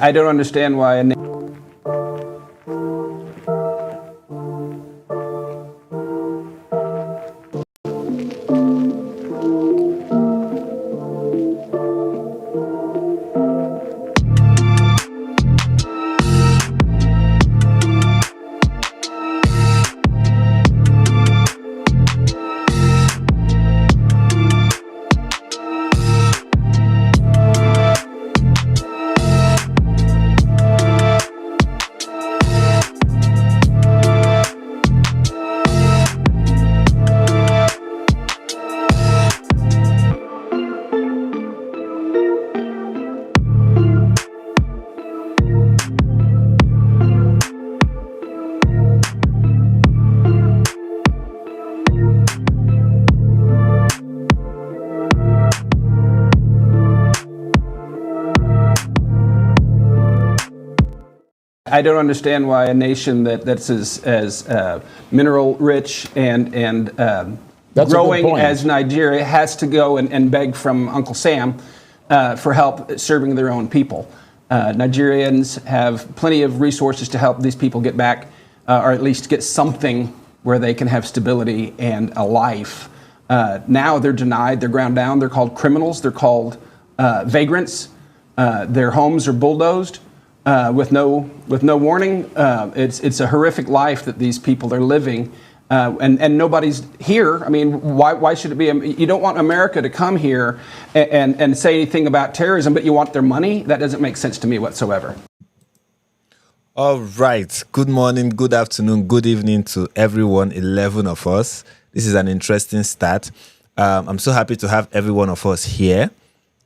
I don't understand why. I don't understand why a nation that's as mineral rich and growing as Nigeria has to go and beg from Uncle Sam for help serving their own people. Nigerians have plenty of resources to help these people get back, or at least get something where they can have stability and a life. Now they're denied, they're ground down, they're called criminals, they're called vagrants, their homes are bulldozed. With no warning. It's a horrific life that these people are living, and nobody's here. I mean, why should it be? You don't want America to come here and say anything about terrorism, but you want their money? That doesn't make sense to me whatsoever. All right. Good morning, good afternoon, good evening to everyone, 11 of us. This is an interesting start. I'm so happy to have every one of us here.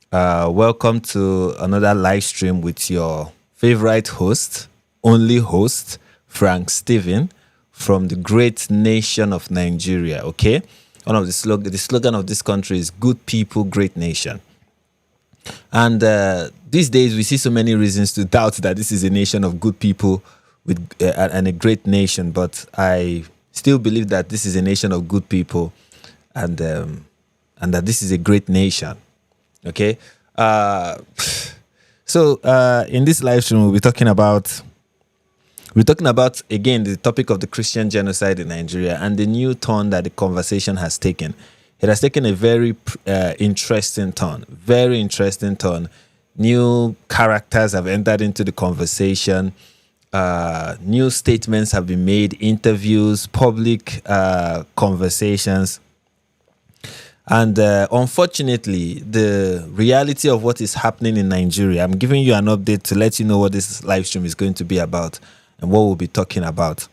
Welcome to another live stream with your favorite host, only host, Frank Steven, from the great nation of Nigeria, okay? One of the slogan of this country is good people, great nation. And these days we see so many reasons to doubt that this is a nation of good people with and a great nation, but I still believe that this is a nation of good people and that this is a great nation, okay? So in this live stream, we'll be talking about again the topic of the Christian genocide in Nigeria and the new turn that the conversation has taken. It has taken a very interesting turn, very interesting turn. New characters have entered into the conversation. New statements have been made, interviews, public conversations. And unfortunately, the reality of what is happening in Nigeria, I'm giving you an update to let you know what this live stream is going to be about and what we'll be talking about.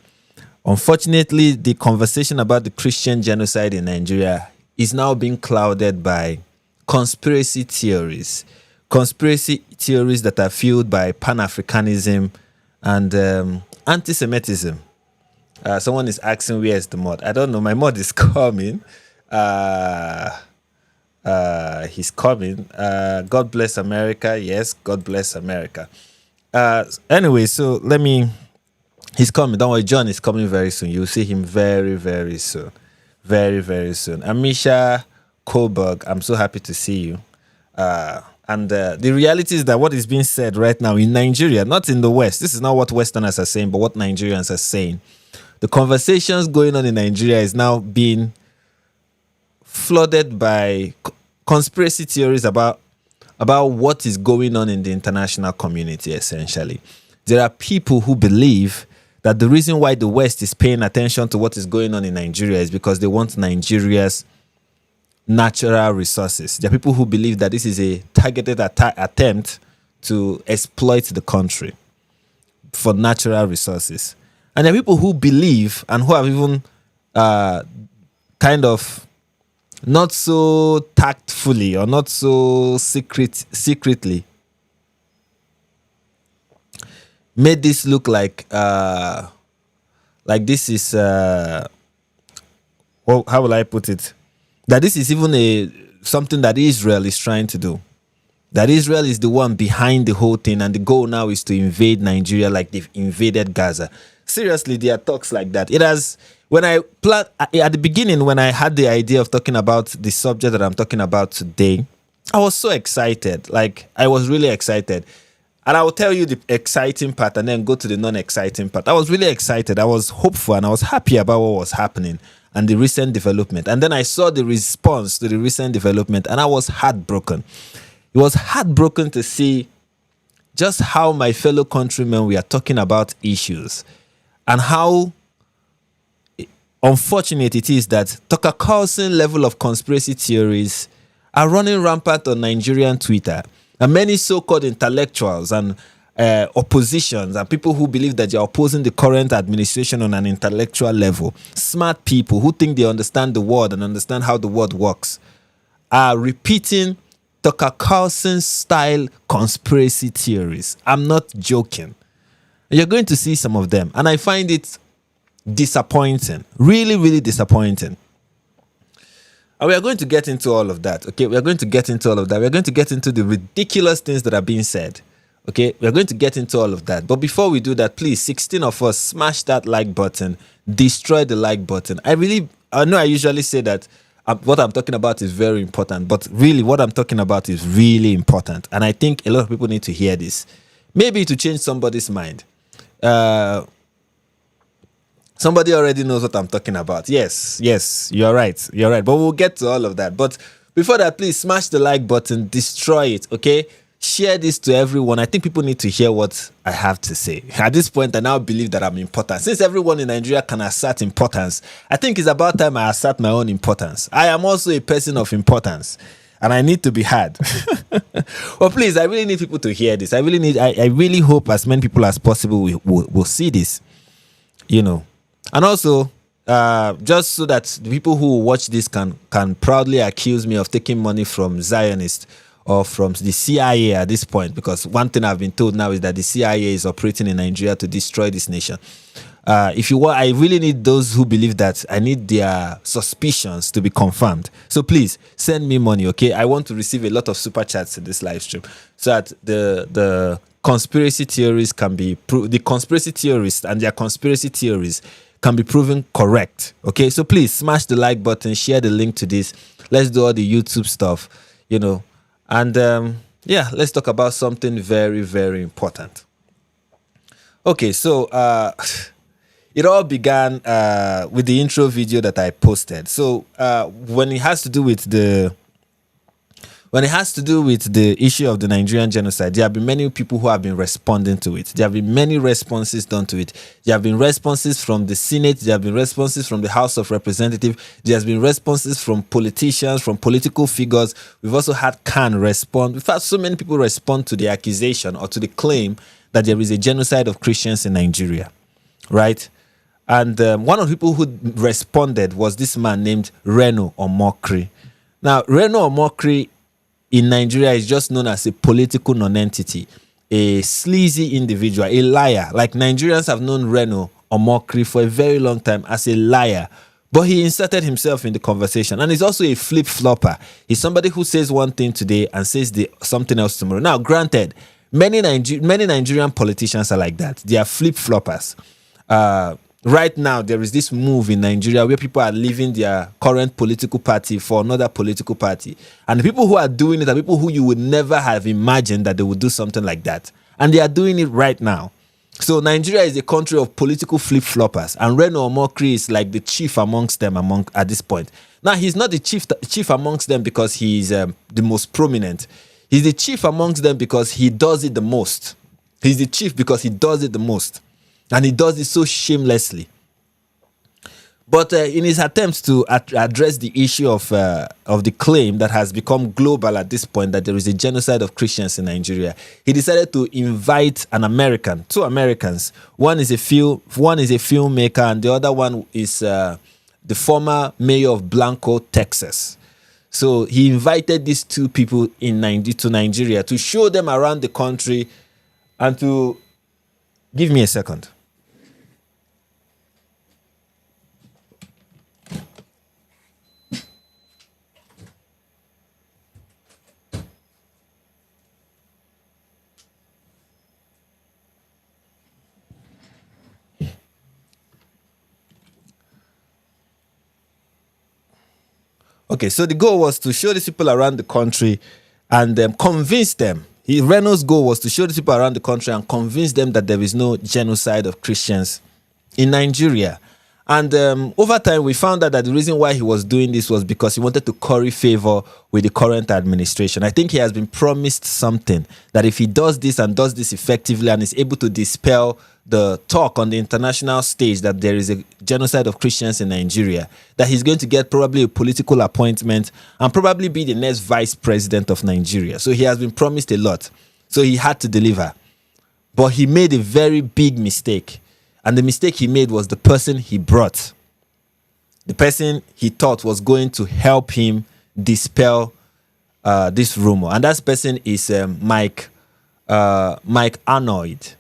Unfortunately, the conversation about the Christian genocide in Nigeria is now being clouded by conspiracy theories that are fueled by Pan-Africanism and anti-Semitism. Someone is asking, where is the mod? I don't know. My mod is coming. He's coming. God bless America. Yes, God bless America. Anyway, so he's coming. Don't worry, John is coming very soon. You'll see him very, very soon. Very, very soon. Amisha Koberg, I'm so happy to see you. And the reality is that what is being said right now in Nigeria, not in the West, this is not what Westerners are saying, but what Nigerians are saying. The conversations going on in Nigeria is now being flooded by conspiracy theories about what is going on in the international community, essentially. There are people who believe that the reason why the West is paying attention to what is going on in Nigeria is because they want Nigeria's natural resources. There are people who believe that this is a targeted attempt to exploit the country for natural resources. And there are people who believe and who have even kind of not so tactfully or not so secretly made this look like this is how will I put it? That this is even something that Israel is trying to do. That Israel is the one behind the whole thing, and the goal now is to invade Nigeria like they've invaded Gaza. Seriously, there are talks like that. It has. When I planned at the beginning, when I had the idea of talking about the subject that I'm talking about today, I was so excited. Like, I was really excited. And I will tell you the exciting part and then go to the non-exciting part. I was really excited. I was hopeful and I was happy about what was happening and the recent development. And then I saw the response to the recent development and I was heartbroken. It was heartbroken to see just how my fellow countrymen were talking about issues and how unfortunate it is that Tucker Carlson level of conspiracy theories are running rampant on Nigerian Twitter. And many so-called intellectuals and oppositions and people who believe that they're opposing the current administration on an intellectual level, smart people who think they understand the world and understand how the world works, are repeating Tucker Carlson style conspiracy theories. I'm not joking. You're going to see some of them. And I find it disappointing. Really, really disappointing. And we are going to get into all of that. Okay, we are going to get into all of that. We are going to get into the ridiculous things that are being said. Okay, we are going to get into all of that. But before we do that, please, 16 of us, smash that like button, destroy the like button. I know I usually say that what I'm talking about is very important, but really what I'm talking about is really important. And I think a lot of people need to hear this. Maybe to change somebody's mind. Somebody already knows what I'm talking about. Yes, you're right. You're right. But we'll get to all of that. But before that, please smash the like button, destroy it, okay? Share this to everyone. I think people need to hear what I have to say. At this point, I now believe that I'm important. Since everyone in Nigeria can assert importance, I think it's about time I assert my own importance. I am also a person of importance, and I need to be heard. Well, please, I really need people to hear this. I really hope as many people as possible will see this, you know. And also, just so that the people who watch this can proudly accuse me of taking money from Zionists or from the CIA at this point, because one thing I've been told now is that the CIA is operating in Nigeria to destroy this nation. If you want, I really need those who believe that. I need their suspicions to be confirmed. So please send me money, okay? I want to receive a lot of super chats in this live stream so that the conspiracy theories can be the conspiracy theorists and their conspiracy theories can be proven correct. Okay, so please smash the like button, share the link to this. Let's do all the YouTube stuff, you know. And yeah, let's talk about something very, very important. Okay, so it all began with the intro video that I posted. So when it has to do with the issue of the Nigerian genocide, there have been many people who have been responding to it. There have been many responses done to it. There have been responses from the Senate. There have been responses from the House of Representatives. There has been responses from politicians, from political figures. We've also had Khan respond. We've had so many people respond to the accusation or to the claim that there is a genocide of Christians in Nigeria, right? And one of the people who responded was this man named Reno Omokri. Now, Reno Omokri in Nigeria is just known as a political non-entity, a sleazy individual, a liar. Like, Nigerians have known Reno Omokri for a very long time as a liar. But he inserted himself in the conversation. And he's also a flip-flopper. He's somebody who says one thing today and says something else tomorrow. Now, granted, many Nigerian politicians are like that. They are flip-floppers. Right now, there is this move in Nigeria where people are leaving their current political party for another political party. And the people who are doing it are people who you would never have imagined that they would do something like that. And they are doing it right now. So Nigeria is a country of political flip-floppers. And Reno Omokri is like the chief amongst them at this point. Now, he's not the chief amongst them because he's the most prominent. He's the chief amongst them because he does it the most. He's the chief because he does it the most. And he does it so shamelessly. But in his attempts to address the issue of the claim that has become global at this point, that there is a genocide of Christians in Nigeria, he decided to invite two Americans. One is a filmmaker, and the other one is the former mayor of Blanco, Texas. So he invited these two people to Nigeria to show them around the country and to give me a second. Okay, so the goal was to show these people around the country and convince them. Reno's goal was to show the people around the country and convince them that there is no genocide of Christians in Nigeria. And over time, we found out that the reason why he was doing this was because he wanted to curry favor with the current administration. I think he has been promised something, that if he does this and does this effectively and is able to dispel the talk on the international stage that there is a genocide of Christians in Nigeria, that he's going to get probably a political appointment and probably be the next vice president of Nigeria. So he has been promised a lot. So he had to deliver. But he made a very big mistake. And the mistake he made was the person he brought. The person he thought was going to help him dispel this rumor. And that person is Mike Arnold.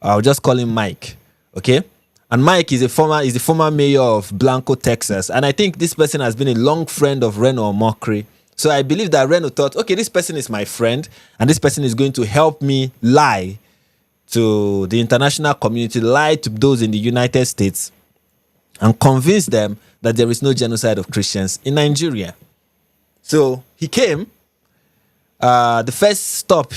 I'll just call him Mike. Okay? And Mike is the former mayor of Blanco, Texas. And I think this person has been a long friend of Reno Omokri. So I believe that Reno thought, okay, this person is my friend, and this person is going to help me lie to the international community, lie to those in the United States, and convince them that there is no genocide of Christians in Nigeria. So he came. The first stop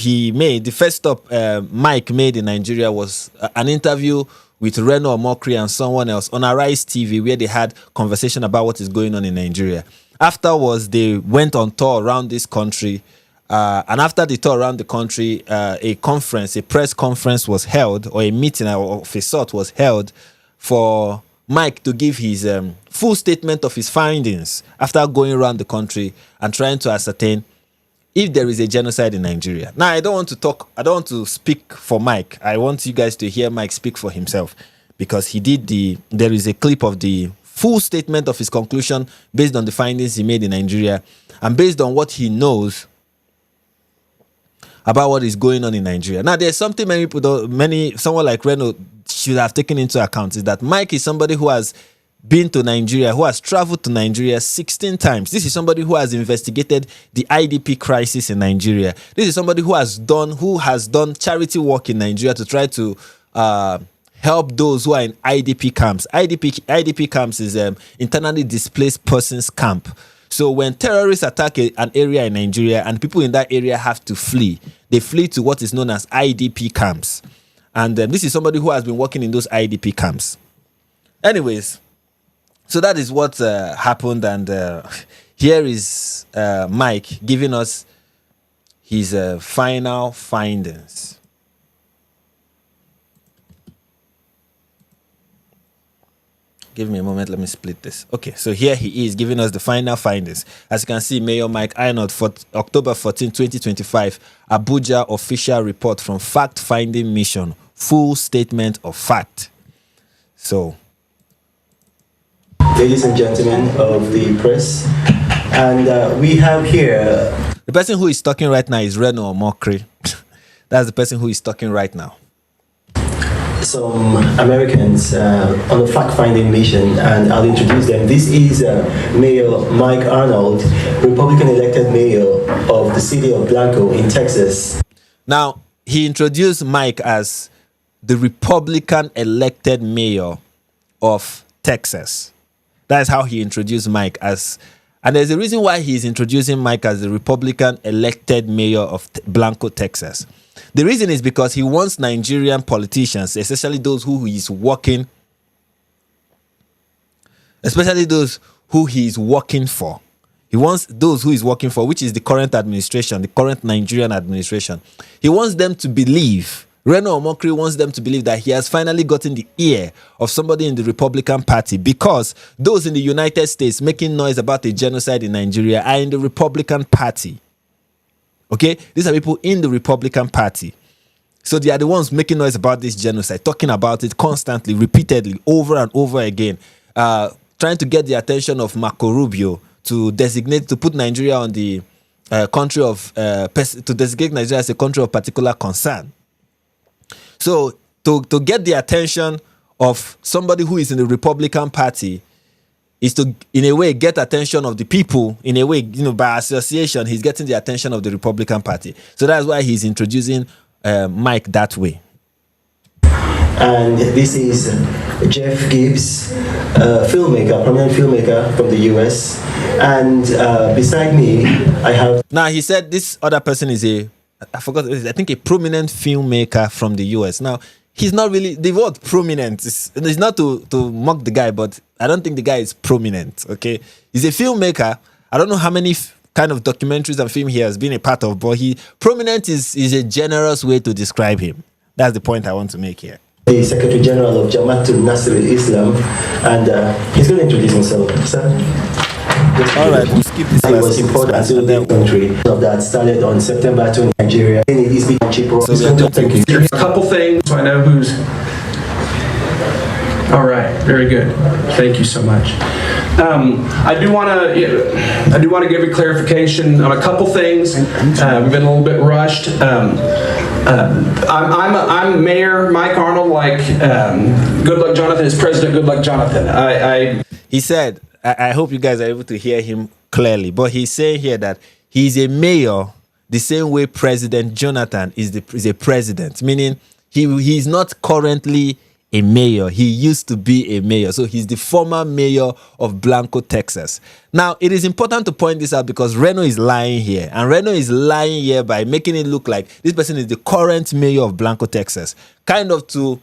Mike made in Nigeria was an interview with Reno Omokri and someone else on Arise TV, where they had conversation about what is going on in Nigeria. Afterwards, they went on tour around this country. And after the tour around the country, a press conference was held, or a meeting of a sort was held for Mike to give his full statement of his findings after going around the country and trying to ascertain if there is a genocide in Nigeria. Now, I don't want to speak for Mike. I want you guys to hear Mike speak for himself, because there is a clip of the full statement of his conclusion based on the findings he made in Nigeria and based on what he knows about what is going on in Nigeria. Now, there's something someone like Reno should have taken into account, is that Mike is somebody who has been to Nigeria, who has traveled to Nigeria 16 times. This is somebody who has investigated the IDP crisis in Nigeria. This is somebody who has done charity work in Nigeria to try to help those who are in IDP camps. IDP camps is internally displaced persons camp. So when terrorists attack an area in Nigeria and people in that area have to flee, they flee to what is known as IDP camps. And this is somebody who has been working in those IDP camps. Anyways, so that is what happened. And here is Mike giving us his final findings. Give me a moment. Let me split this. Okay, so here he is giving us the final findings. As you can see, Mayor Mike Arnold, for October 14, 2025, Abuja official report from fact-finding mission. Full statement of fact. So, ladies and gentlemen of the press, and we have here... The person who is talking right now is Reno Omokri. That's the person who is talking right now. Some Americans on a fact-finding mission, and I'll introduce them. This is Mayor Mike Arnold, Republican elected mayor of the city of Blanco in Texas. Now, he introduced Mike as the Republican elected mayor of Texas. That is how he introduced Mike as, and there's a reason why he's introducing Mike as the Republican elected mayor of Blanco, Texas. The reason is because he wants Nigerian politicians, especially those who he is working for. He wants those who he's working for, which is the current administration, the current Nigerian administration. He wants them to believe, Reno Omokri wants them to believe that he has finally gotten the ear of somebody in the Republican Party, because those in the United States making noise about a genocide in Nigeria are in the Republican Party. Okay, these are people in the Republican Party. So they are the ones making noise about this genocide, talking about it constantly, repeatedly, over and over again, trying to get the attention of Marco Rubio to put Nigeria on the country of, to designate Nigeria as a country of particular concern. So to get the attention of somebody who is in the Republican Party is to, in a way, get attention of the people. In a way, by association, he's getting the attention of the Republican Party. So that's why he's introducing Mike that way. And this is Jeff Gibbs, prominent filmmaker from the US. And beside me, I have... Now, he said this other person is a I forgot, I think a prominent filmmaker from the US. Now, he's not really, the word prominent is not to mock the guy, but I don't think the guy is prominent, okay? He's a filmmaker. I don't know how many kind of documentaries and film he has been a part of, but prominent is a generous way to describe him. That's the point I want to make here. The Secretary General of Jamaatul Nasr al-Islam, and he's going to introduce himself, sir. All right, we'll skip this. It was important to the country of that started on September 20, Nigeria. It is being cheaper. So thank you. There's a couple things so I know who's. All right, very good. Thank you so much. I do want to give you clarification on a couple things. We've been a little bit rushed. I'm Mayor Mike Arnold. Like Good Luck Jonathan is President Good Luck Jonathan. He said, I hope you guys are able to hear him clearly, but he's saying here that he's a mayor the same way President Jonathan is a president, meaning he's not currently a mayor. He used to be a mayor. So he's the former mayor of Blanco, Texas. Now, it is important to point this out because Reno is lying here. And Reno is lying here by making it look like this person is the current mayor of Blanco, Texas. Kind of to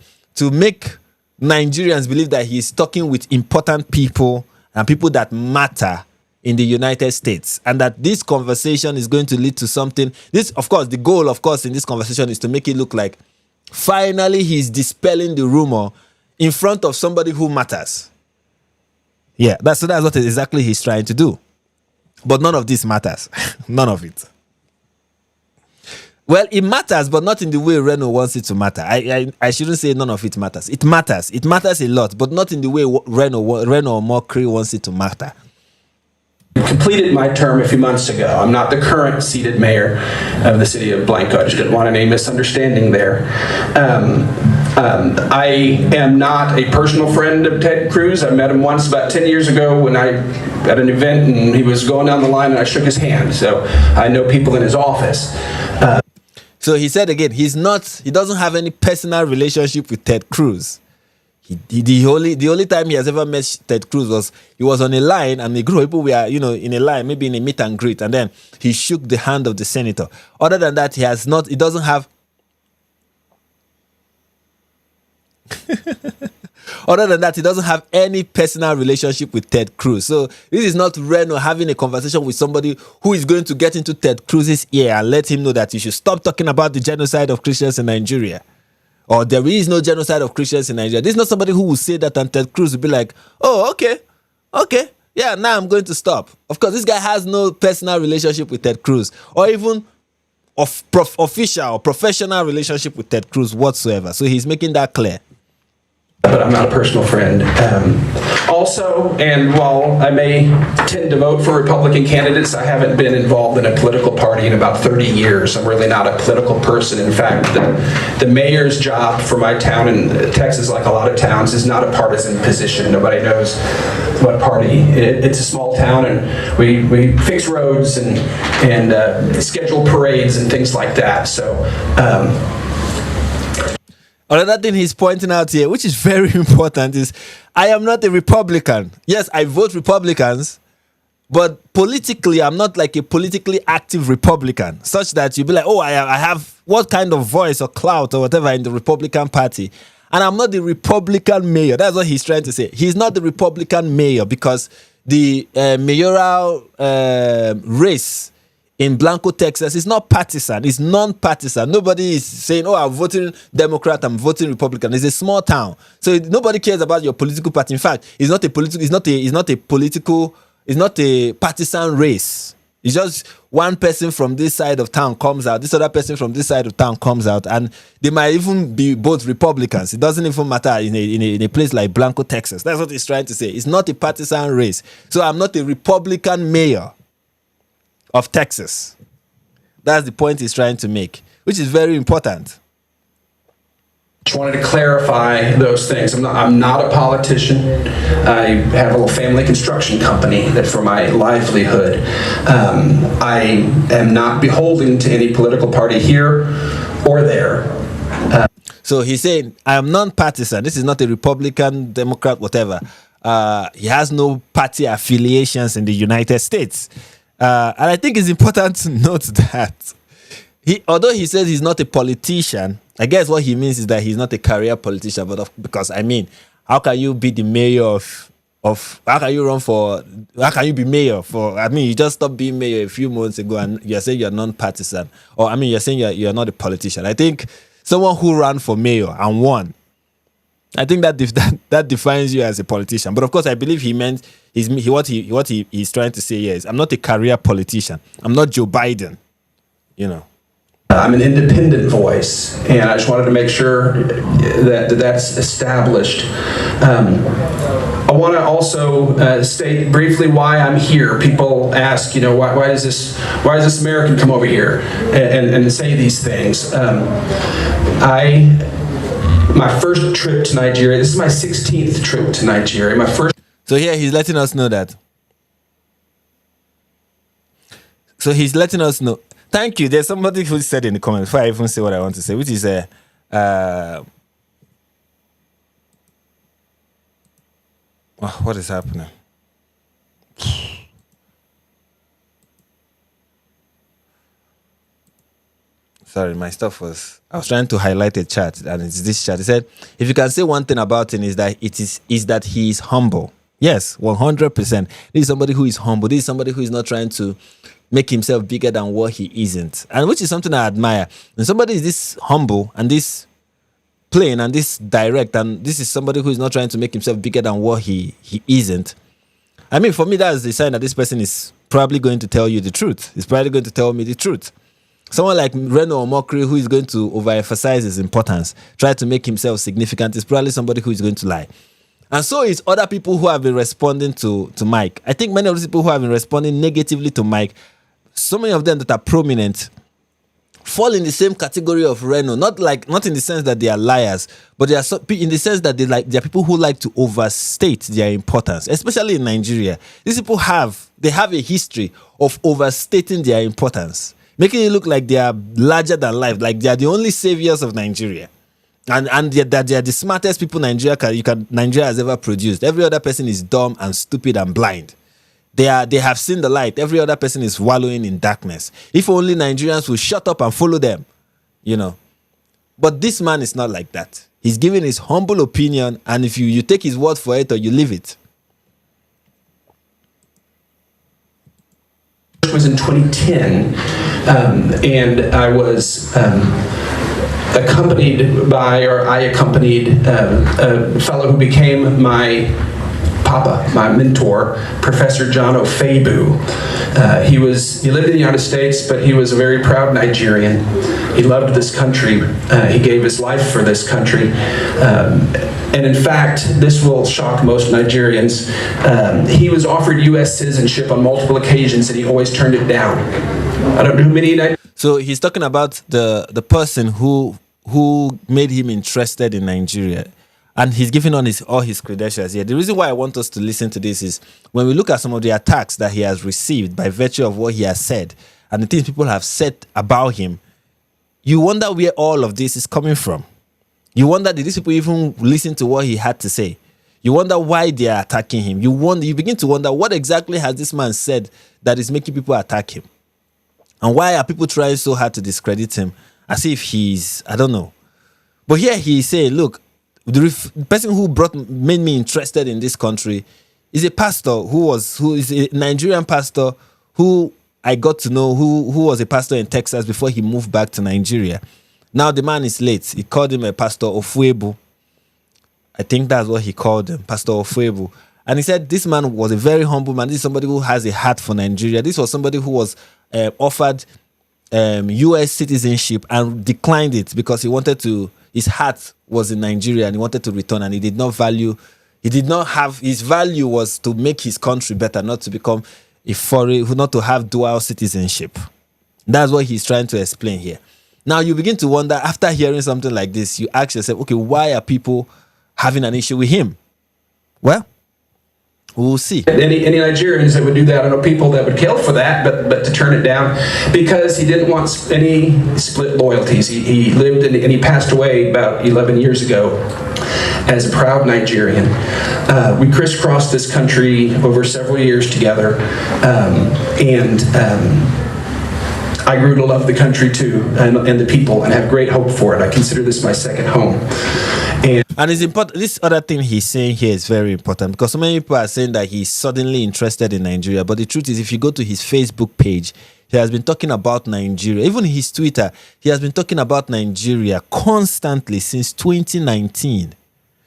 make Nigerians believe that he's talking with important people and people that matter in the United States, and that this conversation is going to lead to something. This, of course, the goal, of course, in this conversation is to make it look like finally he's dispelling the rumor in front of somebody who matters. Yeah, that's what exactly he's trying to do. But none of this matters. None of it. Well, it matters, but not in the way Reno wants it to matter. I shouldn't say none of it matters. It matters. It matters a lot, but not in the way Reno Omokri wants it to matter. Completed my term a few months ago. I'm not the current seated mayor of the city of Blanco. I just didn't want any misunderstanding there. I am not a personal friend of Ted Cruz. I met him once about 10 years ago when I at an event and he was going down the line and I shook his hand. So I know people in his office. So he said again, he doesn't have any personal relationship with Ted Cruz. The only time he has ever met Ted Cruz was he was on a line and a group of people were in a line, maybe in a meet and greet, and then he shook the hand of the senator. Other than that, he doesn't have other than that, he doesn't have any personal relationship with Ted Cruz. So this is not Reno having a conversation with somebody who is going to get into Ted Cruz's ear and let him know that he should stop talking about the genocide of Christians in Nigeria. Or there is no genocide of Christians in Nigeria. This is not somebody who will say that and Ted Cruz will be like, oh, okay, yeah, now I'm going to stop. Of course, this guy has no personal relationship with Ted Cruz or even official or professional relationship with Ted Cruz whatsoever. So he's making that clear. But I'm not a personal friend. Also, and while I may tend to vote for Republican candidates, I haven't been involved in a political party in about 30 years. I'm really not a political person. In fact, the mayor's job for my town in Texas, like a lot of towns, is not a partisan position. Nobody knows what party. It's a small town, and we fix roads and schedule parades and things like that. So. Another thing he's pointing out here, which is very important, is I am not a Republican. Yes, I vote Republicans, but politically, I'm not like a politically active Republican, such that you'll be like, oh, I have what kind of voice or clout or whatever in the Republican Party. And I'm not the Republican mayor. That's what he's trying to say. He's not the Republican mayor because the mayoral race in Blanco, Texas, it's not partisan. It's non-partisan. Nobody is saying, oh, I'm voting Democrat, I'm voting Republican. It's a small town. So nobody cares about your political party. In fact, it's not a partisan race. It's just one person from this side of town comes out, this other person from this side of town comes out, and they might even be both Republicans. It doesn't even matter in a place like Blanco, Texas. That's what he's trying to say. It's not a partisan race. So I'm not a Republican mayor of Texas. That's the point he's trying to make, which is very important. Just wanted to clarify those things. I'm not a politician. I have a little family construction company that for my livelihood. I am not beholden to any political party here or there. So he's saying, I am non-partisan. This is not a Republican, Democrat, whatever. He has no party affiliations in the United States. And I think it's important to note that although he says he's not a politician, I guess what he means is that he's not a career politician. But because I mean, how can you be the mayor of how can you run for? How can you be mayor for? I mean, you just stopped being mayor a few months ago, and you're saying you're non-partisan, or I mean, you're saying you're not a politician. I think someone who ran for mayor and won, I think that defines you as a politician. But of course, I believe he meant what he's trying to say here is, I'm not a career politician. I'm not Joe Biden, you know. I'm an independent voice, and I just wanted to make sure that that's established. I want to also state briefly why I'm here. People ask, you know, why does this American come over here and say these things? My first trip to Nigeria. This is my 16th trip to Nigeria. So here he's letting us know that. So he's letting us know. Thank you. There's somebody who said in the comments, before I even say what I want to say, which is what is happening? Sorry, my stuff was. I was trying to highlight a chart, and it's this chart. It said, if you can say one thing about him, is that he is humble. Yes, 100%. This is somebody who is humble. This is somebody who is not trying to make himself bigger than what he isn't, and which is something I admire. When somebody is this humble and this plain and this direct, and this is somebody who is not trying to make himself bigger than what he isn't. I mean, for me, that's the sign that this person is probably going to tell you the truth. He's probably going to tell me the truth. Someone like Reno Omokri, who is going to overemphasize his importance, try to make himself significant, is probably somebody who is going to lie. And so is other people who have been responding to Mike. I think many of these people who have been responding negatively to Mike, so many of them that are prominent, fall in the same category of Reno. Not in the sense that they are liars, but they are in the sense that they are people who like to overstate their importance, especially in Nigeria. These people have a history of overstating their importance, making it look like they are larger than life, like they are the only saviors of Nigeria, and that they are the smartest people Nigeria has ever produced. Every other person is dumb and stupid and blind. They have seen the light. Every other person is wallowing in darkness. If only Nigerians will shut up and follow them, you know. But this man is not like that. He's giving his humble opinion, and if you take his word for it or you leave it. It was in 2010, and I was I accompanied a fellow who became my papa, my mentor, Professor John Ofebu. He lived in the United States, but he was a very proud Nigerian. He loved this country. He gave his life for this country. And in fact, this will shock most Nigerians. He was offered U.S. citizenship on multiple occasions, and he always turned it down. I don't know who many. So he's talking about the person who made him interested in Nigeria. And he's giving on all his credentials here. The reason why I want us to listen to this is when we look at some of the attacks that he has received by virtue of what he has said and the things people have said about him, you wonder where all of this is coming from. You wonder, did these people even listen to what he had to say? You wonder why they are attacking him. You begin to wonder, what exactly has this man said that is making people attack him? And why are people trying so hard to discredit him as if he's, I don't know. But here he's saying, look, the person who made me interested in this country is a pastor who is a Nigerian pastor who I got to know, who was a pastor in Texas before he moved back to Nigeria. Now the man is late. He called him a Pastor Ofuebu. I think that's what he called him, Pastor Ofuebu. And he said this man was a very humble man. This is somebody who has a heart for Nigeria. This was somebody who was offered U.S. citizenship and declined it because his heart was in Nigeria and he wanted to return, and his value was to make his country better, not to become a foreign, not to have dual citizenship. That's what he's trying to explain here. Now you begin to wonder, after hearing something like this, you ask yourself, okay, why are people having an issue with him? Well, we'll see. Any Nigerians that would do that, I know people that would kill for that, but to turn it down because he didn't want any split loyalties. He lived and he passed away about 11 years ago as a proud Nigerian. We crisscrossed this country over several years together, and I grew to love the country too, and the people, and have great hope for it. I consider this my second home. And it's important. This other thing he's saying here is very important, because so many people are saying that he's suddenly interested in Nigeria. But the truth is, if you go to his Facebook page, he has been talking about Nigeria. Even his Twitter, he has been talking about Nigeria constantly since 2019.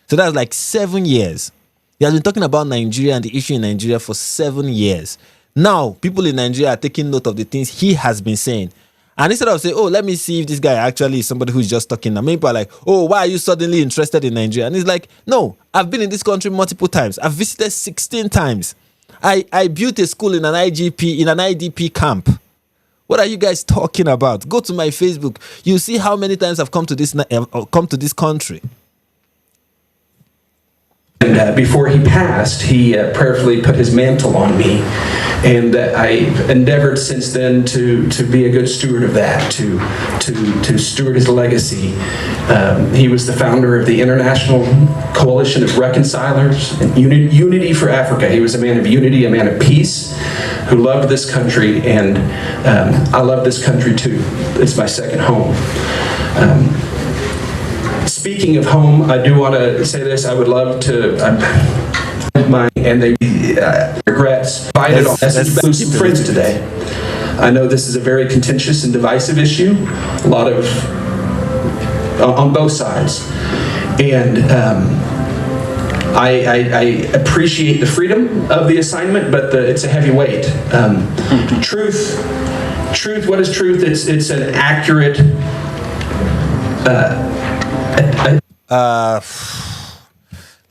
So that's like 7 years. He has been talking about Nigeria and the issue in Nigeria for 7 years. Now, people in Nigeria are taking note of the things he has been saying. And instead of saying, oh, let me see if this guy actually is somebody who's just talking. Now, many people are like, oh, why are you suddenly interested in Nigeria? And he's like, no, I've been in this country multiple times. I've visited 16 times. I built a school in an IDP camp. What are you guys talking about? Go to my Facebook. You see how many times I've come to this country. And before he passed, he prayerfully put his mantle on me. And I've endeavored since then to be a good steward of that, to steward his legacy. He was the founder of the International Coalition of Reconcilers and Unity for Africa. He was a man of unity, a man of peace, who loved this country, and I love this country too. It's my second home. Speaking of home, I do want to say this. I would love to... and they regrets invited on some friends today. I know this is a very contentious and divisive issue, a lot of on both sides, and I appreciate the freedom of the assignment, but it's a heavy weight. Truth. What is truth? It's an accurate.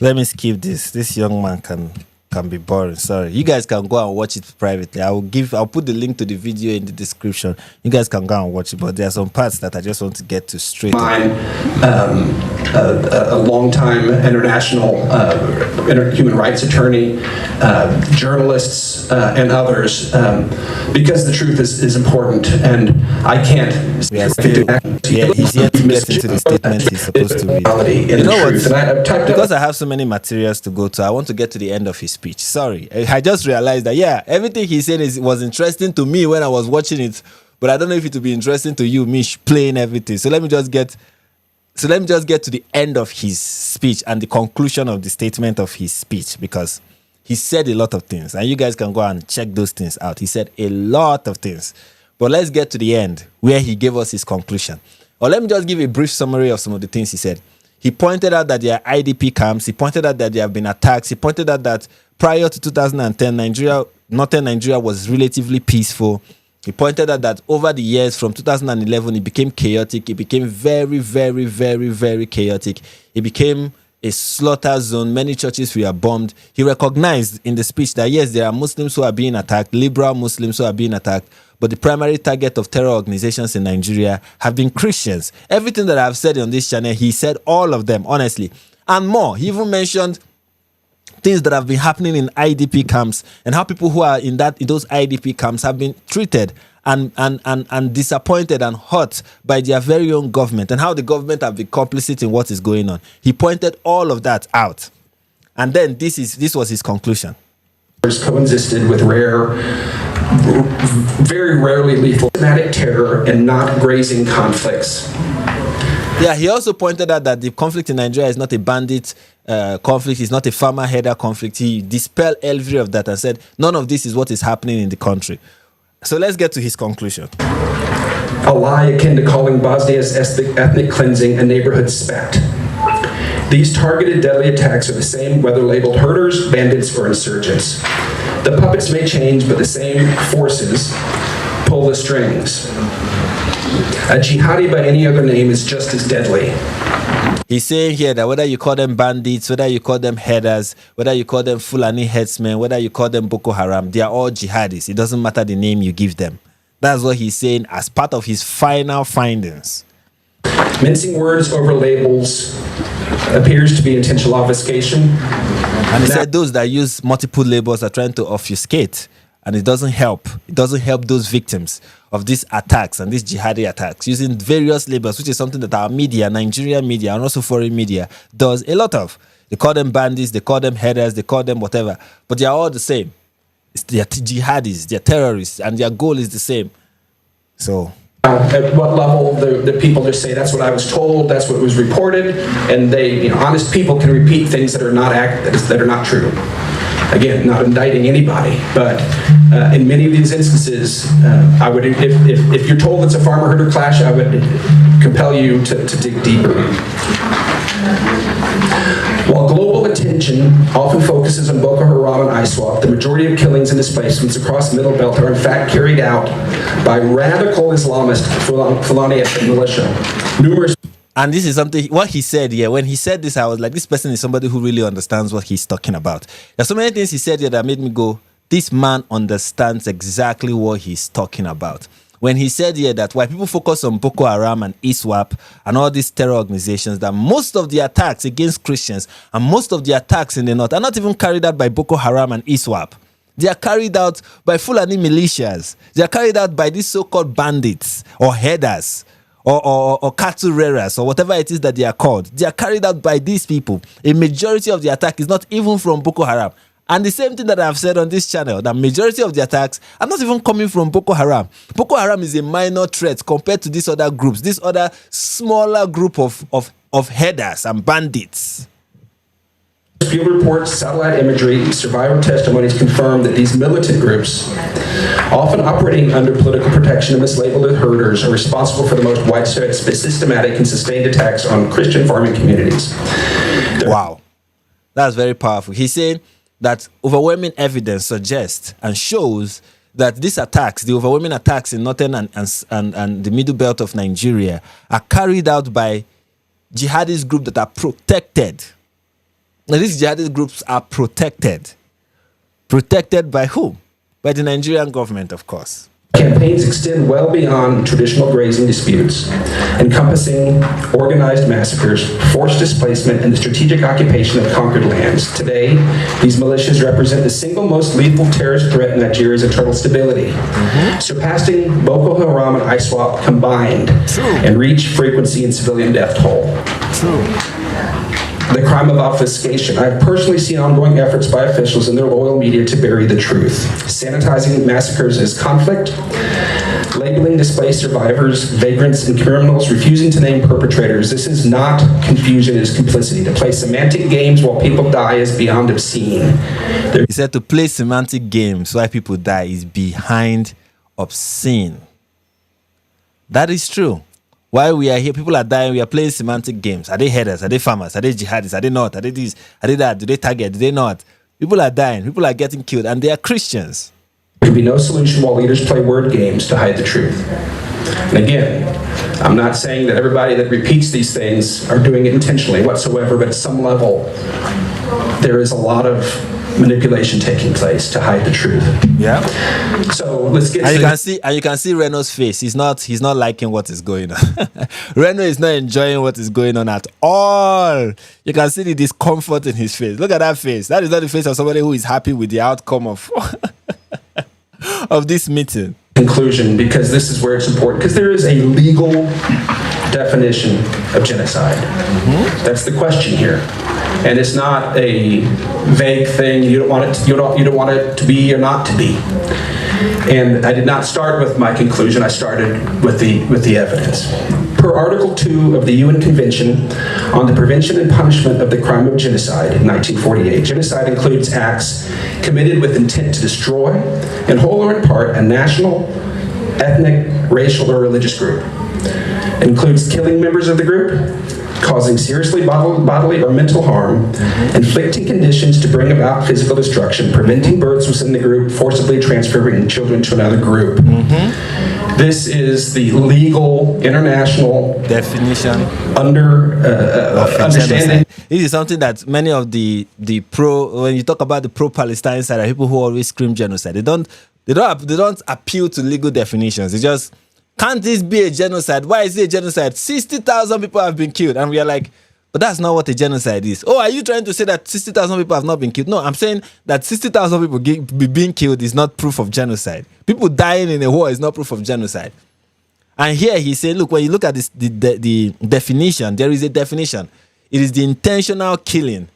Let me skip this. This young man can be boring. Sorry. You guys can go and watch it privately. I'll put the link to the video in the description. You guys can go and watch it, but there are some parts that I just want to get to straight. Mine, a long-time international human rights attorney, journalists, and others, because the truth is important, and I can't. He's yet to get into the statement he's supposed to read. You know what? Because I have so many materials to go to, I want to get to the end of his speech. Sorry, I just realized that everything he said was interesting to me when I was watching it, but I don't know if it will be interesting to you, me playing everything. So let me just get to the end of his speech and the conclusion of the statement of his speech, because he said a lot of things, and you guys can go and check those things out. He said a lot of things, but let's get to the end where he gave us his conclusion. Or let me just give a brief summary of some of the things he said. He pointed out that there are IDP camps. He pointed out that there have been attacks. He pointed out that prior to 2010, northern Nigeria was relatively peaceful. He pointed out that over the years from 2011, it became chaotic. It became very, very, very, very chaotic. It became a slaughter zone. Many churches were bombed. He recognized in the speech that yes, there are Muslims who are being attacked, liberal Muslims who are being attacked, but the primary target of terror organizations in Nigeria have been Christians. Everything that I've said on this channel, he said all of them, honestly, and more. He even mentioned things that have been happening in IDP camps and how people who are in those IDP camps have been treated and disappointed and hurt by their very own government, and how the government have been complicit in what is going on. He pointed all of that out. And then this was his conclusion. Coexisted with very rarely lethal systematic terror and not grazing conflicts. Yeah, he also pointed out that the conflict in Nigeria is not a bandit conflict, it's not a farmer header conflict. He dispelled every of that and said none of this is what is happening in the country. So let's get to his conclusion. A lie akin to calling Bosnia's ethnic cleansing a neighborhood spat. These targeted deadly attacks are the same whether labeled herders, bandits, or insurgents. The puppets may change, but the same forces pull the strings. A jihadi by any other name is just as deadly. He's saying here that whether you call them bandits, whether you call them headers, whether you call them Fulani headsmen, whether you call them Boko Haram, they are all jihadis. It doesn't matter the name you give them. That's what he's saying as part of his final findings. Mincing words over labels appears to be intentional obfuscation. And he said those that use multiple labels are trying to obfuscate, and it doesn't help. It doesn't help those victims of these attacks and these jihadi attacks using various labels, which is something that our media, Nigerian media, and also foreign media does a lot of. They call them bandits, they call them headers, they call them whatever, but they are all the same. They're jihadis, they're terrorists, and their goal is the same. So at what level the people just say, that's what I was told, that's what was reported, and they, honest people can repeat things that are not true. Again, not indicting anybody, but in many of these instances, I would, if you're told it's a farmer-herder clash, I would compel you to dig deeper. While global attention often focuses on Boko Haram and ISWAP, the majority of killings and displacements across the Middle Belt are in fact carried out by radical Islamist Fulani militia. Numerous. And this is something, what he said here, when he said this, I was like, this person is somebody who really understands what he's talking about. There's so many things he said here that made me go, this man understands exactly what he's talking about. When he said here that why people focus on Boko Haram and ISWAP and all these terror organizations, that most of the attacks against Christians and most of the attacks in the north are not even carried out by Boko Haram and ISWAP. They are carried out by Fulani militias. They are carried out by these so-called bandits or headers or cattle rearers or whatever it is that they are called. They are carried out by these people. A majority of the attack is not even from Boko Haram. And the same thing that I've said on this channel, the majority of the attacks are not even coming from Boko Haram. Boko Haram is a minor threat compared to these other groups, this other smaller group of headers and bandits. Field reports, satellite imagery, survivor testimonies confirm that these militant groups, often operating under political protection and mislabeled as herders, are responsible for the most widespread, systematic, and sustained attacks on Christian farming communities. Wow. That's very powerful. He's saying that overwhelming evidence suggests and shows that these attacks, the overwhelming attacks in northern and the middle belt of Nigeria, are carried out by jihadist groups that are protected. Now, these jihadist groups are protected. Protected by who? By the Nigerian government, of course. Campaigns extend well beyond traditional grazing disputes, encompassing organized massacres, forced displacement, and the strategic occupation of conquered lands. Today, these militias represent the single most lethal terrorist threat in Nigeria's internal stability, surpassing Boko Haram and ISWAP combined. True. And reach frequency and civilian death toll. True. The crime of obfuscation. I have personally seen ongoing efforts by officials and their loyal media to bury the truth, sanitizing massacres as conflict, labeling displaced survivors, vagrants, and criminals, refusing to name perpetrators. This is not confusion, it is complicity. To play semantic games while people die is beyond obscene. He said to play semantic games while people die is behind obscene. That is true. While we are here, people are dying, we are playing semantic games. Are they headers? Are they farmers? Are they jihadists? Are they not? Are they this? Are they that? Do they target? Do they not? People are dying. People are getting killed. And they are Christians. There can be no solution while leaders play word games to hide the truth. And again, I'm not saying that everybody that repeats these things are doing it intentionally whatsoever, but at some level, there is a lot of manipulation taking place to hide the truth. Yeah. So let's get. And you can see Reno's face. He's not liking what is going on. Reno is not enjoying what is going on at all. You can see the discomfort in his face. Look at that face. That is not the face of somebody who is happy with the outcome of of this meeting. Conclusion, because this is where it's important, because there is a legal definition of genocide. That's the question here, and it's not a vague thing. You don't want it. You don't want it to be or not to be. And I did not start with my conclusion. I started with the evidence. Per Article 2 of the UN Convention on the Prevention and Punishment of the Crime of Genocide in 1948, genocide includes acts committed with intent to destroy, in whole or in part, a national, ethnic, racial, or religious group. It includes killing members of the group, causing seriously bodily or mental harm, inflicting conditions to bring about physical destruction, preventing births within the group, forcibly transferring children to another group. This is the legal international definition understanding. This is something that many of the when you talk about the pro-Palestine side, are people who always scream genocide. They don't appeal to legal definitions. They just, can't this be a genocide? Why is it a genocide? 60,000 people have been killed. And we are like, but that's not what a genocide is. Oh, are you trying to say that 60,000 people have not been killed? No, I'm saying that 60,000 people being killed is not proof of genocide. People dying in a war is not proof of genocide. And here he said, look, when you look at this, the definition, there is a definition. It is the intentional killing,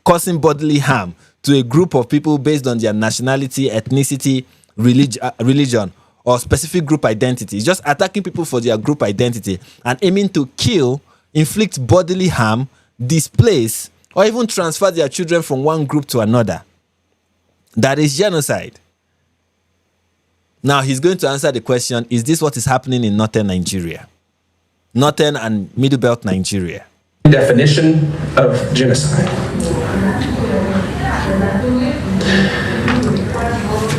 causing bodily harm to a group of people based on their nationality, ethnicity, religion, or specific group identity. It's just attacking people for their group identity and aiming to kill, inflict bodily harm, displace, or even transfer their children from one group to another. That is genocide. Now he's going to answer the question, is this what is happening in northern Nigeria? Northern and Middle Belt Nigeria. Definition of genocide.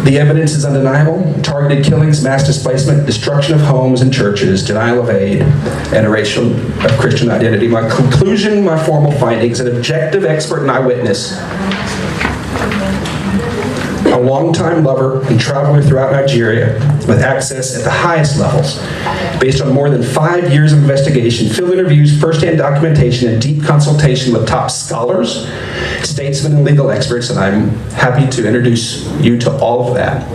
The evidence is undeniable. Targeted killings, mass displacement, destruction of homes and churches, denial of aid, and erasure of Christian identity. My conclusion, my formal findings, an objective expert and eyewitness, a longtime lover and traveler throughout Nigeria with access at the highest levels, based on more than 5 years of investigation, field interviews, first-hand documentation, and deep consultation with top scholars, statesmen, and legal experts, and I'm happy to introduce you to all of that.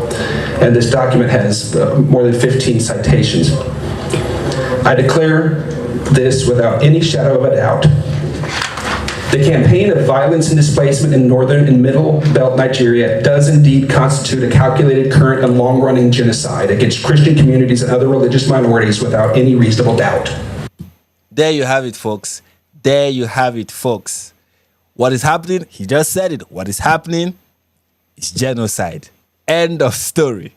And this document has more than 15 citations. I declare this without any shadow of a doubt. The campaign of violence and displacement in northern and middle belt Nigeria does indeed constitute a calculated, current, and long-running genocide against Christian communities and other religious minorities without any reasonable doubt. There you have it, folks. There you have it, folks. What is happening? He just said it. What is happening is genocide. End of story.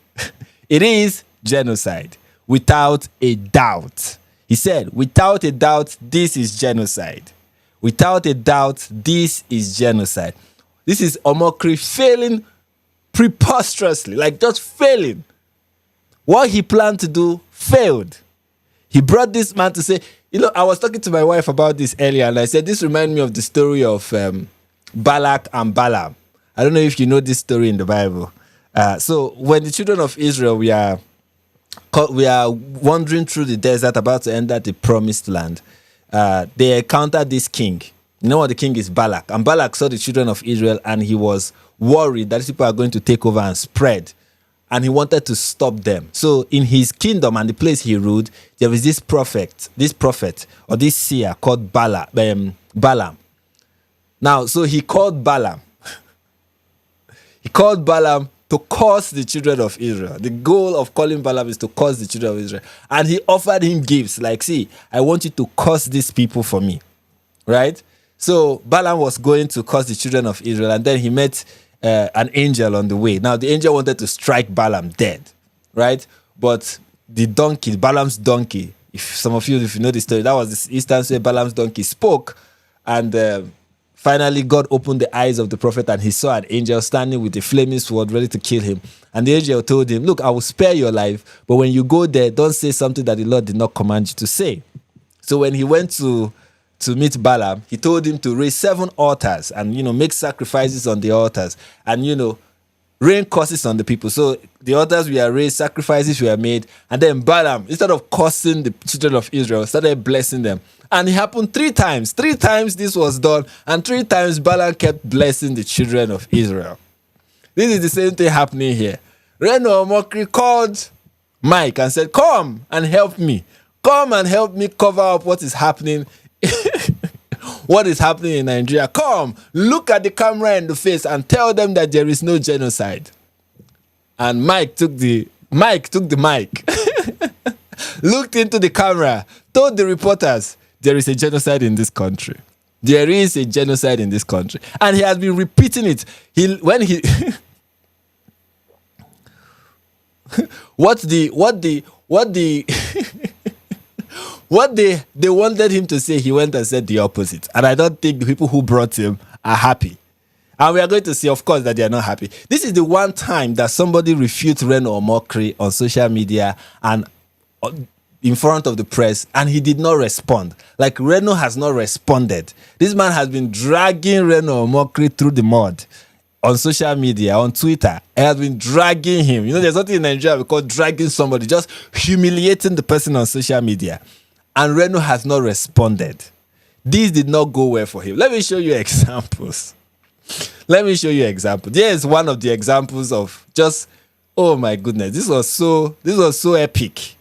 It is genocide. Without a doubt. He said, without a doubt, this is genocide. Without a doubt, this is genocide. This is Omokri failing preposterously, like just failing. What he planned to do failed. He brought this man to say, I was talking to my wife about this earlier, and I said, this reminds me of the story of Balak and Balaam. I don't know if you know this story in the Bible. So when the children of Israel, we are wandering through the desert, about to enter the promised land, they encountered this king. You know what the king is? Balak. And Balak saw the children of Israel and he was worried that these people are going to take over and spread. And he wanted to stop them. So in his kingdom and the place he ruled, there was this prophet or this seer called Balaam. Now, so he called Balaam. He called Balaam to curse the children of Israel. The goal of calling Balaam is to curse the children of Israel. And he offered him gifts like, see, I want you to curse these people for me. Right? So Balaam was going to curse the children of Israel, and then he met an angel on the way. Now, the angel wanted to strike Balaam dead. Right? But the donkey, Balaam's donkey, if you know the story, that was this instance where Balaam's donkey spoke, and finally, God opened the eyes of the prophet and he saw an angel standing with a flaming sword ready to kill him. And the angel told him, look, I will spare your life, but when you go there, don't say something that the Lord did not command you to say. So when he went to meet Balaam, he told him to raise 7 altars and, make sacrifices on the altars and, rain curses on the people. So the altars were raised, sacrifices were made, and then Balaam, instead of cursing the children of Israel, started blessing them. And it happened 3 times. 3 times this was done, and 3 times Balaam kept blessing the children of Israel. This is the same thing happening here. Reno Omokri called Mike and said, come and help me. Come and help me cover up what is happening. What is happening in Nigeria. Come, look at the camera in the face and tell them that there is no genocide. And Mike took the mic, looked into the camera, told the reporters, there is a genocide in this country. There is a genocide in this country. And he has been repeating it. What they wanted him to say, he went and said the opposite. And I don't think the people who brought him are happy. And we are going to see, of course, that they are not happy. This is the one time that somebody refutes Reno Omokri on social media and in front of the press, and he did not respond. Like, Reno has not responded. This man has been dragging Reno Omokri through the mud on social media, on Twitter. He has been dragging him. There's something in Nigeria we call dragging somebody, just humiliating the person on social media. And Reno has not responded. This did not go well for him. Let me show you examples. There is one of the examples of just, oh my goodness, this was so epic.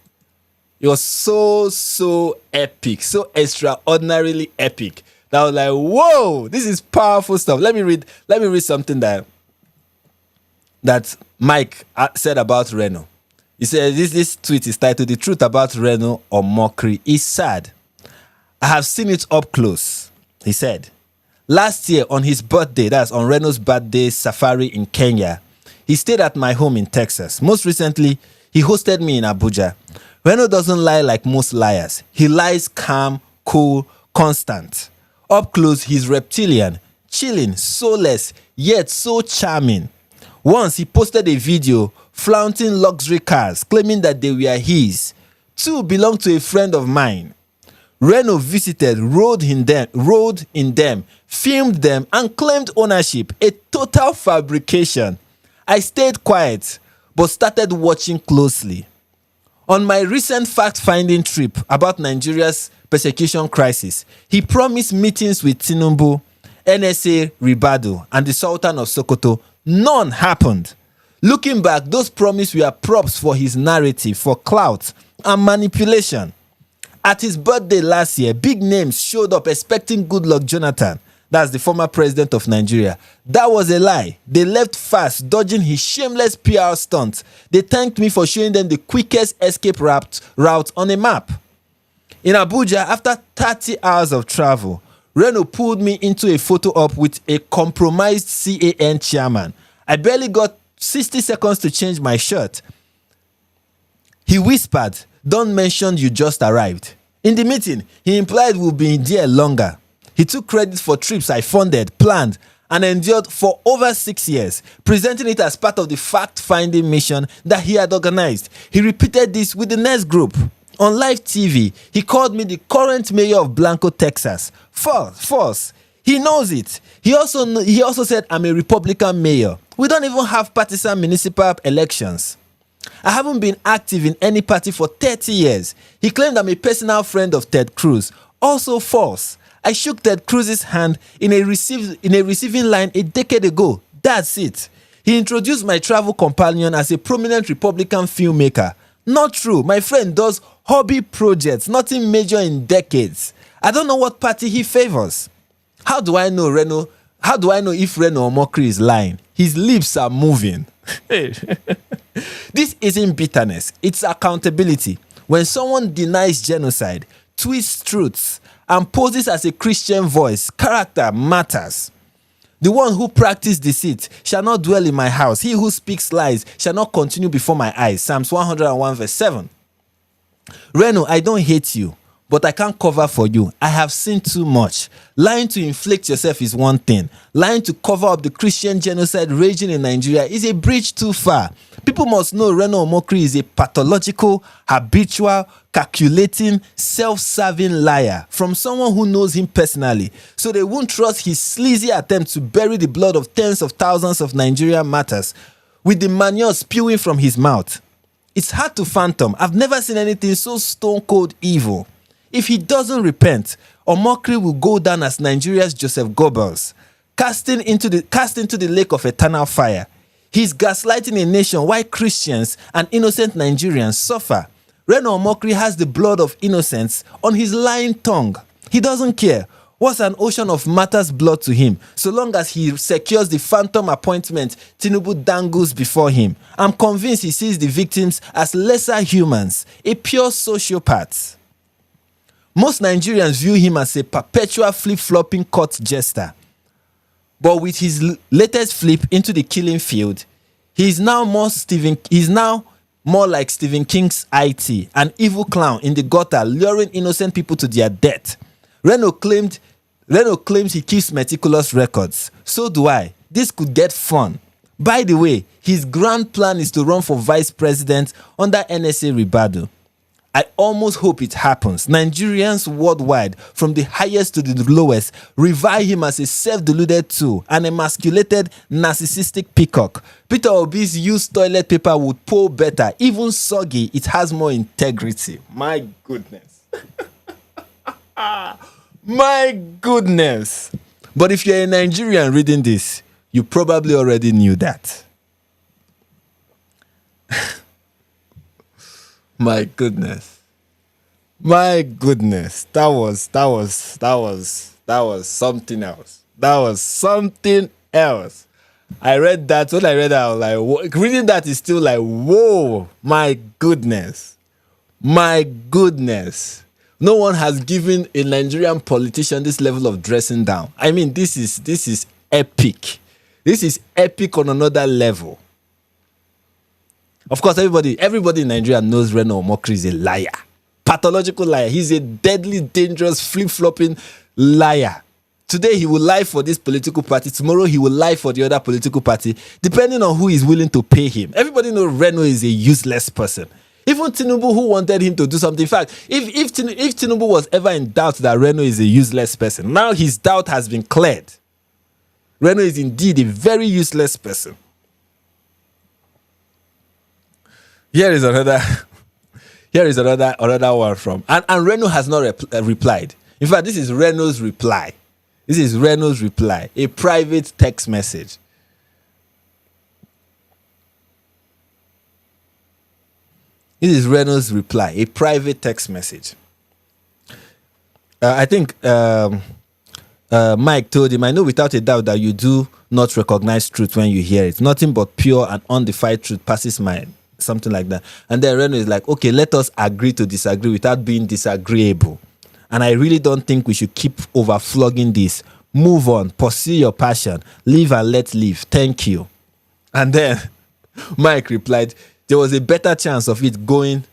It was so epic, so extraordinarily epic. That I was like, whoa, this is powerful stuff. Let me read something that Mike said about Reno. He said this tweet is titled "The Truth About Reno Omokri is Sad. I have seen it up close." He said, last year on his birthday, that's on Reno's birthday safari in Kenya, he stayed at my home in Texas. Most recently, he hosted me in Abuja. Reno doesn't lie like most liars. He lies calm, cool, constant. Up close, he's reptilian, chilling, soulless, yet so charming. Once, he posted a video flaunting luxury cars, claiming that they were his. 2 belonged to a friend of mine. Reno visited, rode in them, filmed them, and claimed ownership. A total fabrication. I stayed quiet, but started watching closely. On my recent fact-finding trip about Nigeria's persecution crisis, he promised meetings with Tinubu, NSA Ribadu, and the Sultan of Sokoto. None happened. Looking back, those promises were props for his narrative, for clout and manipulation. At his birthday last year, big names showed up expecting Goodluck Jonathan, that's the former president of Nigeria. That was a lie. They left fast, dodging his shameless PR stunt. They thanked me for showing them the quickest escape route on a map. In Abuja, after 30 hours of travel, Reno pulled me into a photo op with a compromised CAN chairman. I barely got 60 seconds to change my shirt. He whispered, "Don't mention you just arrived." In the meeting, he implied we'll be there longer. He took credit for trips I funded, planned, and endured for over 6 years, presenting it as part of the fact-finding mission that he had organized. He repeated this with the next group. On live TV, he called me the current mayor of Blanco, Texas. False. He knows it. He also said I'm a Republican mayor. We don't even have partisan municipal elections. I haven't been active in any party for 30 years. He claimed I'm a personal friend of Ted Cruz. Also false. I shook Ted Cruz's hand in a receiving line a decade ago. That's it. He introduced my travel companion as a prominent Republican filmmaker. Not true. My friend does hobby projects, nothing major in decades. I don't know what party he favors. How do I know if Reno Omokri is lying? His lips are moving. This isn't bitterness, it's accountability. When someone denies genocide, twists truths, and poses as a Christian voice, character matters. The one who practiced deceit shall not dwell in my house. He who speaks lies shall not continue before my eyes. Psalms 101 verse 7. Reno, I don't hate you, but I can't cover for you. I have seen too much. Lying to inflict yourself is one thing. Lying to cover up the Christian genocide raging in Nigeria is a bridge too far. People must know Reno Omokri is a pathological, habitual, calculating, self-serving liar from someone who knows him personally, so they won't trust his sleazy attempt to bury the blood of tens of thousands of Nigerian martyrs with the manure spewing from his mouth. It's hard to fathom. I've never seen anything so stone-cold evil. If he doesn't repent, Omokri will go down as Nigeria's Joseph Goebbels, cast into the lake of eternal fire. He's gaslighting a nation while Christians and innocent Nigerians suffer. Reno Omokri has the blood of innocence on his lying tongue. He doesn't care. What's an ocean of martyrs' blood to him, so long as he secures the phantom appointment Tinubu dangles before him? I'm convinced he sees the victims as lesser humans, a pure sociopath. Most Nigerians view him as a perpetual flip-flopping court jester. But with his latest flip into the killing field, he's now more like Stephen King's IT, an evil clown in the gutter luring innocent people to their death. Reno claims he keeps meticulous records. So do I. This could get fun. By the way, his grand plan is to run for vice president under NSA Ribadu. I almost hope it happens. Nigerians worldwide, from the highest to the lowest, revile him as a self-deluded tool, an emasculated, narcissistic peacock. Peter Obi's used toilet paper would pull better. Even soggy, it has more integrity. My goodness. My goodness. But if you're a Nigerian reading this, you probably already knew that. My goodness. My goodness. That was something else. That was something else. I read that. When I read that, I was like, reading that is still like, whoa, my goodness. My goodness. No one has given a Nigerian politician this level of dressing down. I mean, this is epic. This is epic on another level. Of course, everybody in Nigeria knows Reno Omokri is a liar. Pathological liar. He's a deadly, dangerous, flip-flopping liar. Today, he will lie for this political party. Tomorrow, he will lie for the other political party, depending on who is willing to pay him. Everybody knows Reno is a useless person. Even Tinubu, who wanted him to do something. In fact, if Tinubu was ever in doubt that Reno is a useless person, now his doubt has been cleared. Reno is indeed a very useless person. Here is another one from, and Reno has not replied. In fact, this is Reno's reply. This is Reno's reply, a private text message. This is Reno's reply, a private text message. I think Mike told him, I know without a doubt that you do not recognize truth when you hear it. Nothing but pure and undefiled truth passes my, something like that. And then Reno is like, okay, let us agree to disagree without being disagreeable. And I really don't think we should keep overflogging this. Move on, pursue your passion, live and let live. Thank you. And then Mike replied, there was a better chance of it going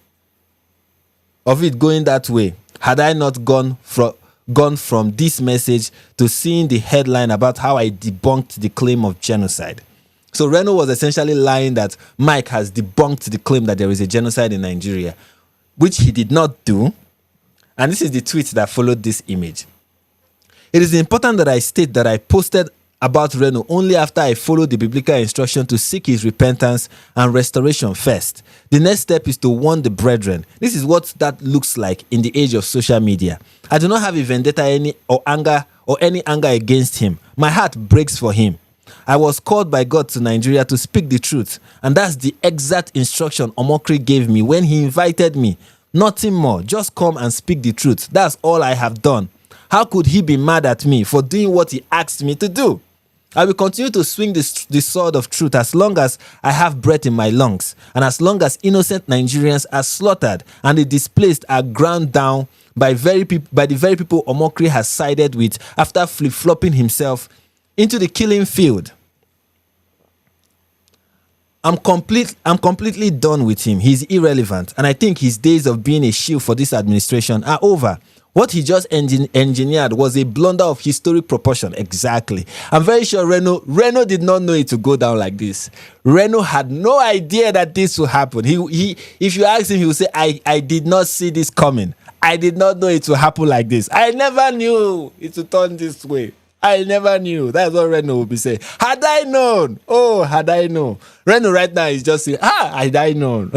that way had I not gone from this message to seeing the headline about how I debunked the claim of genocide. So Reno was essentially lying that Mike has debunked the claim that there is a genocide in Nigeria, which he did not do. And this is the tweet that followed this image. It is important that I state that I posted about Reno only after I followed the biblical instruction to seek his repentance and restoration first. The next step is to warn the brethren. This is what that looks like in the age of social media. I do not have a vendetta any anger against him. My heart breaks for him. I was called by God to Nigeria to speak the truth, and that's the exact instruction Omokri gave me when he invited me. Nothing more. Just come and speak the truth. That's all I have done. How could he be mad at me for doing what he asked me to do? I will continue to swing the sword of truth as long as I have breath in my lungs, and as long as innocent Nigerians are slaughtered and the displaced are ground down by the very people Omokri has sided with after flip-flopping himself into the killing field. I'm completely done with him. He's irrelevant, and I think his days of being a shield for this administration are over. What he just engineered was a blunder of historic proportion. Exactly. I'm very sure Reno did not know it to go down like this. Reno had no idea that this would happen. If you ask him, he will say, I did not see this coming. I did not know it would happen like this. I never knew it would turn this way. I never knew. That's what Reno will be saying. Had I known. Oh, had I known. Reno right now is just saying, had I known.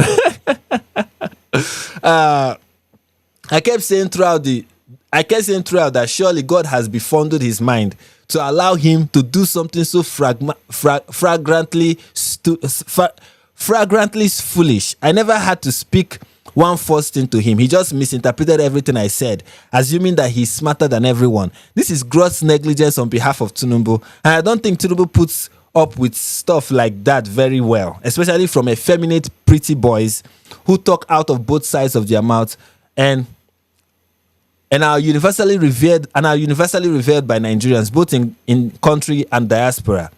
I kept saying throughout that surely God has befondled his mind to allow him to do something so flagrantly foolish. I never had to speak one first thing to him. He just misinterpreted everything I said, assuming that he's smarter than everyone. This is gross negligence on behalf of Tinubu, and I don't think Tinubu puts up with stuff like that very well, especially from effeminate pretty boys who talk out of both sides of their mouth and are universally revered by Nigerians, both in country and diaspora.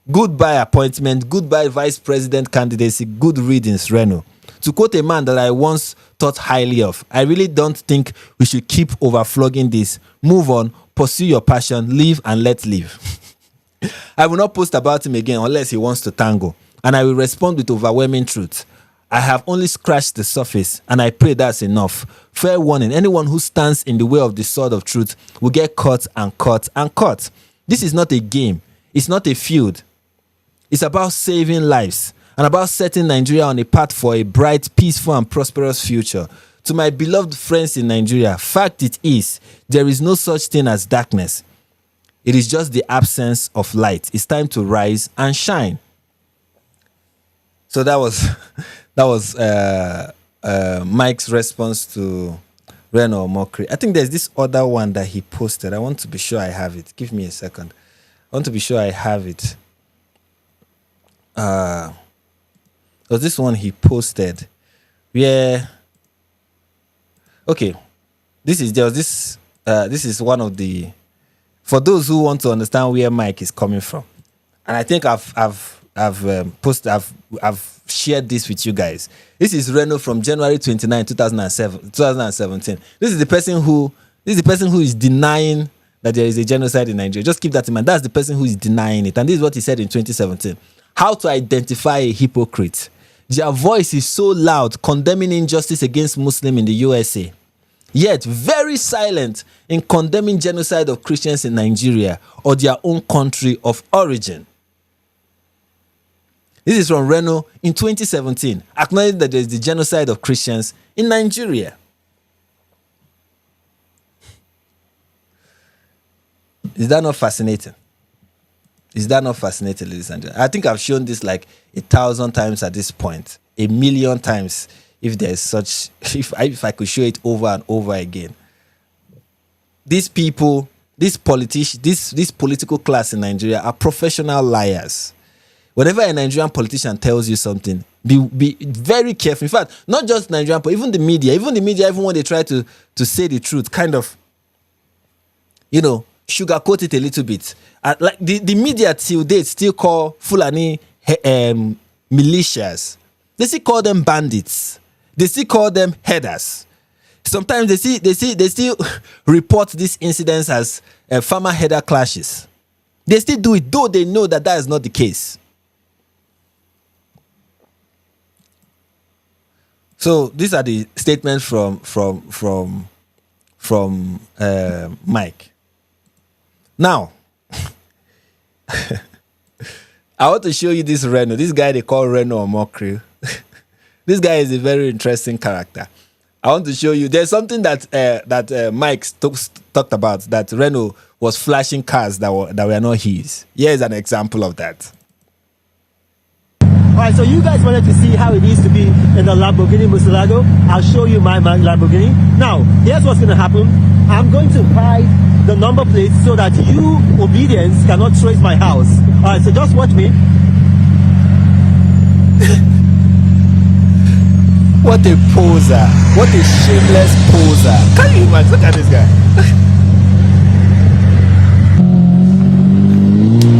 Goodbye appointment, goodbye vice president candidacy, good riddance, Reno. To quote a man that I once thought highly of, I really don't think we should keep overflogging this. Move on, pursue your passion, live and let live. I will not post about him again unless he wants to tango, and I will respond with overwhelming truth. I have only scratched the surface, and I pray that's enough. Fair warning, anyone who stands in the way of the sword of truth will get caught and caught and caught. This is not a game. It's not a feud. It's about saving lives and about setting Nigeria on a path for a bright, peaceful, and prosperous future. To my beloved friends in Nigeria, fact it is, there is no such thing as darkness. It is just the absence of light. It's time to rise and shine. So that was Mike's response to Reno Omokri. I think there's this other one that he posted. I want to be sure I have it. Give me a second. I want to be sure I have it. was this one he posted where, okay, this is one of the, for those who want to understand where Mike is coming from, and I think I've shared this with you guys. This is Reno from January 29, 2017. This is the person who is denying that there is a genocide in Nigeria. Just keep that in mind. That's the person who is denying it. And this is what he said in 2017. How to identify a hypocrite. Their voice is so loud, condemning injustice against Muslims in the USA, yet very silent in condemning genocide of Christians in Nigeria or their own country of origin. This is from Reno in 2017, acknowledging that there is the genocide of Christians in Nigeria. Is that not fascinating? Is that not fascinating, ladies and gentlemen? I think I've shown this like 1,000 times at this point, 1,000,000 times if there's such, if I could show it over and over again. These people, these politicians, this political class in Nigeria are professional liars. Whenever a Nigerian politician tells you something, be very careful. In fact, not just Nigerian, but even the media, even when they try to say the truth, kind of, sugarcoat it a little bit. Like the media till date still call Fulani militias. They still call them bandits. They still call them headers. Sometimes they still report these incidents as farmer header clashes. They still do it, though they know that is not the case. So these are the statements from Mike. Now, I want to show you this Reno. This guy they call Reno Omokri. This guy is a very interesting character. I want to show you. There's something that Mike talked about, that Reno was flashing cars that were not his. Here's an example of that. All right, so you guys wanted to see how it is to be in the Lamborghini Murcielago. I'll show you my Lamborghini. Now, here's what's going to happen. I'm going to hide the number plates so that you, obedience, cannot trace my house. All right, so just watch me. What a poser. What a shameless poser. Can you imagine? Look at this guy.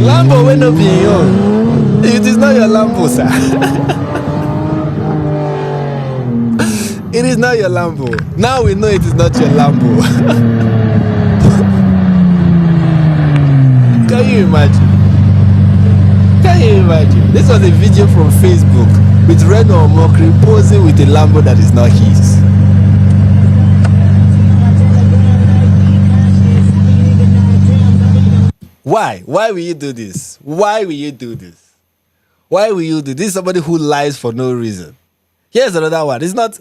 Lambo will not be young. It is not your Lambo, sir. It is not your Lambo. Now we know it is not your Lambo. Can you imagine? Can you imagine? This was a video from Facebook with Reno Omokri posing with a Lambo that is not his. Why? Why will you do this? Why will you do this? Why will you do this? This is somebody who lies for no reason. Here's another one. It's not.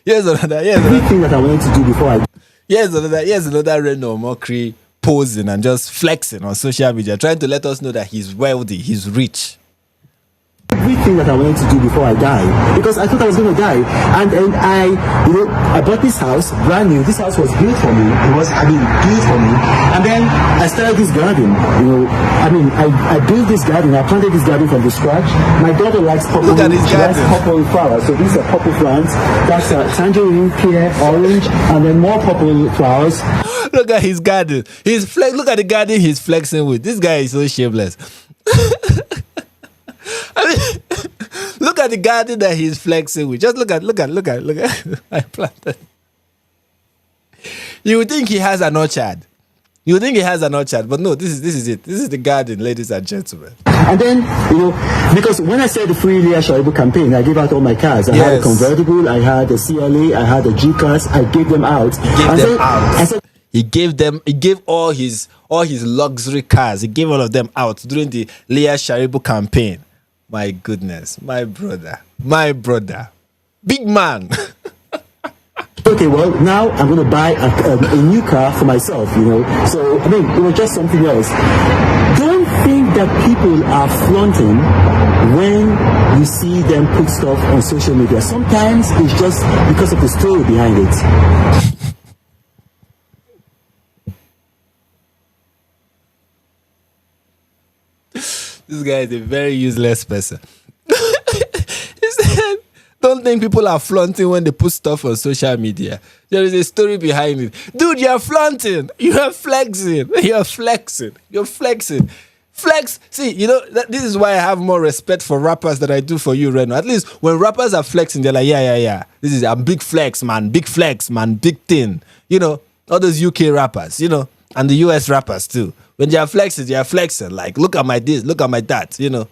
Here's another. Everything that I wanted to do before I. Here's another Reno Omokri posing and just flexing on social media, trying to let us know that he's wealthy, he's rich. Everything that I wanted to do before I die, because I thought I was going to die, and I bought this house brand new. This house was built for me. Built for me, and then I started this garden. I built this garden. I planted this garden from the scratch. My daughter likes purple. Look at this garden. Purple flowers. So these are purple plants. That's tangerine, pear, orange, and then more purple flowers. Look at his garden. Look at the garden he's flexing with. This guy is so shameless. I mean, look at the garden that he's flexing with. Just look at. I planted. You would think he has an orchard. But no, this is it. This is the garden, ladies and gentlemen. And then, because when I said the free Leah Sharibu campaign, I gave out all my cars. I had a convertible, I had a CLA, I had a G class. I gave them out. He gave all his luxury cars. He gave all of them out during the Leah Sharibu campaign. My goodness, my brother, big man. Okay, well, now I'm going to buy a new car for myself, So, it was just something else. Don't think that people are flaunting when you see them put stuff on social media. Sometimes it's just because of the story behind it. This guy is a very useless person. He said, don't think people are flaunting when they put stuff on social media. There is a story behind it. Dude, you're flaunting. You're flexing. You're flexing. You're flexing. Flex. See, you know, this is why I have more respect for rappers than I do for you, Reno. At least when rappers are flexing, they're like, yeah. This is a big flex, man. Big flex, man. Big thing. You know, all those UK rappers, you know, and the US rappers too. When they are flexing, like, look at my this, look at my that, you know.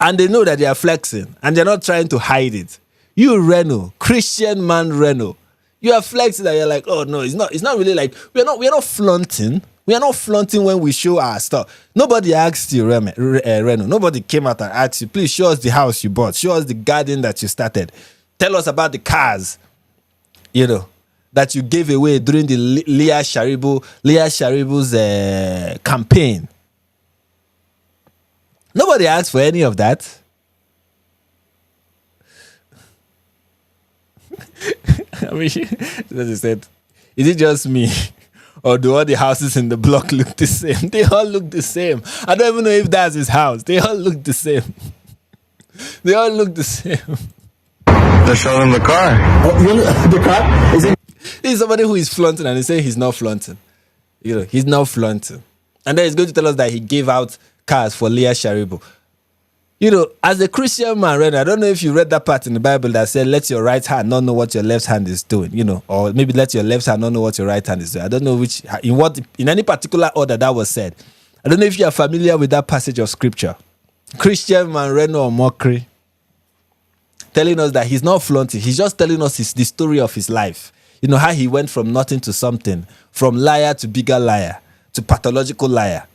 And they know that they are flexing and they're not trying to hide it. You, Reno, Christian man Reno, you are flexing and you're like, oh no, it's not really like, we're not flaunting. We are not flaunting when we show our stuff. Nobody asked you, Reno. Nobody came out and asked you, please show us the house you bought. Show us the garden that you started. Tell us about the cars, you know, that you gave away during the Leah Sharibu's campaign. Nobody asked for any of that. I mean, as I said, is it just me? Or do all the houses in the block look the same? They all look the same. I don't even know if that's his house. They all look the same. They all look the same. They're showing the car. The car? Is it? This is somebody who is flaunting and he saying he's not flaunting. You know, he's not flaunting. And then he's going to tell us that he gave out cars for Leah Sharibu. You know, as a Christian man, I don't know if you read that part in the Bible that said, let your right hand not know what your left hand is doing, you know, or maybe let your left hand not know what your right hand is doing. I don't know in any particular order that was said. I don't know if you are familiar with that passage of scripture. Christian man Reno Omokri telling us that he's not flaunting. He's just telling us the story of his life. You know, how he went from nothing to something, from liar to bigger liar, to pathological liar.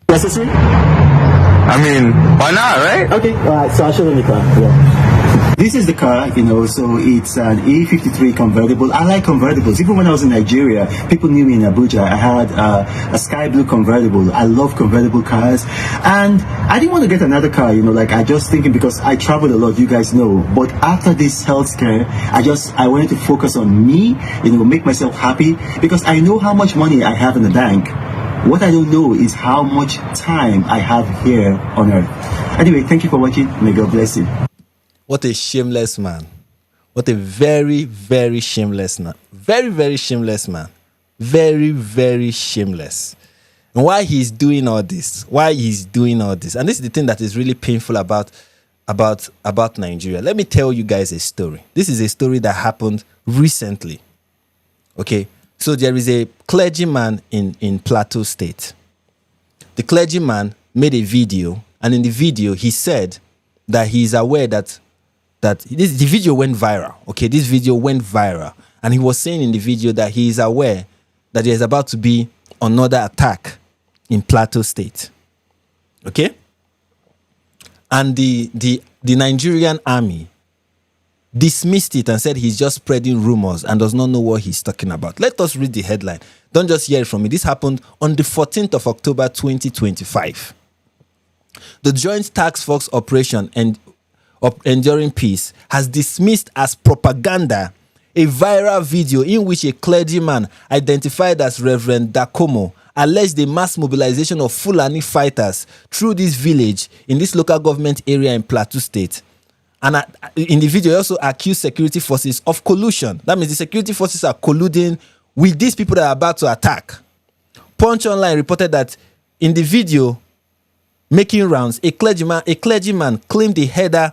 Necessary? I mean, why not, right? Okay, so I'll show them the car. Yeah. This is the car, you know, so it's an A53 convertible. I like convertibles. Even when I was in Nigeria, people knew me in Abuja. I had a sky blue convertible. I love convertible cars. And I didn't want to get another car, you know, like I just thinking because I traveled a lot, you guys know. But after this health scare, I wanted to focus on me, you know, make myself happy because I know how much money I have in the bank. What I don't know is how much time I have here on earth. Anyway, thank you for watching. May God bless you. What a shameless man. What a very, very shameless man. Very, very shameless man. Very, very shameless. And why he's doing all this? And this is the thing that is really painful about Nigeria. Let me tell you guys a story. This is a story that happened recently. Okay? So there is a clergyman in Plateau State. The clergyman made a video, and in the video he said that he is aware that the video went viral. Okay, this video went viral, and he was saying in the video that he is aware that there is about to be another attack in Plateau State. Okay, and the Nigerian army dismissed it and said he's just spreading rumors and does not know what he's talking about. Let us read the headline. Don't just hear it from me. This happened on the 14th of October 2025. The Joint Task Force Operation and Enduring Peace has dismissed as propaganda a viral video in which a clergyman identified as Reverend Dakomo alleged a mass mobilization of Fulani fighters through this village in this local government area in Plateau State. And in the video, he also accused security forces of collusion. That means the security forces are colluding with these people that are about to attack. Punch Online reported that in the video making rounds, a clergyman claimed the header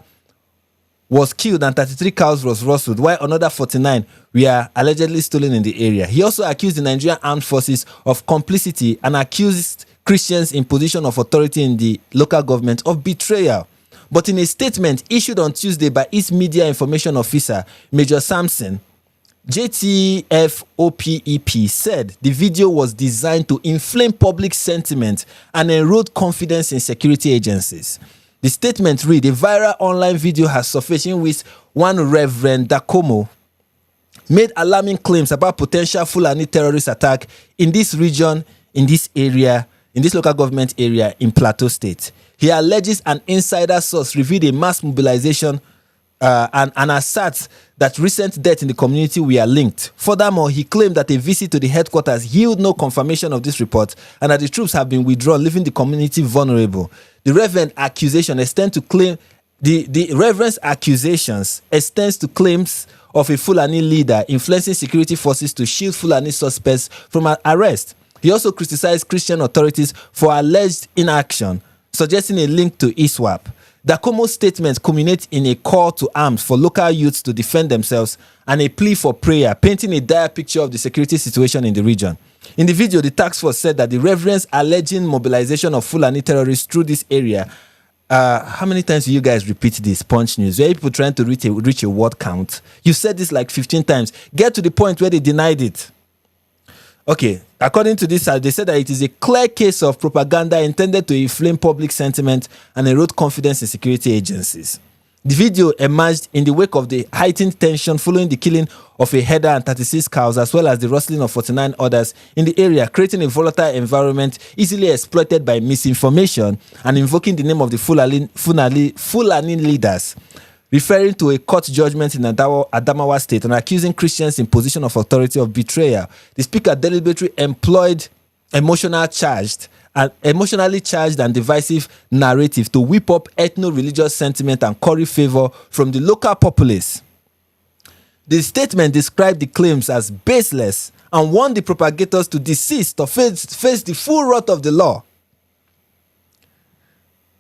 was killed and 33 cows was rustled, while another 49 were allegedly stolen in the area. He also accused the Nigerian Armed Forces of complicity and accused Christians in position of authority in the local government of betrayal. But in a statement issued on Tuesday by its media information officer, Major Samson, JTFOPEP said the video was designed to inflame public sentiment and erode confidence in security agencies. The statement read, a viral online video has surfaced in which one Reverend Dakomo made alarming claims about potential Fulani terrorist attack in this region, in this area, in this local government area in Plateau State. He alleges an insider source revealed a mass mobilization and asserts that recent deaths in the community were linked. Furthermore, he claimed that a visit to the headquarters yielded no confirmation of this report and that the troops have been withdrawn, leaving the community vulnerable. The Reverend's accusation extends to claim the Reverend's accusations extends to claims of a Fulani leader influencing security forces to shield Fulani suspects from arrest. He also criticized Christian authorities for alleged inaction, suggesting a link to ISWAP. Dakomo's statements culminate in a call to arms for local youths to defend themselves and a plea for prayer, painting a dire picture of the security situation in the region. In the video, the task force said that the Reverend's alleging mobilization of Fulani terrorists through this area. How many times do you guys repeat this, Punch News? Where people trying to reach a word count? You said this like 15 times. Get to the point where they denied it. Okay, according to this, they said that it is a clear case of propaganda intended to inflame public sentiment and erode confidence in security agencies. The video emerged in the wake of the heightened tension following the killing of a herder and 36 cows, as well as the rustling of 49 others in the area, creating a volatile environment easily exploited by misinformation and invoking the name of the Fulani leaders, referring to a court judgment in Adamawa State and accusing Christians in position of authority of betrayal. The speaker deliberately employed emotionally charged and divisive narrative to whip up ethno-religious sentiment and curry favor from the local populace. The statement described the claims as baseless and warned the propagators to desist or face the full wrath of the law.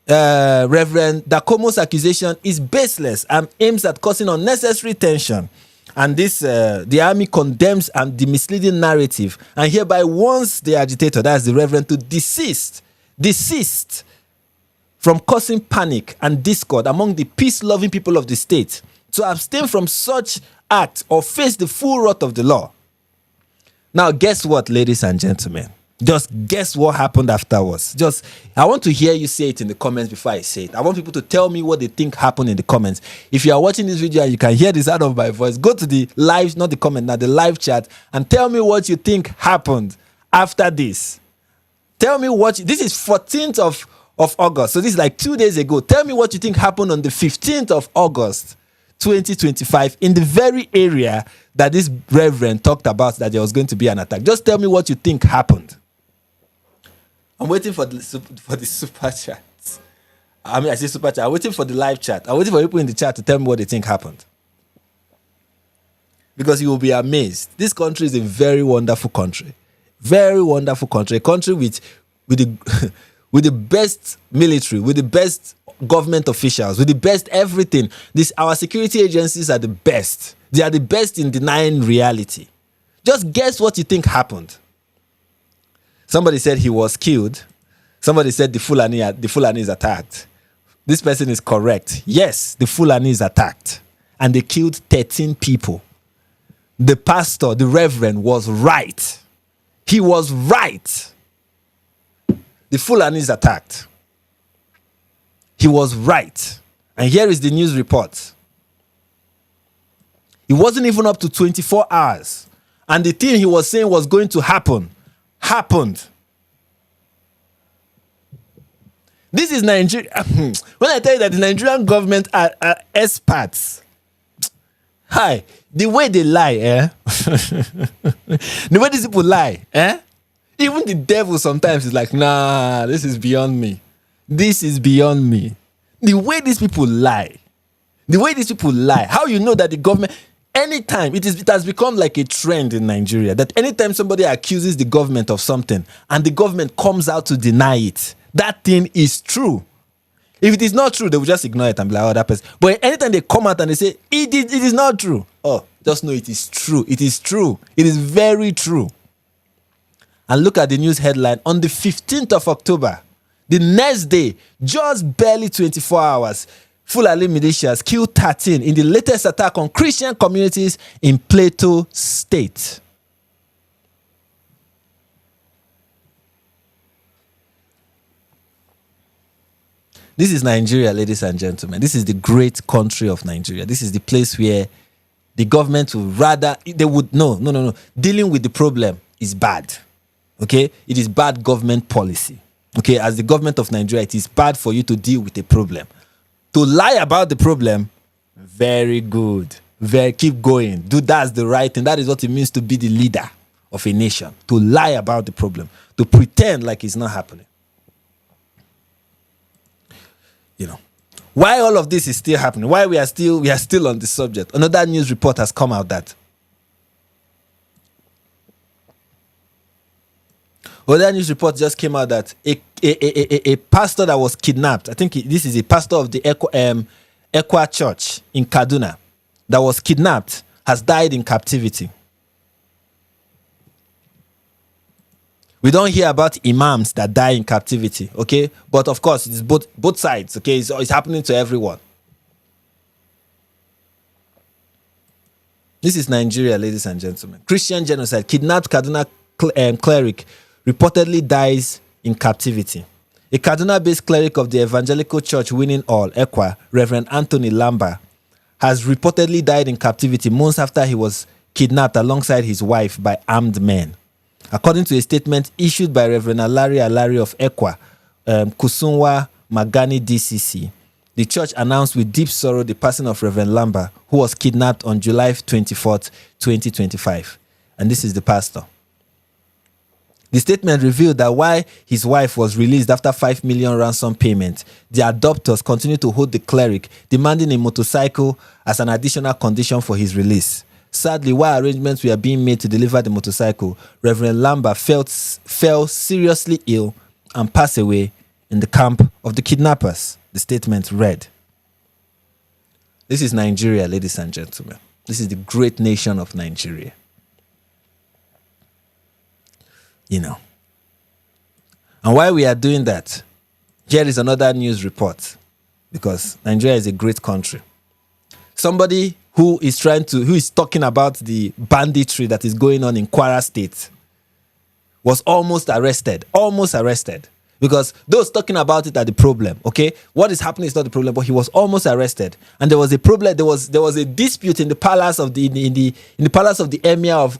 Reverend Dakomo's accusation is baseless and aims at causing unnecessary tension. And this, the army condemns the misleading narrative and hereby warns the agitator, that's the Reverend, to desist from causing panic and discord among the peace-loving people of the state, to abstain from such acts or face the full wrath of the law. Now, guess what, ladies and gentlemen? Just guess what happened afterwards. I want to hear you say it in the comments before I say it. I want people to tell me what they think happened in the comments. If you are watching this video and you can hear this out of my voice, go to the live, not the comment, now the live chat, and tell me what you think happened after this. Tell me this is 14th of August. So this is like 2 days ago. Tell me what you think happened on the 15th of August, 2025, in the very area that this Reverend talked about that there was going to be an attack. Just tell me what you think happened. I'm waiting for the super chat. I say super chat. I'm waiting for the live chat. I'm waiting for people in the chat to tell me what they think happened. Because you will be amazed. This country is a very wonderful country. Very wonderful country. A country with the best military, with the best government officials, with the best everything. Our security agencies are the best. They are the best in denying reality. Just guess what you think happened. Somebody said he was killed. Somebody said the Fulani is attacked. This person is correct. Yes, the Fulani is attacked. And they killed 13 people. The pastor, the Reverend, was right. He was right. The Fulani is attacked. He was right. And here is the news report. It wasn't even up to 24 hours. And the thing he was saying was going to happen. Happened. This is Nigeria. When I tell you that the Nigerian government are experts, the way they lie, the way these people lie, even the devil sometimes is like, nah, this is beyond me. This is beyond me. The way these people lie, how you know that the government, anytime, it has become like a trend in Nigeria that anytime somebody accuses the government of something and the government comes out to deny it, that thing is true. If it is not true, they will just ignore it and be like, oh, that person. But anytime they come out and they say, it is not true. Oh, just know it is true. It is true. It is very true. And look at the news headline. On the 15th of October, the next day, just barely 24 hours, Fulani militias killed 13 in the latest attack on Christian communities in Plateau State. This is Nigeria, ladies and gentlemen. This is the great country of Nigeria. This is the place where the government would rather, no. Dealing with the problem is bad. Okay? It is bad government policy. Okay? As the government of Nigeria, it is bad for you to deal with a problem. To lie about the problem Very good. Keep going. That's the right thing. That is what it means to be the leader of a nation. To lie about the problem. To pretend like it's not happening. You know. Why all of this is still happening? Why we are still on the subject? Another news report has come out that other news report just came out that a pastor that was kidnapped, I think this is a pastor of the Ekwa Church in Kaduna that was kidnapped, has died in captivity. We don't hear about imams that die in captivity, okay? But of course, it's both sides, okay? It's happening to everyone. This is Nigeria, ladies and gentlemen. Christian genocide. Kidnapped Kaduna cleric reportedly dies in captivity. A Kaduna-based cleric of the Evangelical Church Winning All, Ekwa, Reverend Anthony Lamba, has reportedly died in captivity months after he was kidnapped alongside his wife by armed men. According to a statement issued by Reverend Alari of Ekwa, Kusunwa Magani DCC, the church announced with deep sorrow the passing of Reverend Lamba, who was kidnapped on July 24th, 2025. And this is the pastor. The statement revealed that while his wife was released after 5 million ransom payment, the adopters continued to hold the cleric, demanding a motorcycle as an additional condition for his release. Sadly, while arrangements were being made to deliver the motorcycle, Reverend Lamba fell seriously ill and passed away in the camp of the kidnappers, the statement read. This is Nigeria, ladies and gentlemen. This is the great nation of Nigeria. You know. And while we are doing that, here is another news report, because Nigeria is a great country. Somebody who is talking about the banditry that is going on in Kwara State was almost arrested. Because those talking about it are the problem, okay? What is happening is not the problem, but he was almost arrested. And there was a problem, there was a dispute in the palace of the palace of the emir of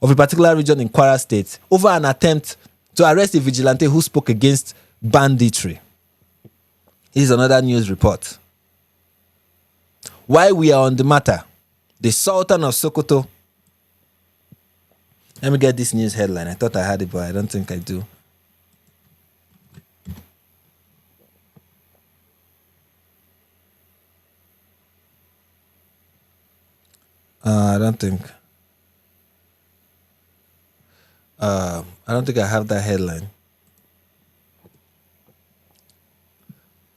a particular region in Kwara State over an attempt to arrest a vigilante who spoke against banditry. Here's another news report. While we are on the matter, the Sultan of Sokoto. Let me get this news headline. I thought I had it, but I don't think I do. I don't think I have that headline.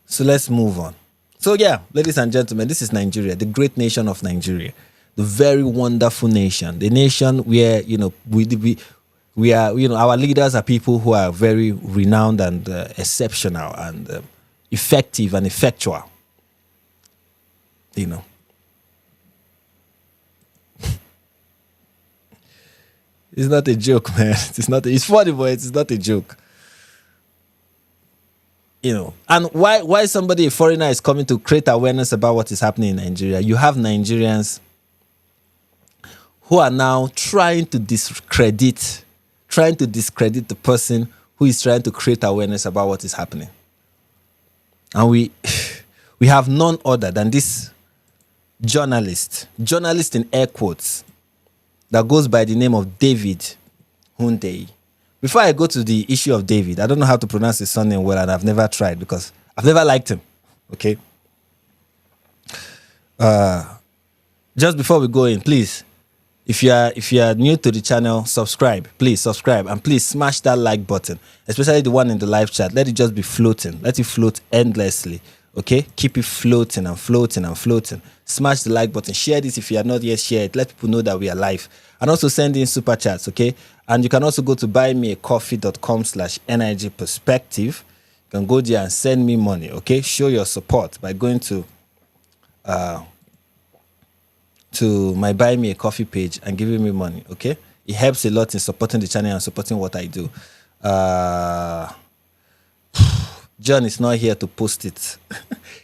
So let's move on. So yeah, ladies and gentlemen, this is Nigeria, the great nation of Nigeria, the very wonderful nation, the nation where, you know, we are, you know, our leaders are people who are very renowned and exceptional and effective and effectual. You know. It's not a joke, man. It's funny, but it's not a joke. You know, and why somebody, a foreigner, is coming to create awareness about what is happening in Nigeria? You have Nigerians who are now trying to discredit the person who is trying to create awareness about what is happening. And we have none other than this journalist in air quotes, that goes by the name of David Hundeyi. Before I go to the issue of David, I don't know how to pronounce his surname well, and I've never tried because I've never liked him. Okay. Just before we go in, please, if you are new to the channel, subscribe. Please subscribe, and please smash that like button, especially the one in the live chat. Let it just be floating. Let it float endlessly. Okay, keep it floating and floating and floating. Smash the like button. Share this if you are not yet shared. Let people know that we are live. And also send in super chats, okay? And you can also go to buymeacoffee.com/NIGperspective. You can go there and send me money, okay? Show your support by going to my Buy Me a Coffee page and giving me money, okay? It helps a lot in supporting the channel and supporting what I do. John is not here to post it.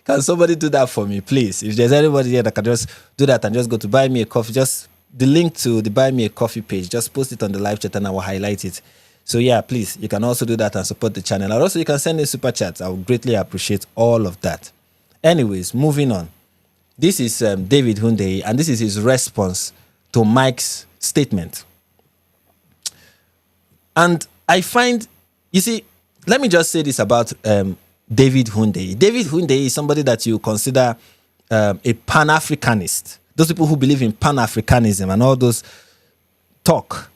Can somebody do that for me, please? If there's anybody here that can just do that and just go to Buy Me a Coffee, just the link to the Buy Me a Coffee page, just post it on the live chat and I will highlight it. So yeah, please, you can also do that and support the channel. And also you can send in super chats. I would greatly appreciate all of that. Anyways, moving on. This is David Hunde, and this is his response to Mike's statement. And I find, you see, let me just say this about David Hunde. David Hunde is somebody that you consider a Pan-Africanist. Those people who believe in Pan-Africanism and all those talk,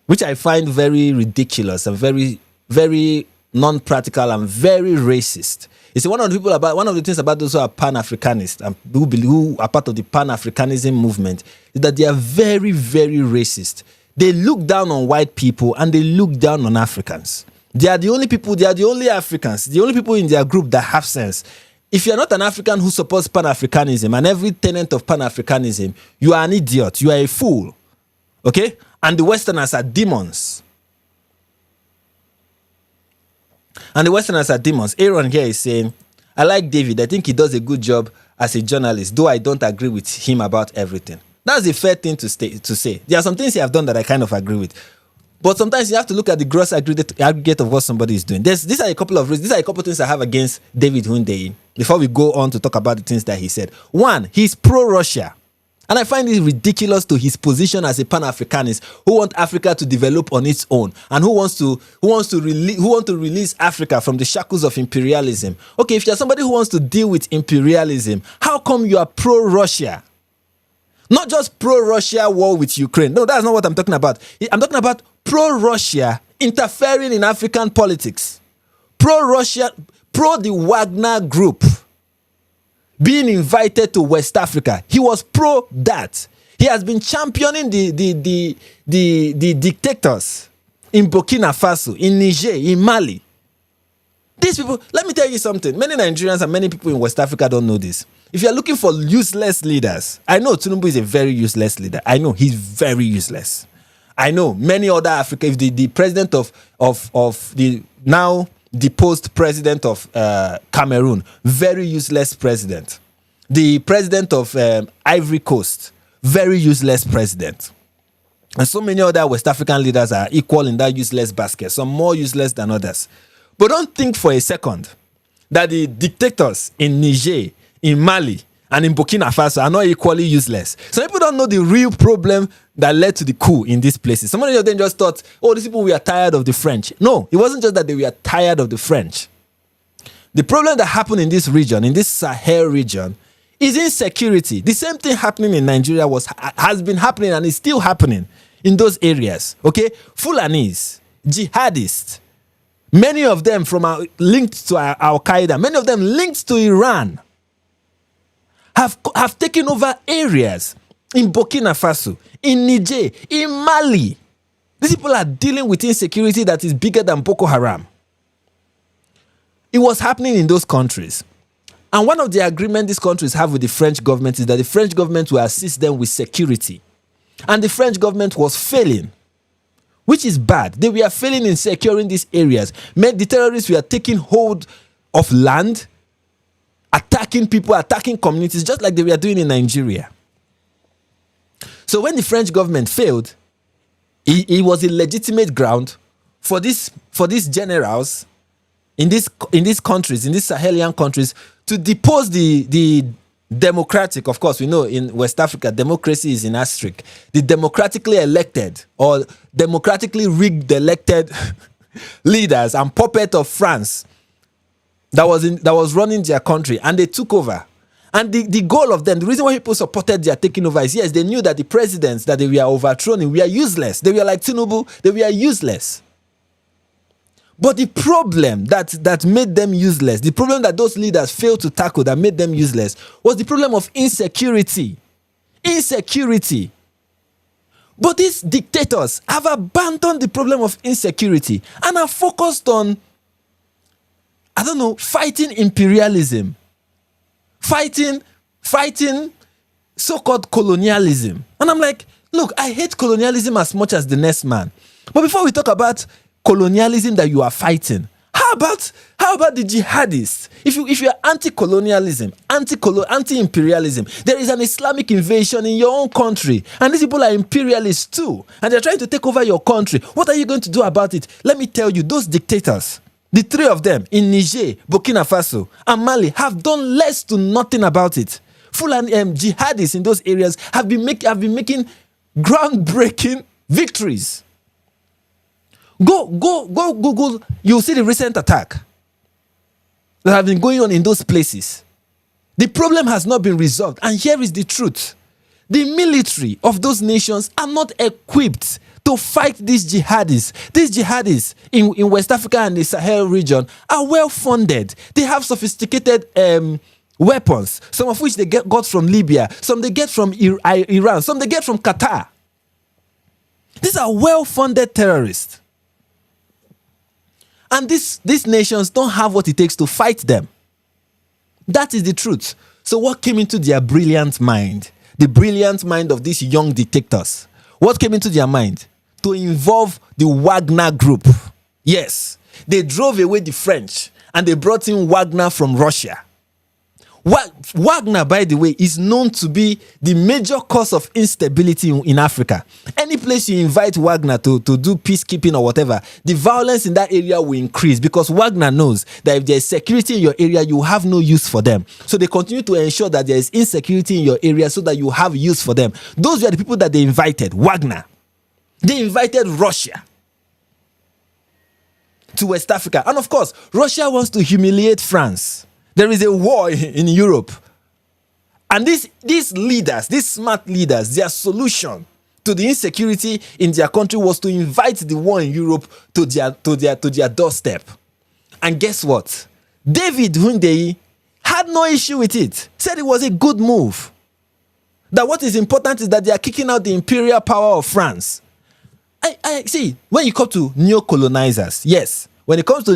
which I find very ridiculous and very, very non-practical and very racist. You see, one of the things about those who are Pan-Africanists and who are part of the Pan-Africanism movement is that they are very, very racist. They look down on white people and they look down on Africans. They are the only people, they are the only Africans, the only people in their group that have sense. If you're not an African who supports Pan-Africanism and every tenet of Pan-Africanism, you are an idiot, you are a fool. Okay? And the Westerners are demons. And the Westerners are demons. Aaron here is saying, I like David. I think he does a good job as a journalist, though I don't agree with him about everything. That's a fair thing to say. There are some things he have done that I kind of agree with. But sometimes you have to look at the gross aggregate of what somebody is doing. These are a couple of things I have against David Hunde before we go on to talk about the things that he said. One, he's pro-Russia. And I find it ridiculous to his position as a Pan-Africanist who want Africa to develop on its own and who want to release Africa from the shackles of imperialism. Okay, if you're somebody who wants to deal with imperialism, how come you are pro-Russia? Not just pro-Russia war with Ukraine. No, that's not what I'm talking about. I'm talking about pro-Russia interfering in African politics. Pro-Russia, pro the Wagner group being invited to West Africa. He was pro that. He has been championing the dictators in Burkina Faso, in Niger, in Mali. These people, let me tell you something. Many Nigerians and many people in West Africa don't know this. If you're looking for useless leaders, I know Tinubu is a very useless leader. I know he's very useless. I know many other Africa, if the president of the now deposed president of Cameroon, very useless president. The president of Ivory Coast, very useless president. And so many other West African leaders are equal in that useless basket, some more useless than others. But don't think for a second that the dictators in Niger, in Mali, and in Burkina Faso are not equally useless. Some people don't know the real problem that led to the coup in these places. Some of them just thought, oh, these people were tired of the French. No, it wasn't just that they were tired of the French. The problem that happened in this region, in this Sahel region, is insecurity. The same thing happening in Nigeria has been happening and is still happening in those areas. Okay? Fulanis, jihadists, many of them linked to Al-Qaeda, many of them linked to Iran, have taken over areas in Burkina Faso, in Niger, in Mali. These people are dealing with insecurity that is bigger than Boko Haram. It was happening in those countries. And one of the agreements these countries have with the French government is that the French government will assist them with security. And the French government was failing, which is bad. They were failing in securing these areas. The terrorists were taking hold of land, attacking people, attacking communities, just like they were doing in Nigeria. So when the French government failed, it was a legitimate ground for these generals in these countries, in these Sahelian countries, to depose the democratic, of course, we know in West Africa, democracy is in asterisk. The democratically elected or democratically rigged elected leaders and puppet of France that was running their country, and they took over. And the goal of them, the reason why people supported their taking over is, yes, they knew that the presidents that they were overthrowing were useless. They were like Tinubu, they were useless. But the problem that made them useless, the problem that those leaders failed to tackle that made them useless, was the problem of insecurity. Insecurity. But these dictators have abandoned the problem of insecurity and are focused on, fighting imperialism. Fighting so-called colonialism. And I'm like, look, I hate colonialism as much as the next man. But before we talk about colonialism that you are fighting, how about the jihadists? If you are anti-colonialism, anti-imperialism, there is an Islamic invasion in your own country, and these people are imperialists too, and they're trying to take over your country. What are you going to do about it? Let me tell you, those dictators, the three of them in Niger, Burkina Faso, and Mali, have done less to nothing about it. Fulani jihadists in those areas have been making groundbreaking victories. Go Google. You'll see the recent attack that have been going on in those places. The problem has not been resolved. And here is the truth. The military of those nations are not equipped to fight these jihadists. These jihadists in West Africa and the Sahel region are well funded. They have sophisticated weapons, some of which they got from Libya, some they get from Iran, some they get from Qatar. These are well funded terrorists. And these nations don't have what it takes to fight them. That is the truth. So what came into their brilliant mind? The brilliant mind of these young dictators. What came into their mind? To involve the Wagner group. Yes, they drove away the French and they brought in Wagner from Russia. Wagner, by the way, is known to be the major cause of instability in Africa. Any place you invite Wagner to do peacekeeping or whatever, the violence in that area will increase because Wagner knows that if there is security in your area, you have no use for them. So they continue to ensure that there is insecurity in your area so that you have use for them. Those were the people that they invited, Wagner. They invited Russia to West Africa. And of course, Russia wants to humiliate France. There is a war in Europe. And these leaders, these smart leaders, their solution to the insecurity in their country was to invite the war in Europe to their doorstep. And guess what? David Hundeyi had no issue with it. Said it was a good move. That what is important is that they are kicking out the imperial power of France. I see, when you come to neo-colonizers, yes, when it comes to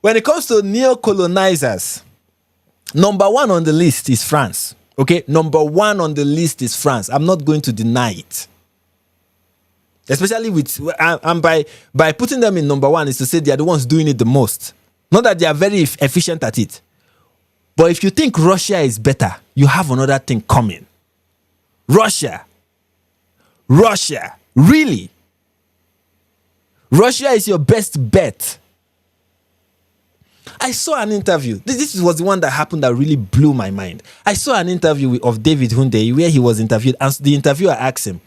when it comes to neo-colonizers, number one on the list is France. Okay, number one on the list is France. I'm not going to deny it. Especially and by putting them in number one is to say they are the ones doing it the most. Not that they are very efficient at it. But if you think Russia is better, you have another thing coming. Russia, really? Russia is your best bet. I saw an interview. This was the one that happened that really blew my mind. I saw an interview of David Hundeyi where he was interviewed, and the interviewer asked him,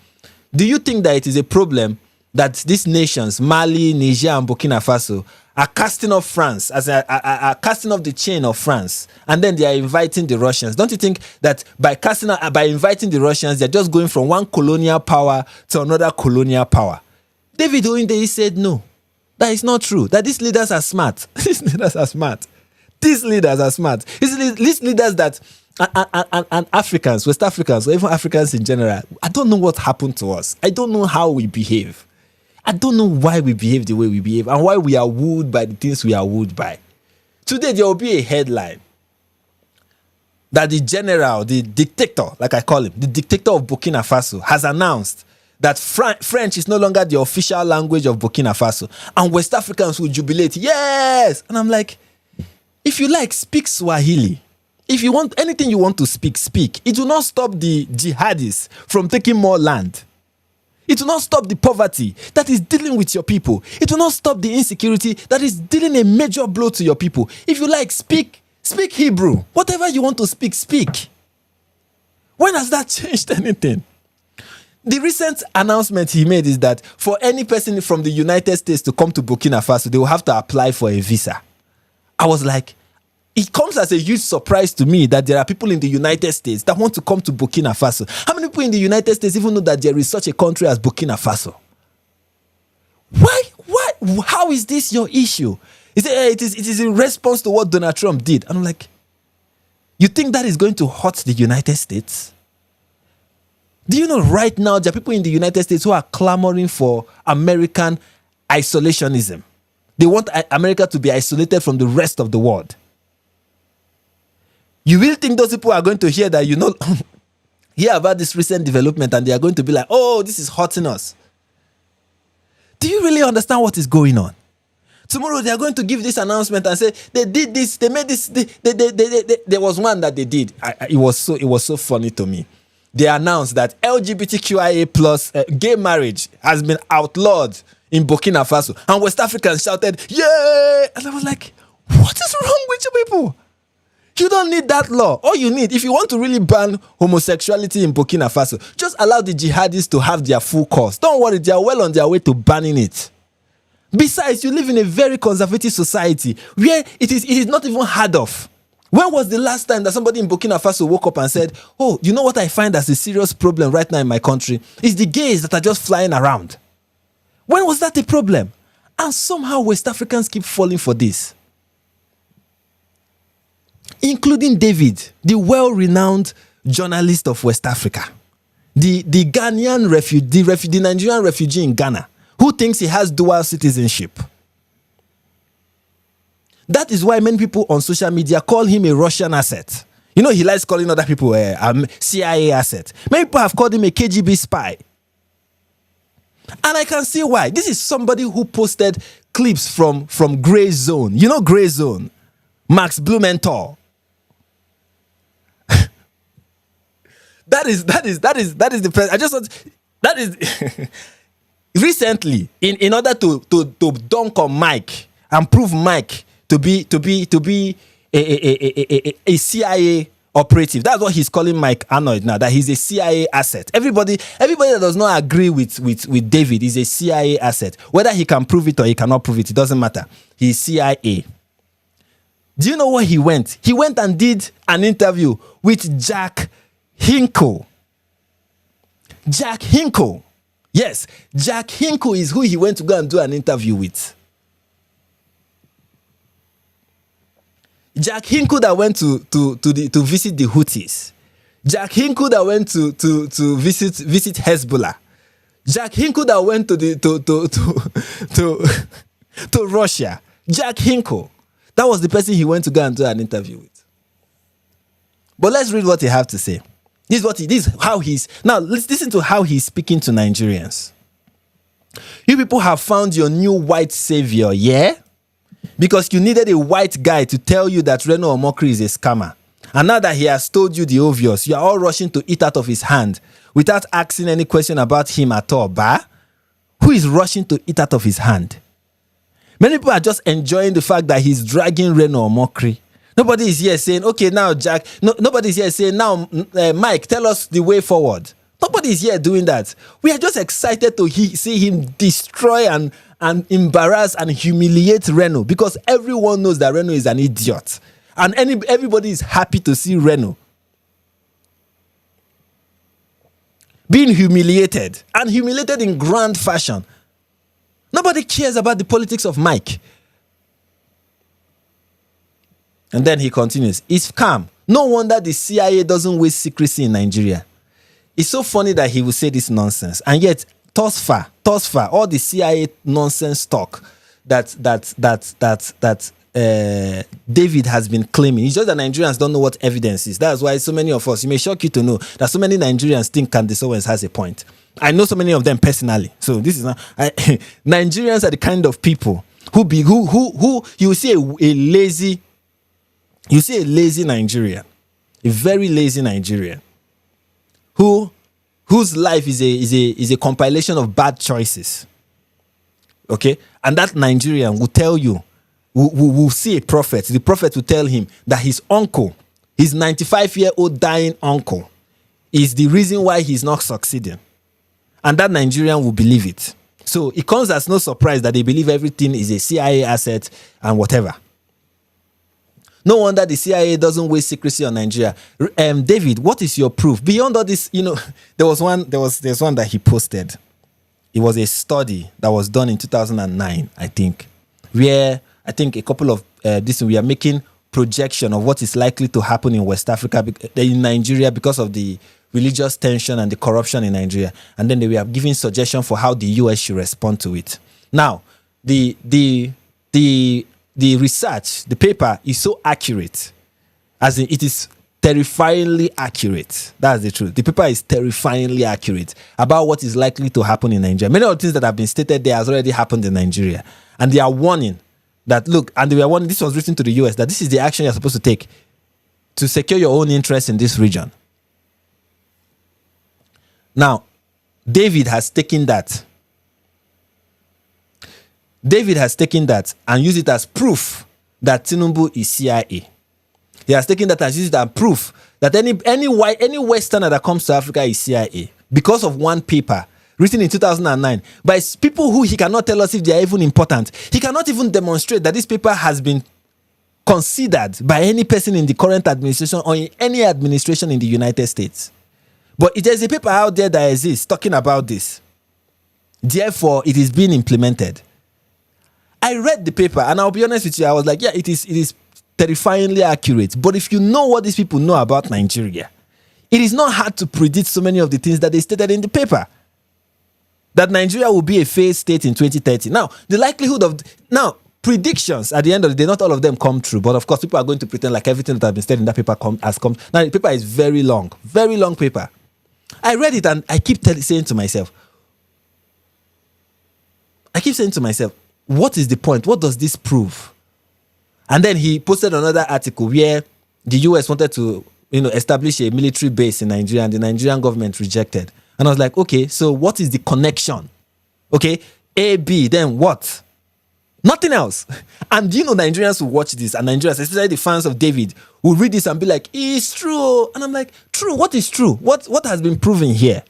do you think that it is a problem that these nations, Mali, Niger, and Burkina Faso, are casting off France, are casting off the chain of France, and then they are inviting the Russians? Don't you think that by inviting the Russians, they're just going from one colonial power to another colonial power? David Hundeyi said no. That is not true. That these leaders are smart. These leaders are smart. These leaders that and Africans, West Africans, or even Africans in general, I don't know what happened to us. I don't know how we behave. I don't know why we behave the way we behave and why we are wooed by the things we are wooed by. Today, there will be a headline that the general, the dictator, like I call him, the dictator of Burkina Faso, has announced that French is no longer the official language of Burkina Faso. And West Africans will jubilate. Yes! And I'm like, if you like, speak Swahili. If you want anything you want to speak, speak. It will not stop the jihadists from taking more land. It will not stop the poverty that is dealing with your people. It will not stop the insecurity that is dealing a major blow to your people. If you like, speak Hebrew. Whatever you want to speak, speak. When has that changed anything? The recent announcement he made is that for any person from the United States to come to Burkina Faso, they will have to apply for a visa. I was like, it comes as a huge surprise to me that there are people in the United States that want to come to Burkina Faso. How many people in the United States even know that there is such a country as Burkina Faso? Why? How is this your issue? It is in response to what Donald Trump did. And I'm like, you think that is going to hurt the United States? Do you know right now there are people in the United States who are clamoring for American isolationism? They want America to be isolated from the rest of the world. You really think those people are going to hear that, hear about this recent development and they are going to be like, oh, this is hurting us? Do you really understand what is going on? Tomorrow they are going to give this announcement and say, they did this, they made this, there was one that they did. It was so funny to me. They announced that LGBTQIA plus gay marriage has been outlawed in Burkina Faso. And West Africans shouted, yay! And I was like, What is wrong with you people? You don't need that law. All you need, if you want to really ban homosexuality in Burkina Faso, just allow the jihadists to have their full course. Don't worry, they are well on their way to banning it. Besides, you live in a very conservative society where it is not even heard of. When was the last time that somebody in Burkina Faso woke up and said, oh, you know what I find as a serious problem right now in my country? Is the gays that are just flying around. When was that a problem? And somehow West Africans keep falling for this. Including David, the well-renowned journalist of West Africa. The Ghanaian refugee, the Nigerian refugee in Ghana, who thinks he has dual citizenship. That is why many people on social media call him a Russian asset. You know, he likes calling other people a CIA asset. Many people have called him a KGB spy. And I can see why. This is somebody who posted clips from Grey Zone. You know Grey Zone? Max Blumenthal. That is the person. I just want, that is recently in order to dunk on Mike and prove Mike to be a CIA operative. That's what he's calling Mike Arnold now, that he's a CIA asset. Everybody that does not agree with David is a CIA asset. Whether he can prove it or he cannot prove it, it doesn't matter. He's CIA. Do you know where he went? He went and did an interview with Jack Hinkle. Jack Hinkle. Yes, Jack Hinkle is who he went to go and do an interview with. Jack Hinkle that went to visit the Houthis. Jack Hinkle that went to visit Hezbollah. Jack Hinkle that went to Russia. Jack Hinkle. That was the person he went to go and do an interview with. But let's read what he have to say. This is how he's now. Let's listen to how he's speaking to Nigerians. You people have found your new white savior, yeah? Because you needed a white guy to tell you that Reno Omokri is a scammer. And now that he has told you the obvious, you are all rushing to eat out of his hand without asking any question about him at all, bah? Who is rushing to eat out of his hand? Many people are just enjoying the fact that he's dragging Reno Omokri. Nobody is here saying, okay, now, Jack. Nobody is here saying, now, Mike, tell us the way forward. Nobody is here doing that. We are just excited to see him destroy and embarrass and humiliate Reno, because everyone knows that Reno is an idiot. And everybody is happy to see Reno being humiliated, and humiliated in grand fashion. Nobody cares about the politics of Mike. And then he continues, it's calm. No wonder the CIA doesn't waste secrecy in Nigeria. It's so funny that he will say this nonsense. And yet, thus far, all the CIA nonsense talk that David has been claiming. It's just that Nigerians don't know what evidence is. That's why so many of us, it may shock you to know that so many Nigerians think Candace Owens has a point. I know so many of them personally. So this is not, Nigerians are the kind of people who you see a lazy Nigerian, a very lazy Nigerian, whose life is a compilation of bad choices. Okay? And that Nigerian will tell you, will see a prophet. The prophet will tell him that his uncle, his 95-year-old dying uncle, is the reason why he's not succeeding. And that Nigerian will believe it. So it comes as no surprise that they believe everything is a CIA asset and whatever. No wonder the CIA doesn't waste secrecy on Nigeria. David, what is your proof? Beyond all this, there's one that he posted. It was a study that was done in 2009, I think, where I think a couple of we are making projection of what is likely to happen in West Africa, in Nigeria, because of the religious tension and the corruption in Nigeria. And then they were giving suggestion for how the US should respond to it. Now, the research, the paper is so accurate, as in it is terrifyingly accurate. That's the truth. The paper is terrifyingly accurate about what is likely to happen in Nigeria. Many of the things that have been stated there has already happened in Nigeria. And they are warning that, look, and they were warning, this was written to the US, that this is the action you're supposed to take to secure your own interests in this region. Now, David has taken that and used it as proof that Tinubu is CIA. He has taken that as used as proof that any Westerner that comes to Africa is CIA because of one paper written in 2009 by people who he cannot tell us if they are even important. He cannot even demonstrate that this paper has been considered by any person in the current administration or in any administration in the United States. But there's a paper out there that exists talking about this. Therefore, it is being implemented. I read the paper and I'll be honest with you, I was like, yeah, it is terrifyingly accurate. But if you know what these people know about Nigeria, it is not hard to predict so many of the things that they stated in the paper. That Nigeria will be a failed state in 2030. Now, the likelihood of... predictions, at the end of the day, not all of them come true. But of course, people are going to pretend like everything that has been stated in that paper has come. Now, the paper is very long paper. I read it and I keep saying to myself, what is the point? What does this prove? And then he posted another article where the US wanted to, establish a military base in Nigeria and the Nigerian government rejected. And I was like, okay, so what is the connection? Okay, A, B, then what? Nothing else. And Nigerians who watch this, and Nigerians, especially the fans of David, will read this and be like, it's true. And I'm like, true? What is true? What has been proven here?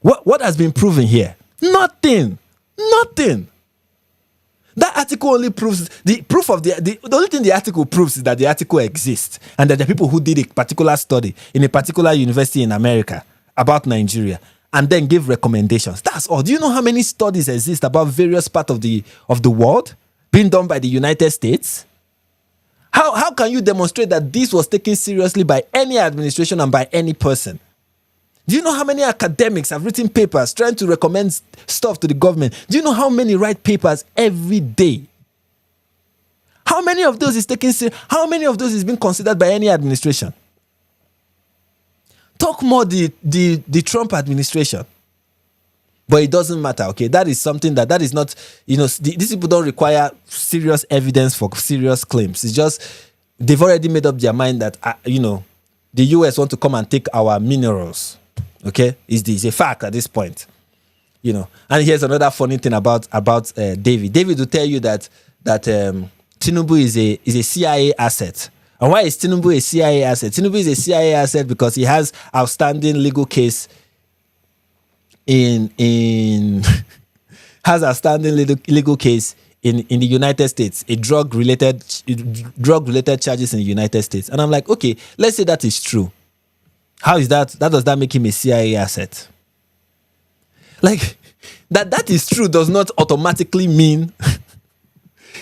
What has been proven here? Nothing. That article only proves the only thing the article proves is that the article exists and that there are people who did a particular study in a particular university in America about Nigeria and then give recommendations. That's all. Do you know how many studies exist about various parts of the world being done by the United States? How can you demonstrate that this was taken seriously by any administration and by any person? Do you know how many academics have written papers trying to recommend stuff to the government? Do you know how many write papers every day? How many of those is taken seriously? How many of those is being considered by any administration? Talk more the Trump administration. But it doesn't matter, okay? That is something that is not, these people don't require serious evidence for serious claims. It's just, they've already made up their mind that, the US want to come and take our minerals. Okay? It's a fact at this point. And here's another funny thing about David. David will tell you that Tinubu is a CIA asset. And why is Tinubu a CIA asset? Tinubu is a CIA asset because he has outstanding legal case has outstanding legal case in the United States, a drug related charges in the United States. And I'm like, okay, let's say that is true. How is that? Does that make him a CIA asset? Like that is true does not automatically mean.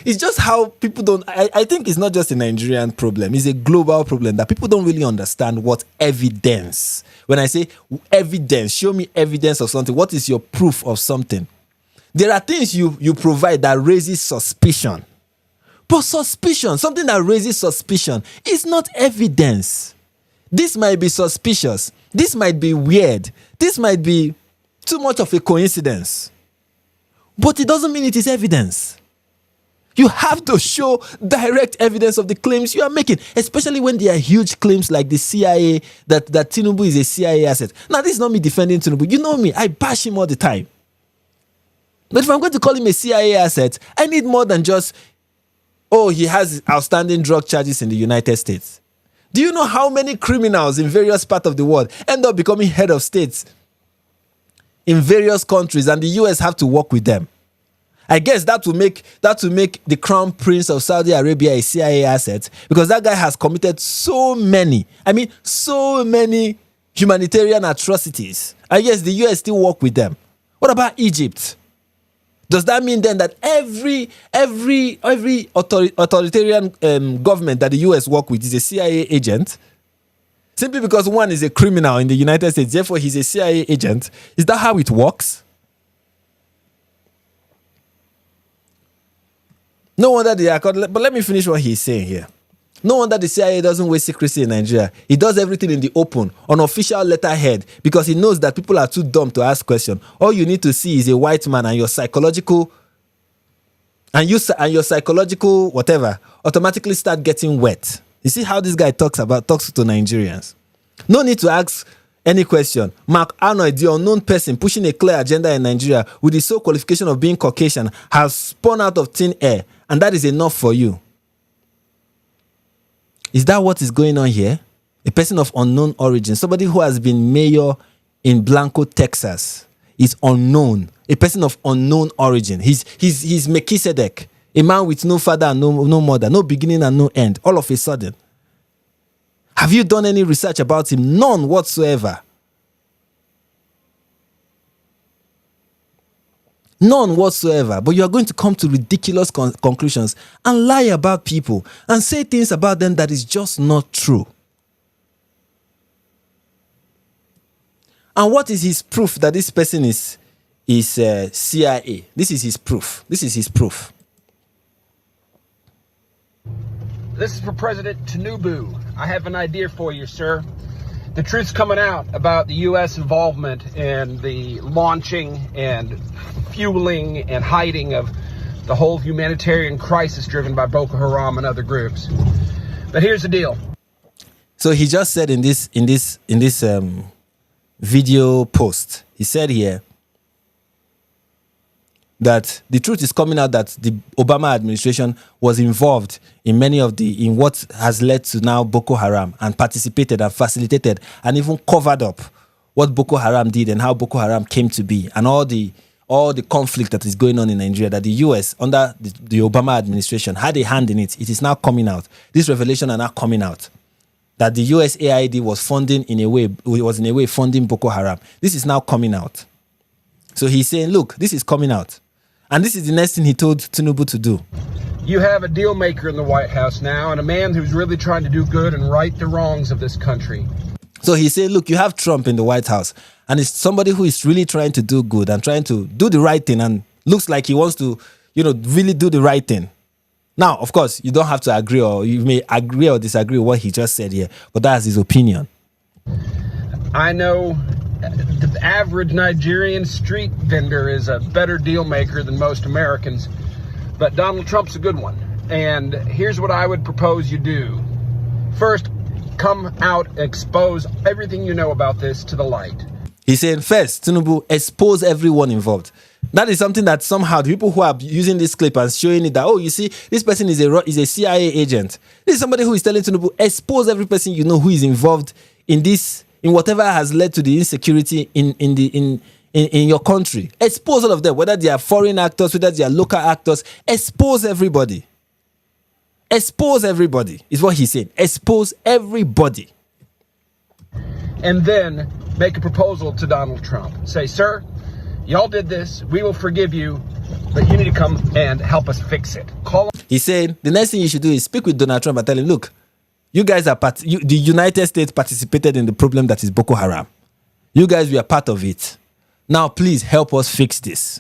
It's just how people don't. I think it's not just a Nigerian problem. It's a global problem that people don't really understand what evidence. When I say evidence, show me evidence of something. What is your proof of something? There are things you provide that raises suspicion. But suspicion, something that raises suspicion, is not evidence. This might be suspicious. This might be weird. This might be too much of a coincidence. But it doesn't mean it is evidence. You have to show direct evidence of the claims you are making, especially when there are huge claims like the CIA, that Tinubu is a CIA asset. Now, this is not me defending Tinubu. You know me, I bash him all the time. But if I'm going to call him a CIA asset, I need more than just, he has outstanding drug charges in the United States. Do you know how many criminals in various parts of the world end up becoming head of states in various countries and the US have to work with them? I guess that will make the Crown Prince of Saudi Arabia a CIA asset because that guy has committed so many humanitarian atrocities. I guess the US still work with them. What about Egypt? Does that mean then that every authoritarian government that the US work with is a CIA agent? Simply because one is a criminal in the United States, therefore he's a CIA agent. Is that how it works? No wonder but let me finish what he's saying here. No wonder the CIA doesn't waste secrecy in Nigeria. He does everything in the open, on official letterhead, because he knows that people are too dumb to ask questions. All you need to see is a white man and your psychological whatever automatically start getting wet. You see how this guy talks to Nigerians. No need to ask any question. Mike Arnold, the unknown person pushing a clear agenda in Nigeria with the sole qualification of being Caucasian, has spun out of thin air, and that is enough for you. Is that what is going on here? A person of unknown origin, somebody who has been mayor in Blanco, Texas, is unknown. A person of unknown origin. He's Melchizedek, a man with no father and no mother, no beginning and no end. All of a sudden, have you done any research about him? None whatsoever. None whatsoever. But you are going to come to ridiculous conclusions and lie about people and say things about them that is just not true. And what is his proof that this person is CIA? This is his proof. This is his proof. This is for President Tinubu. I have an idea for you, sir. The truth's coming out about the U.S. involvement in the launching and fueling and hiding of the whole humanitarian crisis driven by Boko Haram and other groups. But here's the deal. So he just said in this video post, he said here that the truth is coming out that the Obama administration was involved in in what has led to now Boko Haram, and participated and facilitated and even covered up what Boko Haram did and how Boko Haram came to be, and all the conflict that is going on in Nigeria, that the US under the Obama administration had a hand in it. It is now coming out. This revelation are now coming out. That the USAID was funding in a way funding Boko Haram. This is now coming out. So he's saying, look, this is coming out. And this is the next thing he told Tinubu to do. You have a deal maker in the White House now, and a man who's really trying to do good and right the wrongs of this country. So he said, look, you have Trump in the White House, and it's somebody who is really trying to do good and trying to do the right thing, and looks like he wants to, really do the right thing. Now, of course, you don't have to agree, or you may agree or disagree with what he just said here, but that's his opinion. I know the average Nigerian street vendor is a better deal maker than most Americans, but Donald Trump's a good one. And here's what I would propose you do. First, come out and expose everything you know about this to the light. He's saying, first, Tinubu, expose everyone involved. That is something that somehow the people who are using this clip and showing it that, oh, you see, this person is a CIA agent. This is somebody who is telling Tinubu, expose every person you know who is involved in this, in whatever has led to the insecurity in your country. Expose all of them, whether they are foreign actors, whether they are local actors. Expose everybody. Expose everybody is what he's saying. Expose everybody. And then make a proposal to Donald Trump. Say, sir, y'all did this. We will forgive you, but you need to come and help us fix it. Call him. He said the next thing you should do is speak with Donald Trump and tell him, look, you guys are the United States participated in the problem that is Boko Haram. You guys were part of it. Now, please help us fix this.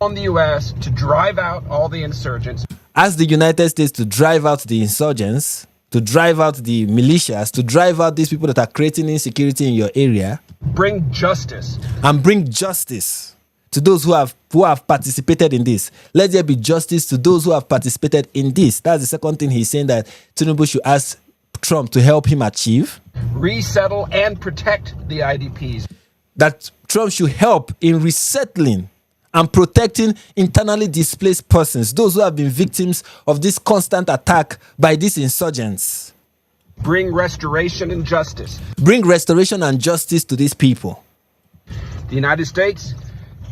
On the U.S. to drive out all the insurgents. Ask the United States to drive out the insurgents, to drive out the militias, to drive out these people that are creating insecurity in your area. Bring justice. And bring justice to those who have participated in this. Let there be justice to those who have participated in this. That's the second thing he's saying that Tinubu should ask Trump to help him achieve. Resettle and protect the IDPs. That Trump should help in resettling and protecting internally displaced persons, those who have been victims of this constant attack by these insurgents. Bring restoration and justice. Bring restoration and justice to these people. The United States,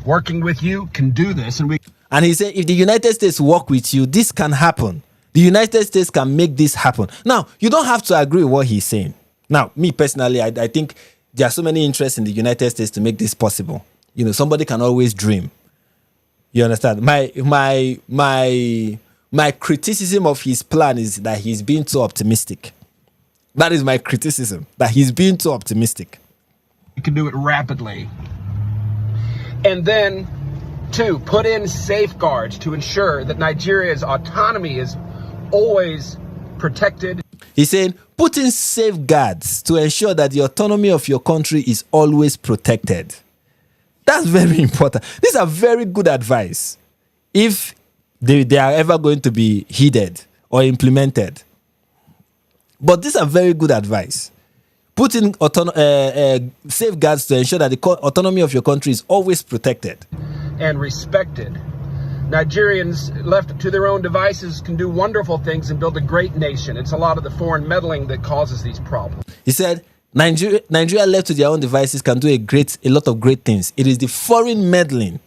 working with you, can do this. And he said, if the United States work with you, this can happen. The United States can make this happen. Now, you don't have to agree with what he's saying. Now, me personally, I think there are so many interests in the United States to make this possible. Somebody can always dream. You understand? My criticism of his plan is that he's being too optimistic. That is my criticism, that he's being too optimistic. You can do it rapidly. And then, two, put in safeguards to ensure that Nigeria's autonomy is always protected. He's saying, put in safeguards to ensure that the autonomy of your country is always protected. That's very important. These are very good advice if they are ever going to be heeded or implemented. But these are very good advice. Put in safeguards to ensure that the autonomy of your country is always protected and respected. Nigerians left to their own devices can do wonderful things and build a great nation. It's a lot of the foreign meddling that causes these problems. He said, Nigeria left to their own devices can do a lot of great things. It is the foreign meddling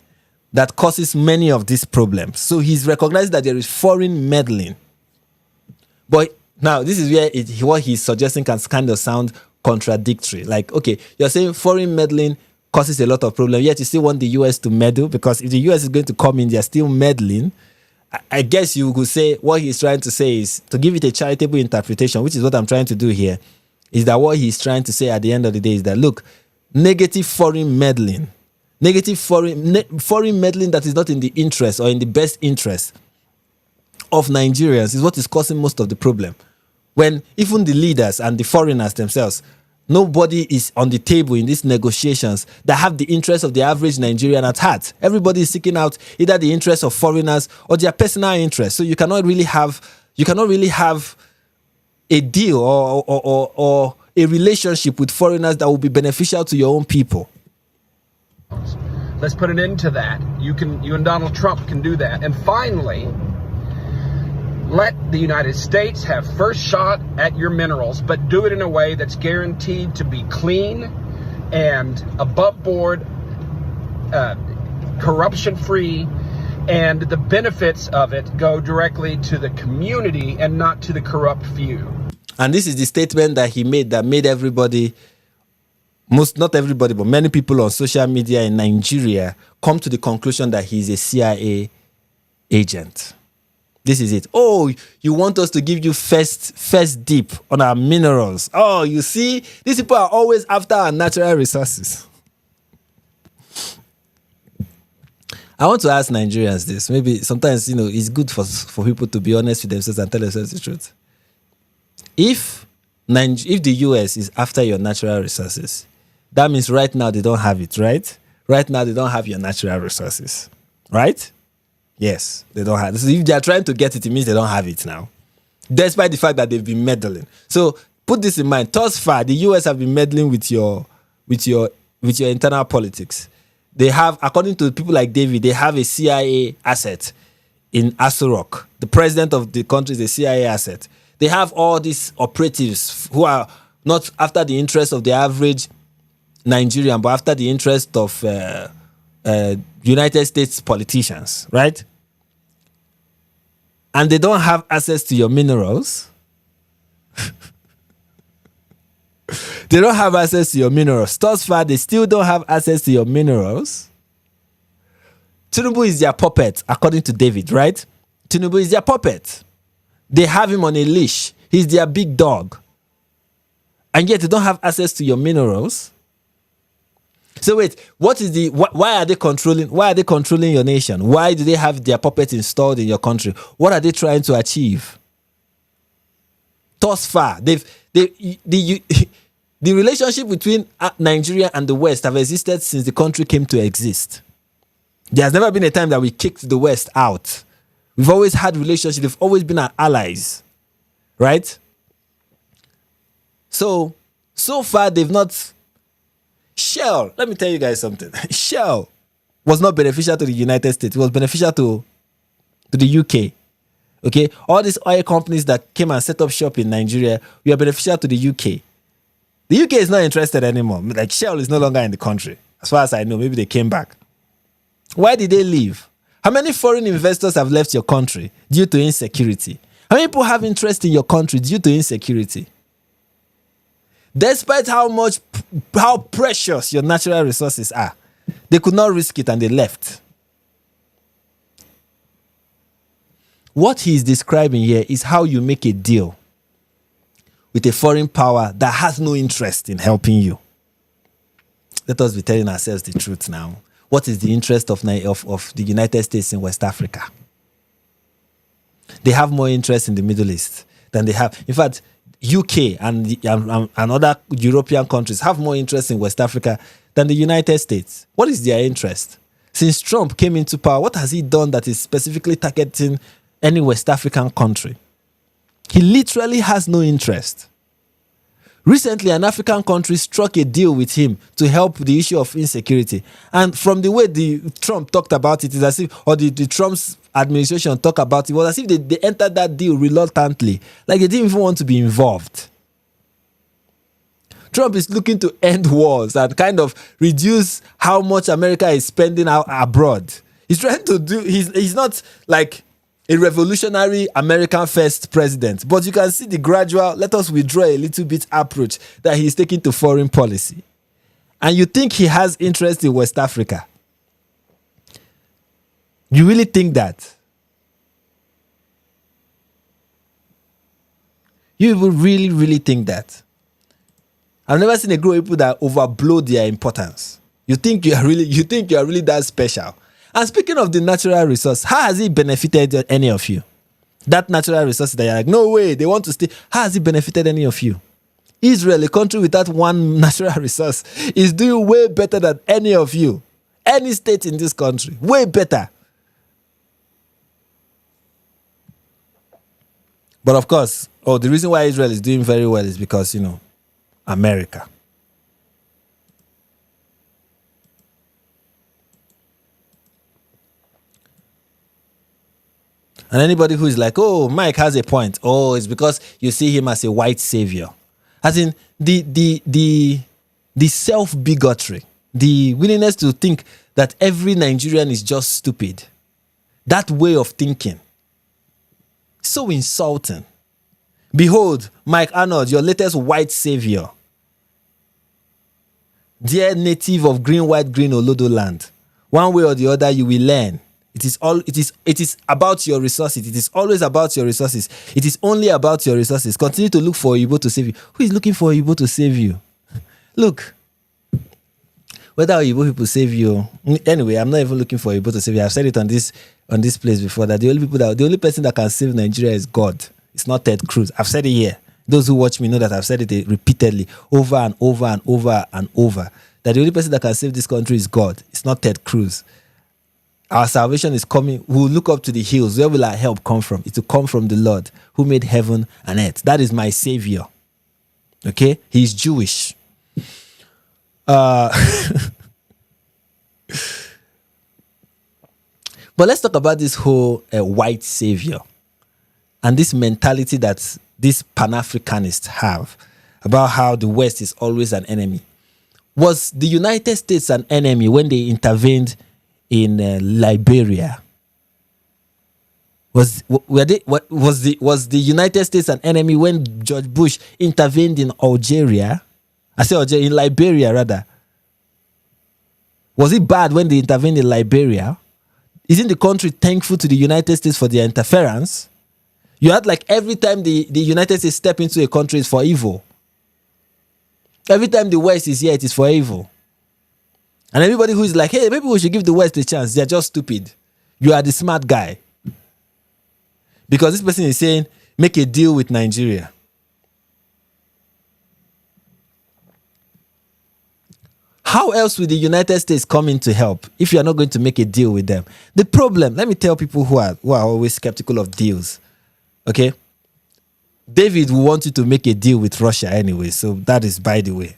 that causes many of these problems. So he's recognized that there is foreign meddling. But now this is where what he's suggesting can kind of sound contradictory. Like, okay, you're saying foreign meddling causes a lot of problems, yet you still want the US to meddle, because if the US is going to come in, they're still meddling. I guess you could say what he's trying to say is, to give it a charitable interpretation, which is what I'm trying to do here, is that what he's trying to say at the end of the day is that, look, negative foreign meddling that is not in the interest or in the best interest of Nigerians is what is causing most of the problem. When even the leaders and the foreigners themselves, nobody is on the table in these negotiations that have the interest of the average Nigerian at heart. Everybody is seeking out either the interest of foreigners or their personal interest. So you cannot really have a deal or a relationship with foreigners that will be beneficial to your own people. Let's put an end to that. You and Donald Trump can do that. And finally, let the United States have first shot at your minerals, but do it in a way that's guaranteed to be clean and above board, corruption-free, and the benefits of it go directly to the community and not to the corrupt few. And this is the statement that he made that made everybody, not everybody, but many people on social media in Nigeria come to the conclusion that he's a CIA agent. This is it. Oh, you want us to give you first dip on our minerals. Oh, you see, these people are always after our natural resources. I want to ask Nigerians this. Maybe sometimes, it's good for people to be honest with themselves and tell themselves the truth. If the US is after your natural resources, that means right now they don't have it, right? Right now they don't have your natural resources, right? Yes, they don't have it. So if they are trying to get it, it means they don't have it now, despite the fact that they've been meddling. So put this in mind. Thus far, the US have been meddling with your internal politics. They have, according to people like David, they have a CIA asset in Aso Rock. The president of the country is a CIA asset. They have all these operatives who are not after the interest of the average Nigerian, but after the interest of United States politicians, right? And they don't have access to your minerals. They don't have access to your minerals. Thus far, they still don't have access to your minerals. Tinubu is their puppet, according to David, right? Tinubu is their puppet. They have him on a leash. He's their big dog. And yet they don't have access to your minerals. So wait, why are they controlling your nation? Why do they have their puppet installed in your country? What are they trying to achieve? Thus far, the relationship between Nigeria and the West have existed since the country came to exist. There has never been a time that we kicked the West out. We've always had relationships. They've always been our allies, right? So far they've not. Shell, let me tell you guys something. Shell was not beneficial to the United States. It was beneficial to the UK. Okay? All these oil companies that came and set up shop in Nigeria were beneficial to the UK. The UK is not interested anymore. Like, Shell is no longer in the country. As far as I know, maybe they came back. Why did they leave? How many foreign investors have left your country due to insecurity? How many people have interest in your country due to insecurity? Despite how precious your natural resources are, they could not risk it and they left. What he is describing here is how you make a deal with a foreign power that has no interest in helping you. Let us be telling ourselves the truth now. What is the interest of the United States in West Africa? They have more interest in the Middle East than they have. In fact, UK and other European countries have more interest in West Africa than the United States. What is their interest? Since Trump came into power, what has he done that is specifically targeting any West African country? He literally has no interest. Recently, an African country struck a deal with him to help the issue of insecurity. And from the way Trump talked about it, is as if, or the Trump's administration talked about it, was as if they entered that deal reluctantly. Like they didn't even want to be involved. Trump is looking to end wars and kind of reduce how much America is spending out abroad. He's trying to do, he's not like a revolutionary American first president, but you can see the gradual, let us withdraw a little bit approach that he's taking to foreign policy. And you think he has interest in West Africa? You really think that? You will really, really think that? I've never seen a group of people that overblow their importance. You think you are really that special. And speaking of the natural resource, how has it benefited any of you? That natural resource that you're like, no way, they want to stay. How has it benefited any of you? Israel, a country without one natural resource, is doing way better than any of you. Any state in this country, way better. But of course, the reason why Israel is doing very well is because, America. And anybody who is like, oh, Mike has a point. Oh, it's because you see him as a white savior. As in the self-bigotry, the willingness to think that every Nigerian is just stupid. That way of thinking. So insulting. Behold, Mike Arnold, your latest white savior. Dear native of green, white, green Olodo land. One way or the other, you will learn. It is about your resources. It is always about your resources. It is only about your resources. Continue to look for Oyibo to save you. Who is looking for Oyibo to save you? Look. Whether Oyibo people save you. Anyway, I'm not even looking for Oyibo to save you. I've said it on this place before that the only person that can save Nigeria is God. It's not Ted Cruz. I've said it here. Those who watch me know that I've said it repeatedly, over and over and over and over. That the only person that can save this country is God. It's not Ted Cruz. Our salvation is coming. We will look up to the hills. Where will our help come from? It will come from the Lord who made heaven and earth. That is my savior. Okay? He's Jewish. But let's talk about this whole white savior and this mentality that these Pan-Africanists have about how the West is always an enemy. Was the United States an enemy when they intervened in Liberia? Was the United States an enemy when George Bush intervened in Algeria? I say Algeria, in Liberia rather. Was it bad when they intervened in Liberia? Isn't the country thankful to the United States for their interference? You had like every time the United States step into a country is for evil. Every time the West is here, it is for evil. And everybody who is like, hey, maybe we should give the West a chance, they're just stupid. You are the smart guy. Because this person is saying, make a deal with Nigeria. How else will the United States come in to help if you are not going to make a deal with them? The problem, let me tell people who are always skeptical of deals. Okay? David will want you to make a deal with Russia anyway, so that is by the way.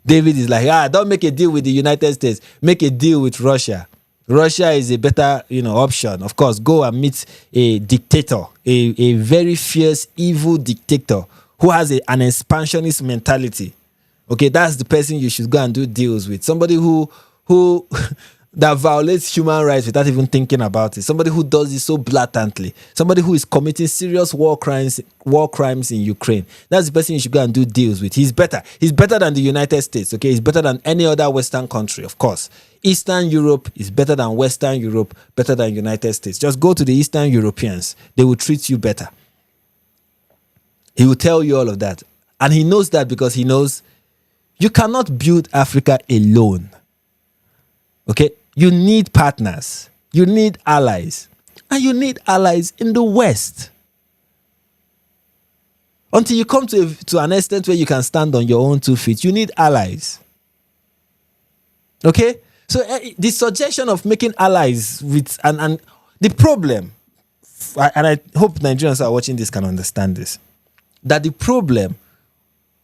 David is like, don't make a deal with the United States. Make a deal with Russia. Russia is a better, option. Of course, go and meet a dictator, a very fierce, evil dictator who has an expansionist mentality. Okay, that's the person you should go and do deals with. Somebody who that violates human rights without even thinking about it. Somebody who does it so blatantly. Somebody who is committing serious war crimes in Ukraine. That's the person you should go and do deals with. He's better. He's better than the United States. Okay, he's better than any other Western country, of course. Eastern Europe is better than Western Europe, better than United States. Just go to the Eastern Europeans. They will treat you better. He will tell you all of that. And he knows that because he knows you cannot build Africa alone. Okay? You need partners. You need allies. And you need allies in the West. Until you come to an extent where you can stand on your own 2 feet, you need allies. Okay? So the suggestion of making allies with... And the problem, and I hope Nigerians who are watching this can understand this, that the problem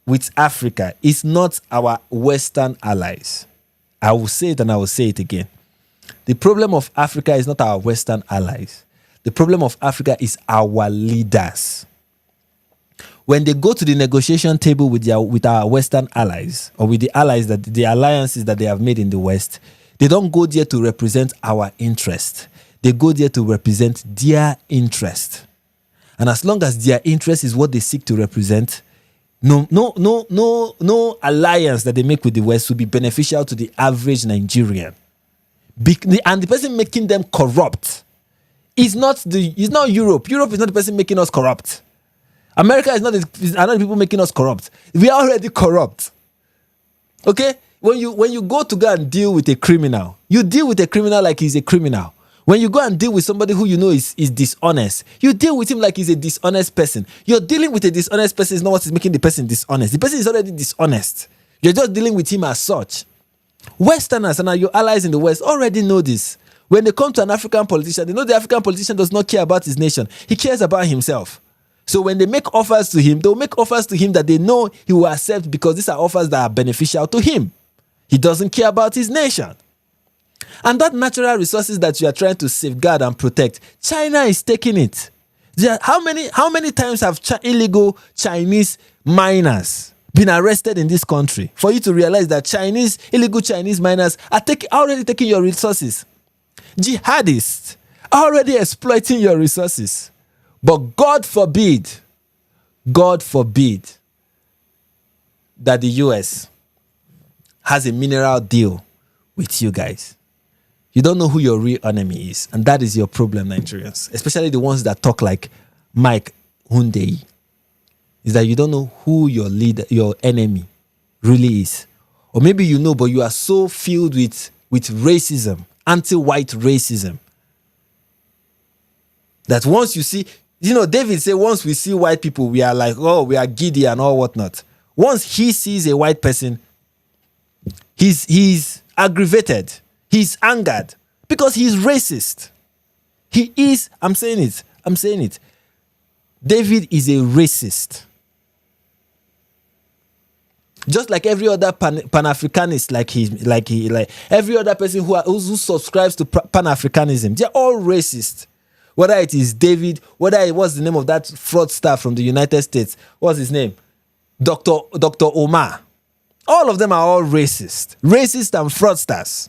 with Africa is not our Western allies. I will say it and I will say it again. The problem of Africa is not our Western allies. The problem of Africa is our leaders. When they go to the negotiation table with our Western allies, or with the alliances that they have made in the West, they don't go there to represent our interest. They go there to represent their interest. And as long as their interest is what they seek to represent, no alliance that they make with the West will be beneficial to the average Nigerian. And the person making them corrupt is not Europe. Europe is not the person making us corrupt. America are not the people making us corrupt. We are already corrupt. Okay? When you go to go and deal with a criminal, you deal with a criminal like he's a criminal. When you go and deal with somebody who you know is dishonest, you deal with him like he's a dishonest person. You're dealing with a dishonest person is not what is making the person dishonest. The person is already dishonest. You're just dealing with him as such. Westerners and your allies in the West already know this. When they come to an African politician, they know the African politician does not care about his nation. He cares about himself. So when they make offers to him, they'll make offers to him that they know he will accept because these are offers that are beneficial to him. He doesn't care about his nation. And that natural resources that you are trying to safeguard and protect, China is taking it. How many times have illegal Chinese miners been arrested in this country for you to realize that illegal Chinese miners are already taking your resources? Jihadists are already exploiting your resources. But God forbid that the US has a mineral deal with you guys. You don't know who your real enemy is. And that is your problem, Nigerians. Especially the ones that talk like Mike Hundei. Is that you don't know who your enemy really is. Or maybe you know, but you are so filled with racism, anti-white racism, that once you see, David said, once we see white people, we are like, oh, we are giddy and all whatnot. Once he sees a white person, he's aggravated. He's angered because he's racist. He is, I'm saying it. David is a racist. Just like every other Pan-Africanist, like every other person who subscribes to Pan-Africanism, they're all racist. Whether it is David, whether it was the name of that fraudster from the United States, what's his name? Dr. Omar. All of them are all racist. Racist and fraudsters.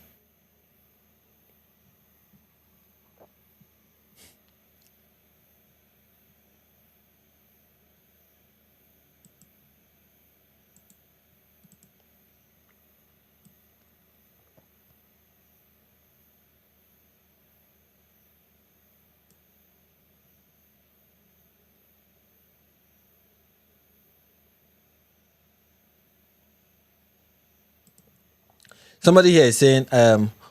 Somebody here is saying,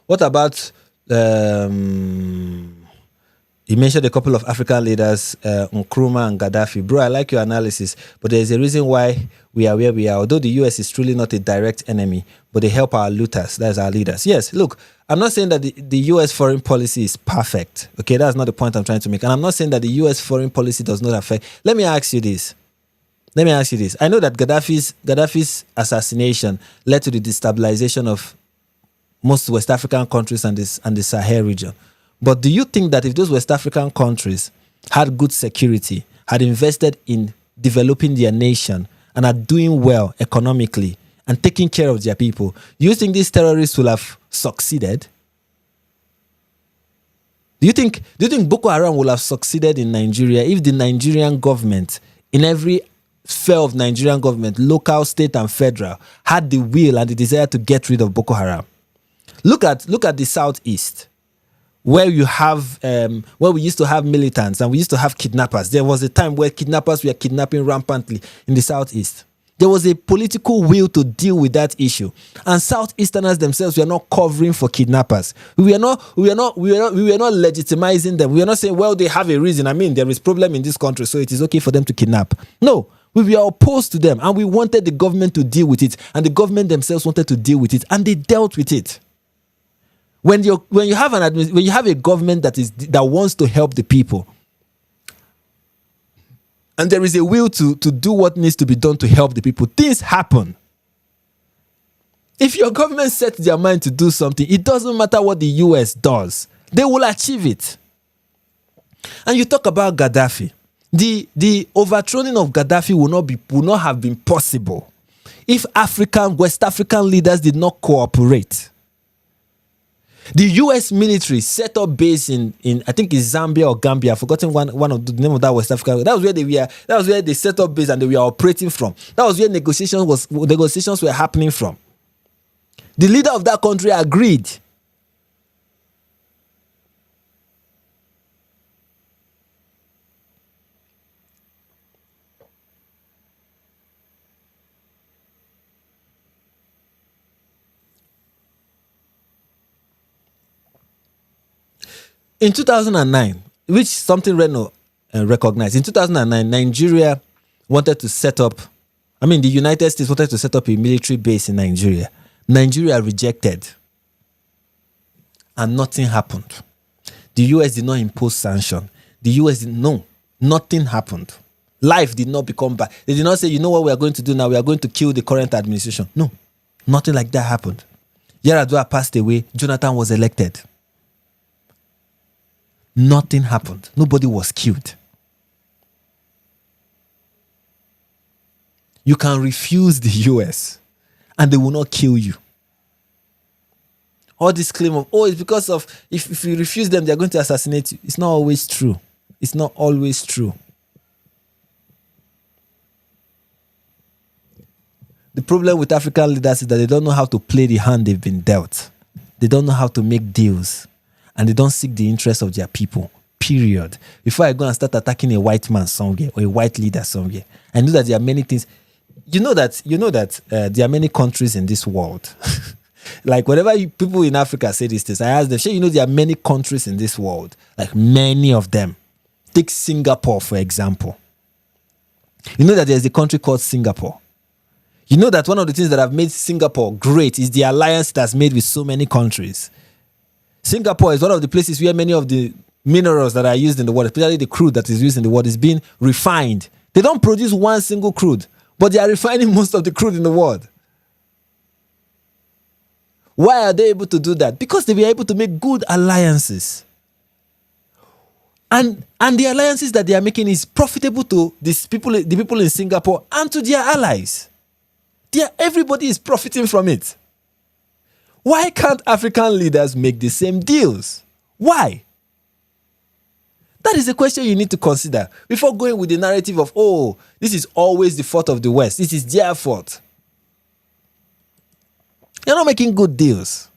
what about, you mentioned a couple of African leaders, Nkrumah and Gaddafi. Bro, I like your analysis, but there's a reason why we are where we are. Although the US is truly not a direct enemy, but they help our looters, that's our leaders. Yes, look, I'm not saying that the US foreign policy is perfect. Okay, that's not the point I'm trying to make. And I'm not saying that the US foreign policy does not affect. Let me ask you this. I know that Gaddafi's assassination led to the destabilization of most West African countries and the Sahel region. But do you think that if those West African countries had good security, had invested in developing their nation, and are doing well economically and taking care of their people, do you think these terrorists will have succeeded? Do you think Boko Haram will have succeeded in Nigeria if the Nigerian government, in every sphere of Nigerian government, local, state, and federal, had the will and the desire to get rid of Boko Haram? Look at the southeast, where you have where we used to have militants and we used to have kidnappers. There was a time where kidnappers were kidnapping rampantly in the southeast. There was a political will to deal with that issue, and Southeasterners themselves were not covering for kidnappers. We were not legitimizing them. We were not saying, well, they have a reason. I mean, there is problem in this country, so it is okay for them to kidnap. No. We were opposed to them, and we wanted the government to deal with it, and the government themselves wanted to deal with it, and they dealt with it. When you have a government that wants to help the people, and there is a will to do what needs to be done to help the people, things happen. If your government sets their mind to do something, it doesn't matter what the US does. They will achieve it. And you talk about Gaddafi. The overthrowing of Gaddafi will not have been possible if West African leaders did not cooperate. The US military set up base in I think it's Zambia or Gambia. I've forgotten one of the name of that West African. That was where they were. That was where they set up base and they were operating from. That was where negotiations were happening from. The leader of that country agreed. In 2009, which something Reno recognized, in 2009, Nigeria wanted to set up, the United States wanted to set up a military base in Nigeria. Nigeria rejected. And nothing happened. The US did not impose sanction. The US nothing happened. Life did not become bad. They did not say, you know what we are going to do now? We are going to kill the current administration. No, nothing like that happened. Yar'Adua passed away. Jonathan was elected. Nothing happened. Nobody was killed. You can refuse the US and they will not kill you. All this claim of, it's because of, if you refuse them, they're going to assassinate you. It's not always true. It's not always true. The problem with African leaders is that they don't know how to play the hand they've been dealt. They don't know how to make deals. And they don't seek the interests of their people, period. Before I go and start attacking a white man somewhere or a white leader somewhere, I know that there are many things. You know that there are many countries in this world. Like whenever people in Africa say these things, I ask them, you know there are many countries in this world, like many of them. Take Singapore, for example. You know that there's a country called Singapore. You know that one of the things that have made Singapore great is the alliance that's made with so many countries. Singapore is one of the places where many of the minerals that are used in the world, especially the crude that is used in the world, is being refined. They don't produce one single crude, but they are refining most of the crude in the world. Why are they able to do that? Because they were able to make good alliances. And the alliances that they are making is profitable to the people in Singapore and to their allies. Everybody is profiting from it. Why can't African leaders make the same deals? Why? That is a question you need to consider before going with the narrative of, this is always the fault of the West. This is their fault. You're not making good deals.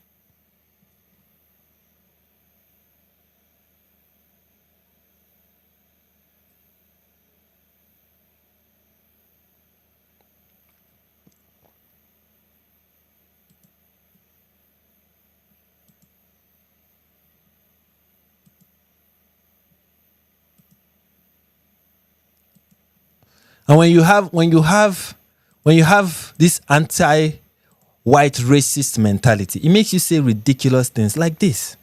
And when you have this anti-white racist mentality, it makes you say ridiculous things like this.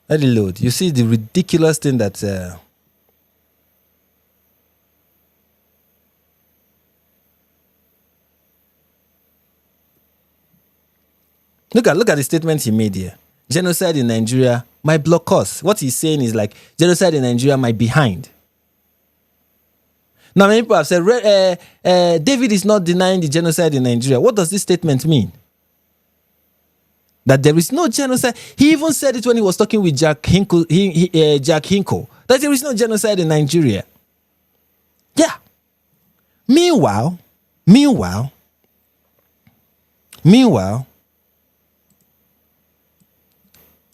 Let it load. You see the ridiculous thing that look at the statement he made here. Genocide in Nigeria might block us. What he's saying is like, genocide in Nigeria might be behind. Now, many people have said, David is not denying the genocide in Nigeria. What does this statement mean? That there is no genocide. He even said it when he was talking with Jack Hinkle, that there is no genocide in Nigeria. Yeah. Meanwhile,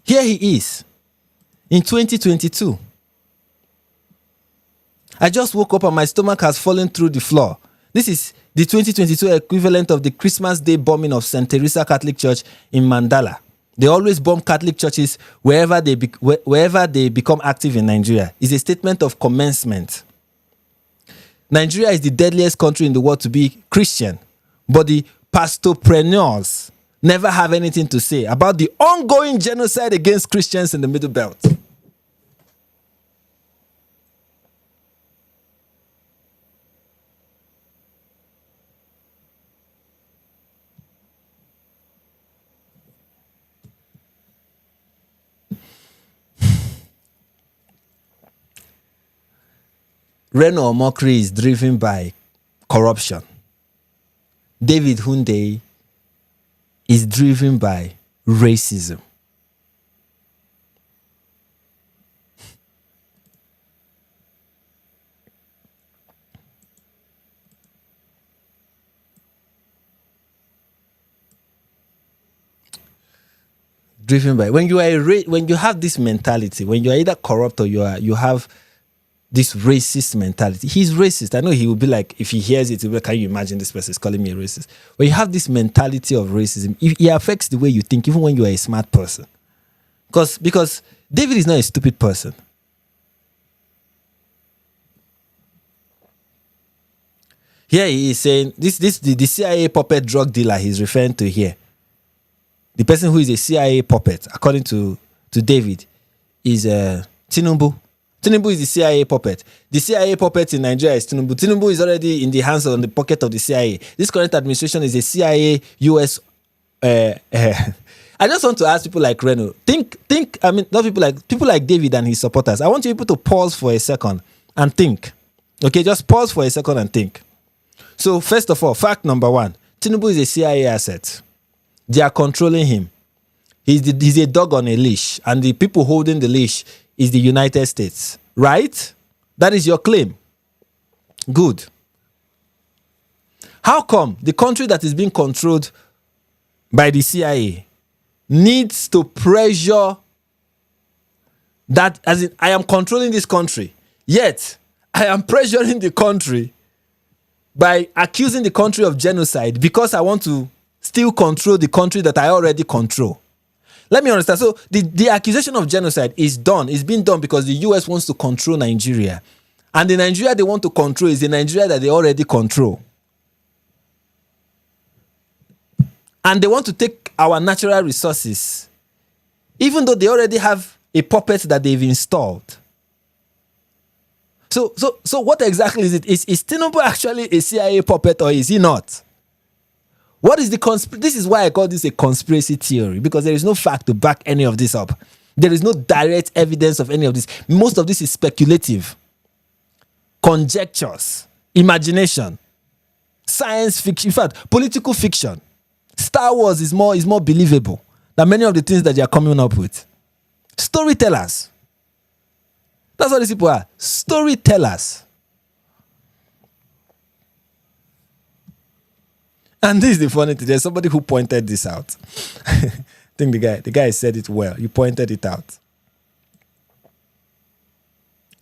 here he is in 2022. I just woke up and my stomach has fallen through the floor. This is the 2022 equivalent of the Christmas Day bombing of St. Teresa Catholic Church in Mandala. They always bomb Catholic churches wherever they become active in Nigeria. It's a statement of commencement. Nigeria is the deadliest country in the world to be Christian, but the pastorpreneurs, never have anything to say about the ongoing genocide against Christians in the Middle Belt. Reno Omokri is driven by corruption. David Hunde is driven by racism. Driven by when you have this mentality, when you are either corrupt or you have this racist mentality. He's racist. I know he will be like, if he hears it, he'll be like, can you imagine this person is calling me a racist? When you have this mentality of racism, it affects the way you think, even when you are a smart person. Because David is not a stupid person. Here he is saying, the CIA puppet drug dealer he's referring to here. The person who is a CIA puppet, according to David, is Tinubu. Tinubu is the CIA puppet. The CIA puppet in Nigeria is Tinubu. Tinubu is already in the hands of the pocket of the CIA. This current administration is a CIA US. I just want to ask people like Reno, not people like David and his supporters. I want you people to pause for a second and think. Okay, just pause for a second and think. So first of all, fact number one, Tinubu is a CIA asset. They are controlling him. He's a dog on a leash, and the people holding the leash is the United States, right? That is your claim. Good. How come the country that is being controlled by the CIA needs to pressure that, as in, I am controlling this country, yet I am pressuring the country by accusing the country of genocide because I want to still control the country that I already control? Let me understand. So the accusation of genocide is being done because the US wants to control Nigeria. And the Nigeria they want to control is the Nigeria that they already control. And they want to take our natural resources, even though they already have a puppet that they've installed. So what exactly is it? Is Tinubu actually a CIA puppet or is he not? What is this is why I call this a conspiracy theory, because there is no fact to back any of this up. There is no direct evidence of any of this. Most of this is speculative, conjectures, imagination, science fiction, in fact, political fiction. Star Wars is more believable than many of the things that they are coming up with. Storytellers. That's what these people are. Storytellers. And this is the funny thing. There's somebody who pointed this out. I think the guy said it well. You pointed it out.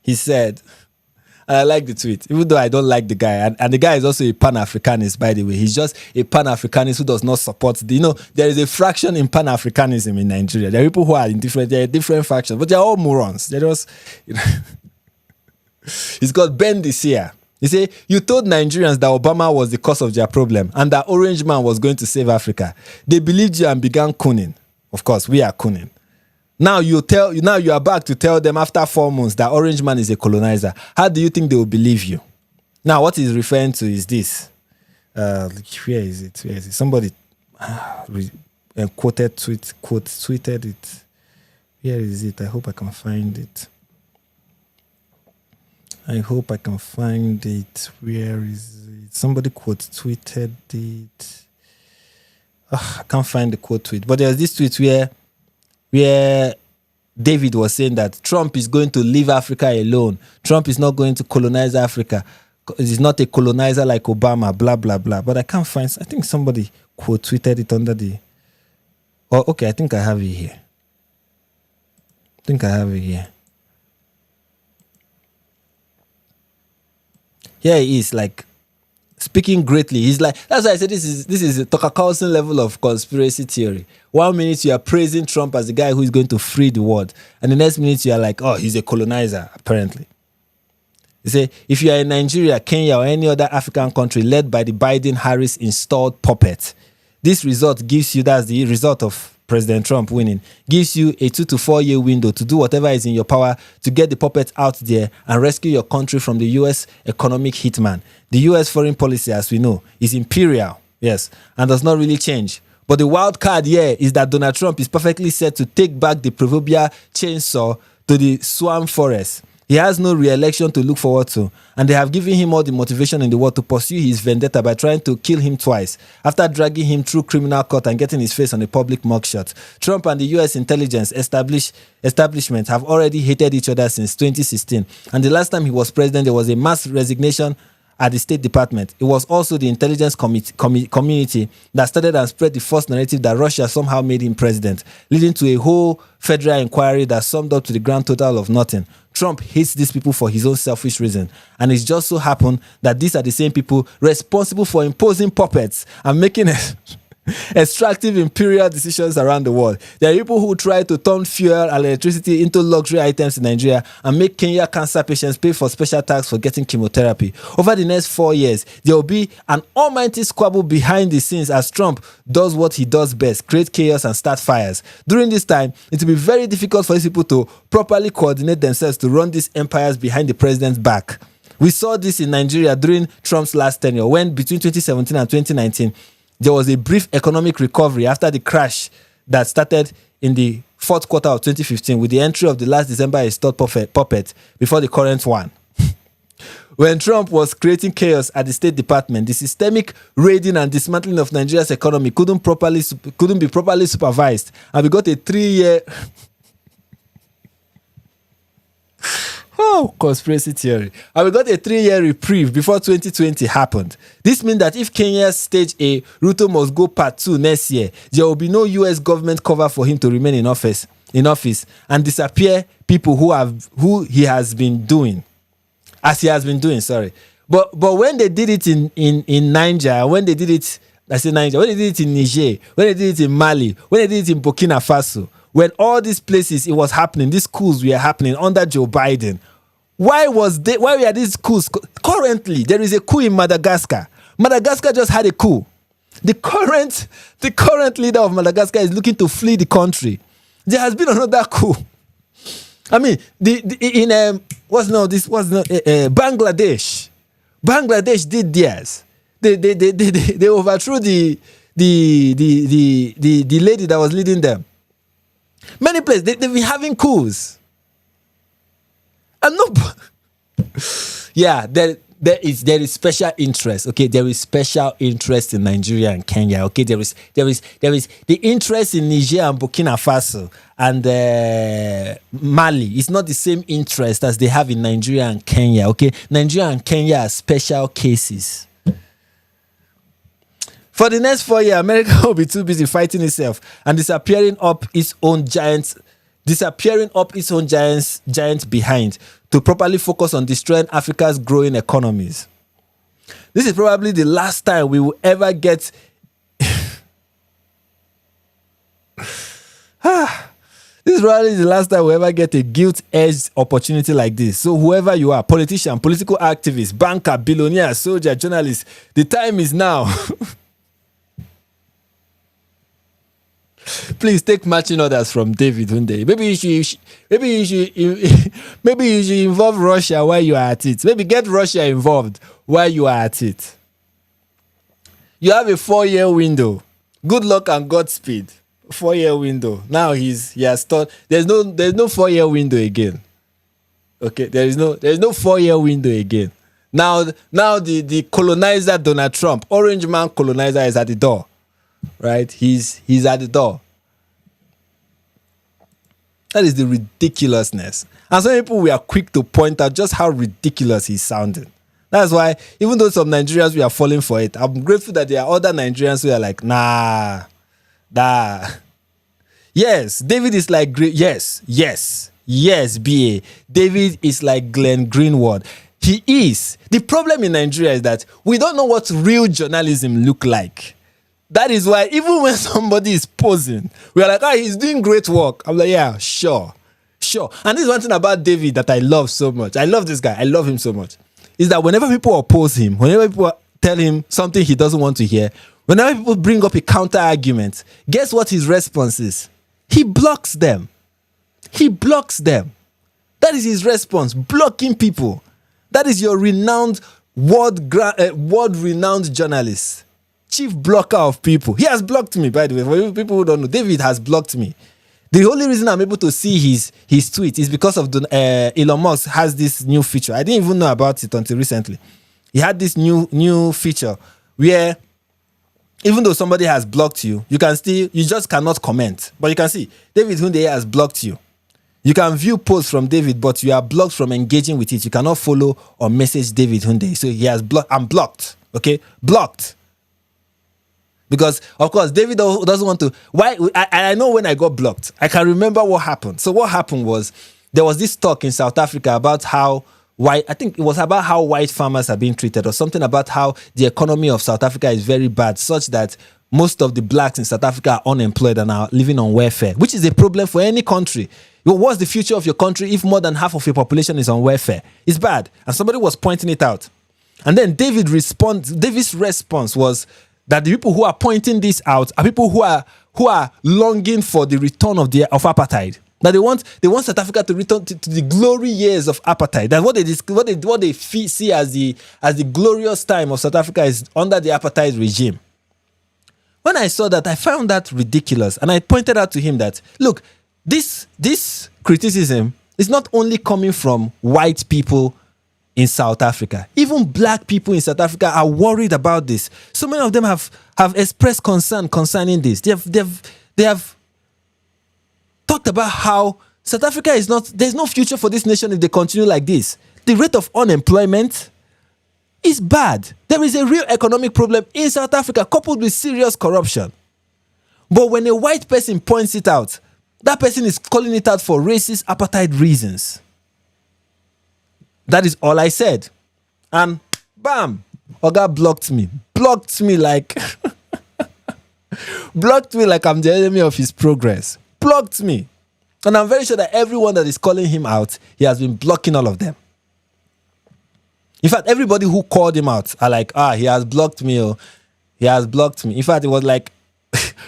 He said, and I like the tweet, even though I don't like the guy. And the guy is also a Pan-Africanist, by the way. He's just a Pan-Africanist who does not support there is a fraction in Pan-Africanism in Nigeria. There are people who are in different factions, but they're all morons. They're just, He's got Ben this year. He said, you told Nigerians that Obama was the cause of their problem and that Orange Man was going to save Africa. They believed you and began cooning. Of course, we are cooning. Now you are back to tell them after 4 months that Orange Man is a colonizer. How do you think they will believe you? Now, what he's referring to is this. Where is it? Somebody tweeted it. Where is it? I hope I can find it. Where is it? Somebody tweeted it. I can't find the quote tweet. But there's this tweet where David was saying that Trump is going to leave Africa alone. Trump is not going to colonize Africa. He's not a colonizer like Obama, blah, blah, blah. But I can't find... I think somebody quote tweeted it under the... Oh, okay, I think I have it here. Here he is, like, speaking greatly. He's like, that's why I said this is a Tucker Carlson level of conspiracy theory. 1 minute you are praising Trump as the guy who is going to free the world, and the next minute you are like, oh, he's a colonizer, apparently. You say, if you are in Nigeria, Kenya, or any other African country led by the Biden-Harris installed puppet, This result gives you, that's the result of President Trump winning, gives you a 2 to 4 year window to do whatever is in your power to get the puppet out there and rescue your country from the U.S. economic hitman. The U.S. foreign policy, as we know, is imperial, yes, and does not really change. But the wild card here is that Donald Trump is perfectly set to take back the proverbial chainsaw to the swamp forest. He has no re-election to look forward to, and they have given him all the motivation in the world to pursue his vendetta by trying to kill him twice after dragging him through criminal court and getting his face on a public mugshot. Trump and the U.S. intelligence establishment have already hated each other since 2016, and the last time he was president, there was a mass resignation at the State Department. It was also the intelligence community that started and spread the false narrative that Russia somehow made him president, leading to a whole federal inquiry that summed up to the grand total of nothing. Trump hates these people for his own selfish reason, and it just so happened that these are the same people responsible for imposing puppets and making extractive imperial decisions around the world. There are people who try to turn fuel and electricity into luxury items in Nigeria and make Kenya cancer patients pay for special tax for getting chemotherapy. Over the next 4 years, there will be an almighty squabble behind the scenes as Trump does what he does best, create chaos and start fires. During this time, it will be very difficult for these people to properly coordinate themselves to run these empires behind the president's back. We saw this in Nigeria during Trump's last tenure, when between 2017 and 2019, there was a brief economic recovery after the crash that started in the fourth quarter of 2015 with the entry of the last December restored puppet before the current one. When Trump was creating chaos at the State Department, the systemic raiding and dismantling of Nigeria's economy couldn't be properly supervised, and we got a 3-year conspiracy theory. And we got a 3-year reprieve before 2020 happened. This means that if Kenya stage a Ruto must go part 2 next year, there will be no US government cover for him to remain in office and disappear people who he has been doing. But when they did it in Niger, when they did it in Niger, when they did it in Mali, when they did it in Burkina Faso, when all these places it was happening, these coups were happening under Joe Biden. Why were these coups? Currently, there is a coup in Madagascar. Madagascar just had a coup. The current leader of Madagascar is looking to flee the country. There has been another coup. I mean, Bangladesh. Bangladesh did theirs. They overthrew the lady that was leading them. Many places they've been having coups. And there is special interest. Okay, there is special interest in Nigeria and Kenya. Okay, there is the interest in Niger and Burkina Faso and Mali. It's not the same interest as they have in Nigeria and Kenya. Okay, Nigeria and Kenya are special cases. For the next 4 years, America will be too busy fighting itself and disappearing up its own giants behind to properly focus on destroying Africa's growing economies. This is probably the last time we will ever get This is probably the last time we ever get a guilt-edged opportunity like this. So whoever you are, politician, political activist, banker, billionaire, soldier, journalist, the time is now. Please take matching orders from David one day. Maybe you should involve Russia while you are at it. Maybe get Russia involved while you are at it. You have a 4-year window. Good luck and Godspeed. 4-year window. Now he has thought there's no 4-year window again. Okay, there is no 4-year window again. Now the colonizer Donald Trump, Orange Man colonizer, is at the door. Right? He's at the door. That is the ridiculousness. And some people, we are quick to point out just how ridiculous he's sounding. That's why, even though some Nigerians, we are falling for it, I'm grateful that there are other Nigerians who are like, nah. Yes, David is like, yes, BA. David is like Glenn Greenwald. He is. The problem in Nigeria is that we don't know what real journalism look like. That is why even when somebody is posing, we are like, he's doing great work. I'm like, yeah, sure. And this is one thing about David that I love so much. I love this guy. I love him so much. Is that whenever people oppose him, whenever people tell him something he doesn't want to hear, Whenever people bring up a counter argument, guess what his response is? He blocks them. He blocks them. That is his response, blocking people. That is your renowned, world-renowned journalist, chief blocker of people. He has blocked me, by the way. For people who don't know, David has blocked me. The only reason I'm able to see his tweet is because of Elon Musk has this new feature. I didn't even know about it until recently. He had this new feature where even though somebody has blocked you, you just cannot comment. But you can see David Hunde has blocked you. You can view posts from David, but you are blocked from engaging with it. You cannot follow or message David Hunde. So he has blocked. I'm blocked. Okay? Blocked. Because, of course, David doesn't want to. Why? I know when I got blocked. I can remember what happened. So what happened was there was this talk in South Africa about how I think it was about how white farmers are being treated, or something about how the economy of South Africa is very bad, such that most of the blacks in South Africa are unemployed and are living on welfare, which is a problem for any country. What's the future of your country if more than half of your population is on welfare? It's bad. And somebody was pointing it out. And then David's response was that the people who are pointing this out are people who are longing for the return of apartheid. That they want South Africa to return to the glory years of apartheid. That what they see as the glorious time of South Africa is under the apartheid regime. When I saw that, I found that ridiculous, and I pointed out to him that, look, this criticism is not only coming from white people in South Africa. Even black people in South Africa are worried about this. So many of them have expressed concern concerning this. They have talked about how South Africa there's no future for this nation if they continue like this. The rate of unemployment is bad. There is a real economic problem in South Africa coupled with serious corruption. But when a white person points it out, that person is calling it out for racist apartheid reasons. That is all I said. And bam, Oga blocked me. Blocked me like I'm the enemy of his progress. Blocked me. And I'm very sure that everyone that is calling him out, he has been blocking all of them. In fact, everybody who called him out are like, he has blocked me. Oh, he has blocked me. In fact, it was like,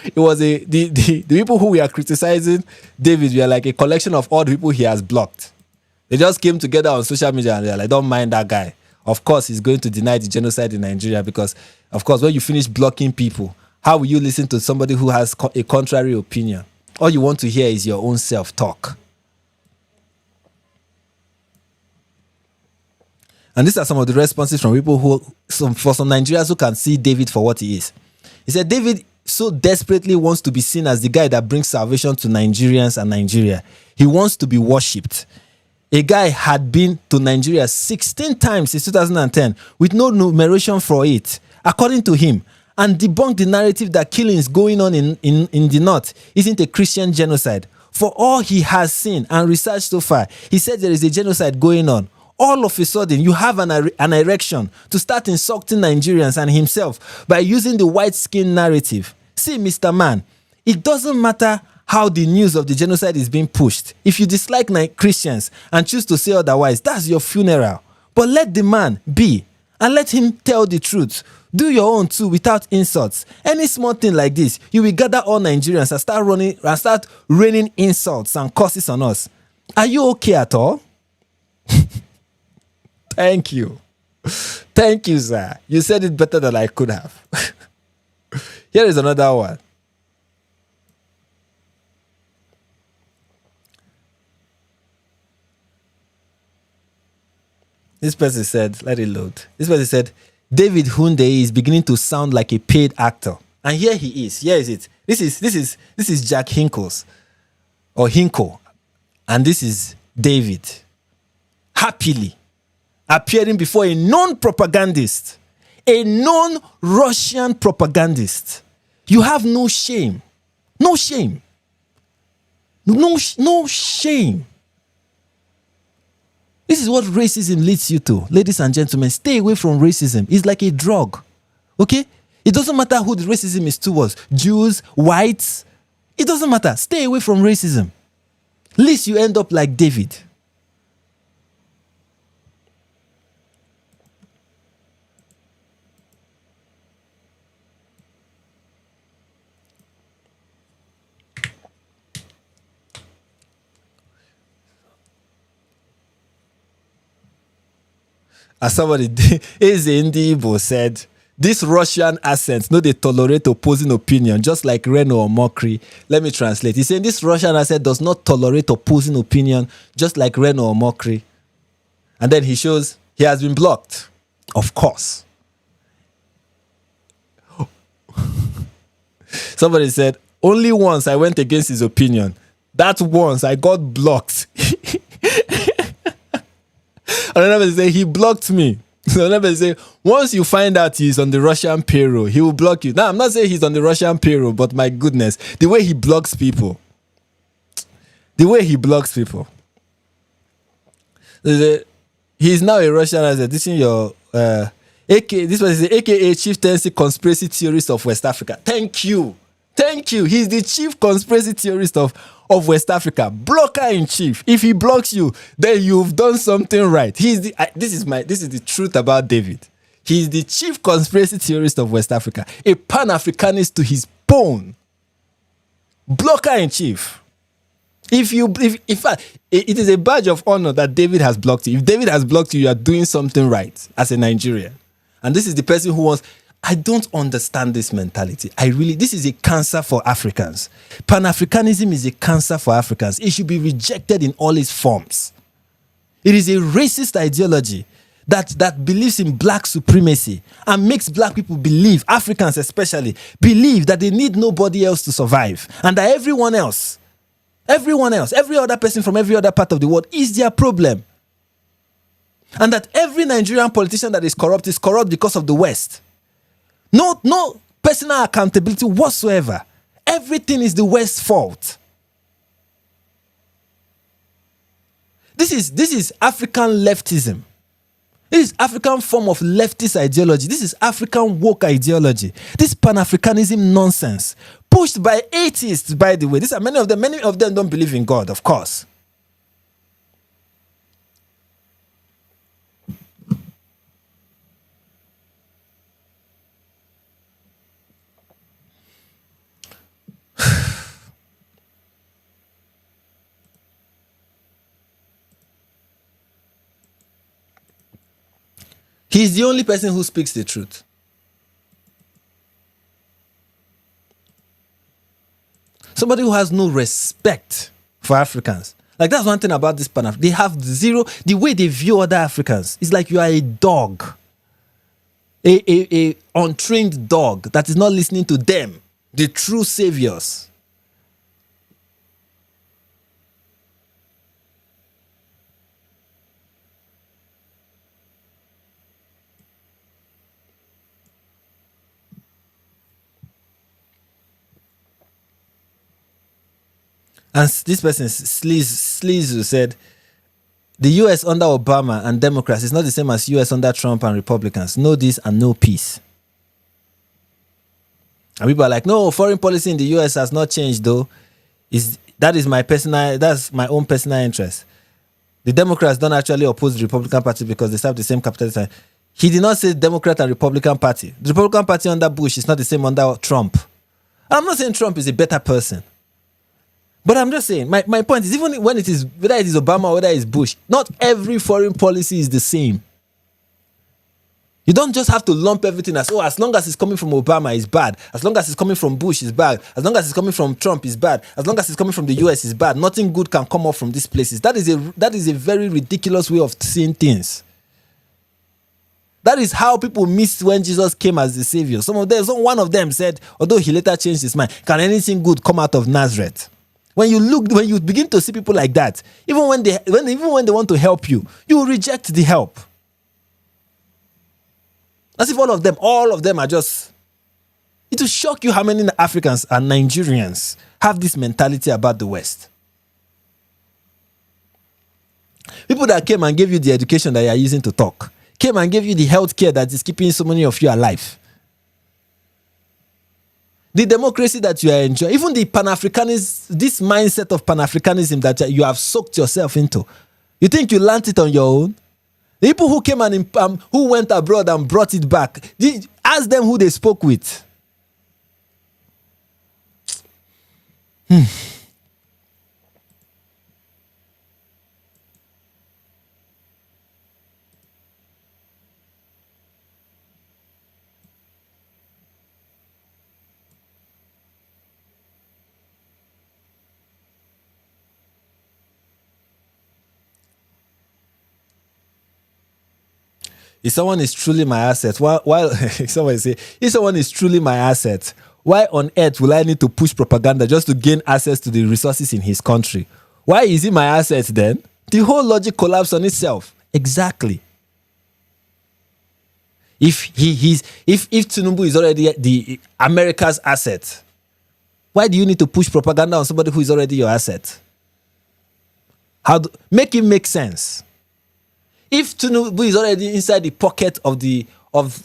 it was the people who we are criticizing David were like a collection of all the people he has blocked. They just came together on social media and they're like, don't mind that guy. Of course, he's going to deny the genocide in Nigeria because, of course, when you finish blocking people, how will you listen to somebody who has a contrary opinion? All you want to hear is your own self-talk. And these are some of the responses from people for some Nigerians who can see David for what he is. He said, David so desperately wants to be seen as the guy that brings salvation to Nigerians and Nigeria. He wants to be worshipped. A guy had been to Nigeria 16 times since 2010 with no numeration for it, according to him, and debunked the narrative that killings going on in the north isn't a Christian genocide. For all he has seen and researched so far, he said there is a genocide going on. All of a sudden, you have an erection to start insulting Nigerians and himself by using the white skin narrative. See, Mr. Man, it doesn't matter how the news of the genocide is being pushed. If you dislike Christians and choose to say otherwise, that's your funeral. But let the man be and let him tell the truth. Do your own too without insults. Any small thing like this, you will gather all Nigerians and start raining insults and curses on us. Are you okay at all? Thank you. Thank you, sir. You said it better than I could have. Here is another one. This person said, let it load. This person said, David Hunde is beginning to sound like a paid actor. And here he is. Here is it. This is Jack Hinkles or Hinkle. And this is David. Happily appearing before a known propagandist, a known Russian propagandist. You have no shame. No shame. No shame. This is what racism leads you to. Ladies and gentlemen, stay away from racism. It's like a drug. Okay? It doesn't matter who the racism is towards. Jews, whites. It doesn't matter. Stay away from racism. Least you end up like David. as somebody, Eze Ndibo said, this Russian accent, no, they tolerate opposing opinion, just like Reno Omokri. Let me translate. He's saying this Russian accent does not tolerate opposing opinion, just like Reno Omokri. And then he shows he has been blocked. Of course. Somebody said, only once I went against his opinion. That once I got blocked. Another person say he blocked me. So another person say once you find out he's on the Russian payroll, he will block you. Now I'm not saying he's on the Russian payroll, but my goodness, the way he blocks people. The way he blocks people. He's now a Russian as a this in your this was the AKA chieftaincy conspiracy theorist of West Africa. Thank you. Thank you. He's the chief conspiracy theorist of West Africa. Blocker in chief. If he blocks you, then you've done something right. He's the this is the truth about David. He's the chief conspiracy theorist of West Africa. A Pan-Africanist to his bone. Blocker in chief. If it is a badge of honor that David has blocked you. If David has blocked you, you are doing something right as a Nigerian. And this is the person who wants. I don't understand this mentality. This is a cancer for Africans. Pan-Africanism is a cancer for Africans. It should be rejected in all its forms. It is a racist ideology that believes in black supremacy and makes black people believe, Africans especially, believe that they need nobody else to survive and that everyone else, every other person from every other part of the world is their problem. And that every Nigerian politician that is corrupt because of the West. No personal accountability whatsoever. Everything is the West's fault. This is African leftism. This is African form of leftist ideology. This is African woke ideology. This Pan-Africanism nonsense. Pushed by atheists, by the way. Many of them don't believe in God, of course. He's the only person who speaks the truth. Somebody who has no respect for Africans. Like, that's one thing about this Pan-African. They have zero, the way they view other Africans. It's like you are a dog. A untrained dog that is not listening to them, the true saviors. And this person, Sleaze, said, the US under Obama and Democrats is not the same as US under Trump and Republicans. No this and no peace. And people are like, no, foreign policy in the US has not changed though. That's my own personal interest. The Democrats don't actually oppose the Republican Party because they serve the same capitalist. He did not say Democrat and Republican Party. The Republican Party under Bush is not the same under Trump. I'm not saying Trump is a better person. But I'm just saying, my point is, even when it is, whether it is Obama or whether it is Bush, not every foreign policy is the same. You don't just have to lump everything as long as it's coming from Obama, it's bad. As long as it's coming from Bush, it's bad. As long as it's coming from Trump, it's bad. As long as it's coming from the US, it's bad. Nothing good can come up from these places. That is a very ridiculous way of seeing things. That is how people missed when Jesus came as the Savior. One of them said, although he later changed his mind, can anything good come out of Nazareth? When you begin to see people like that, even when they want to help you, you reject the help. As if all of them are just. It will shock you how many Africans and Nigerians have this mentality about the West. People that came and gave you the education that you are using to talk, came and gave you the health care that is keeping so many of you alive. The democracy that you are enjoying, even the Pan-Africanism, this mindset of Pan-Africanism that you have soaked yourself into, you think you learned it on your own? The people who came and who went abroad and brought it back, ask them who they spoke with. if someone is truly my asset, while someone say, if someone is truly my asset, why on earth will I need to push propaganda just to gain access to the resources in his country? Why is he my asset then? The whole logic collapsed on itself. Exactly. If Tinubu is already the America's asset, why do you need to push propaganda on somebody who is already your asset? Make it make sense. If Tinubu is already inside the pocket of the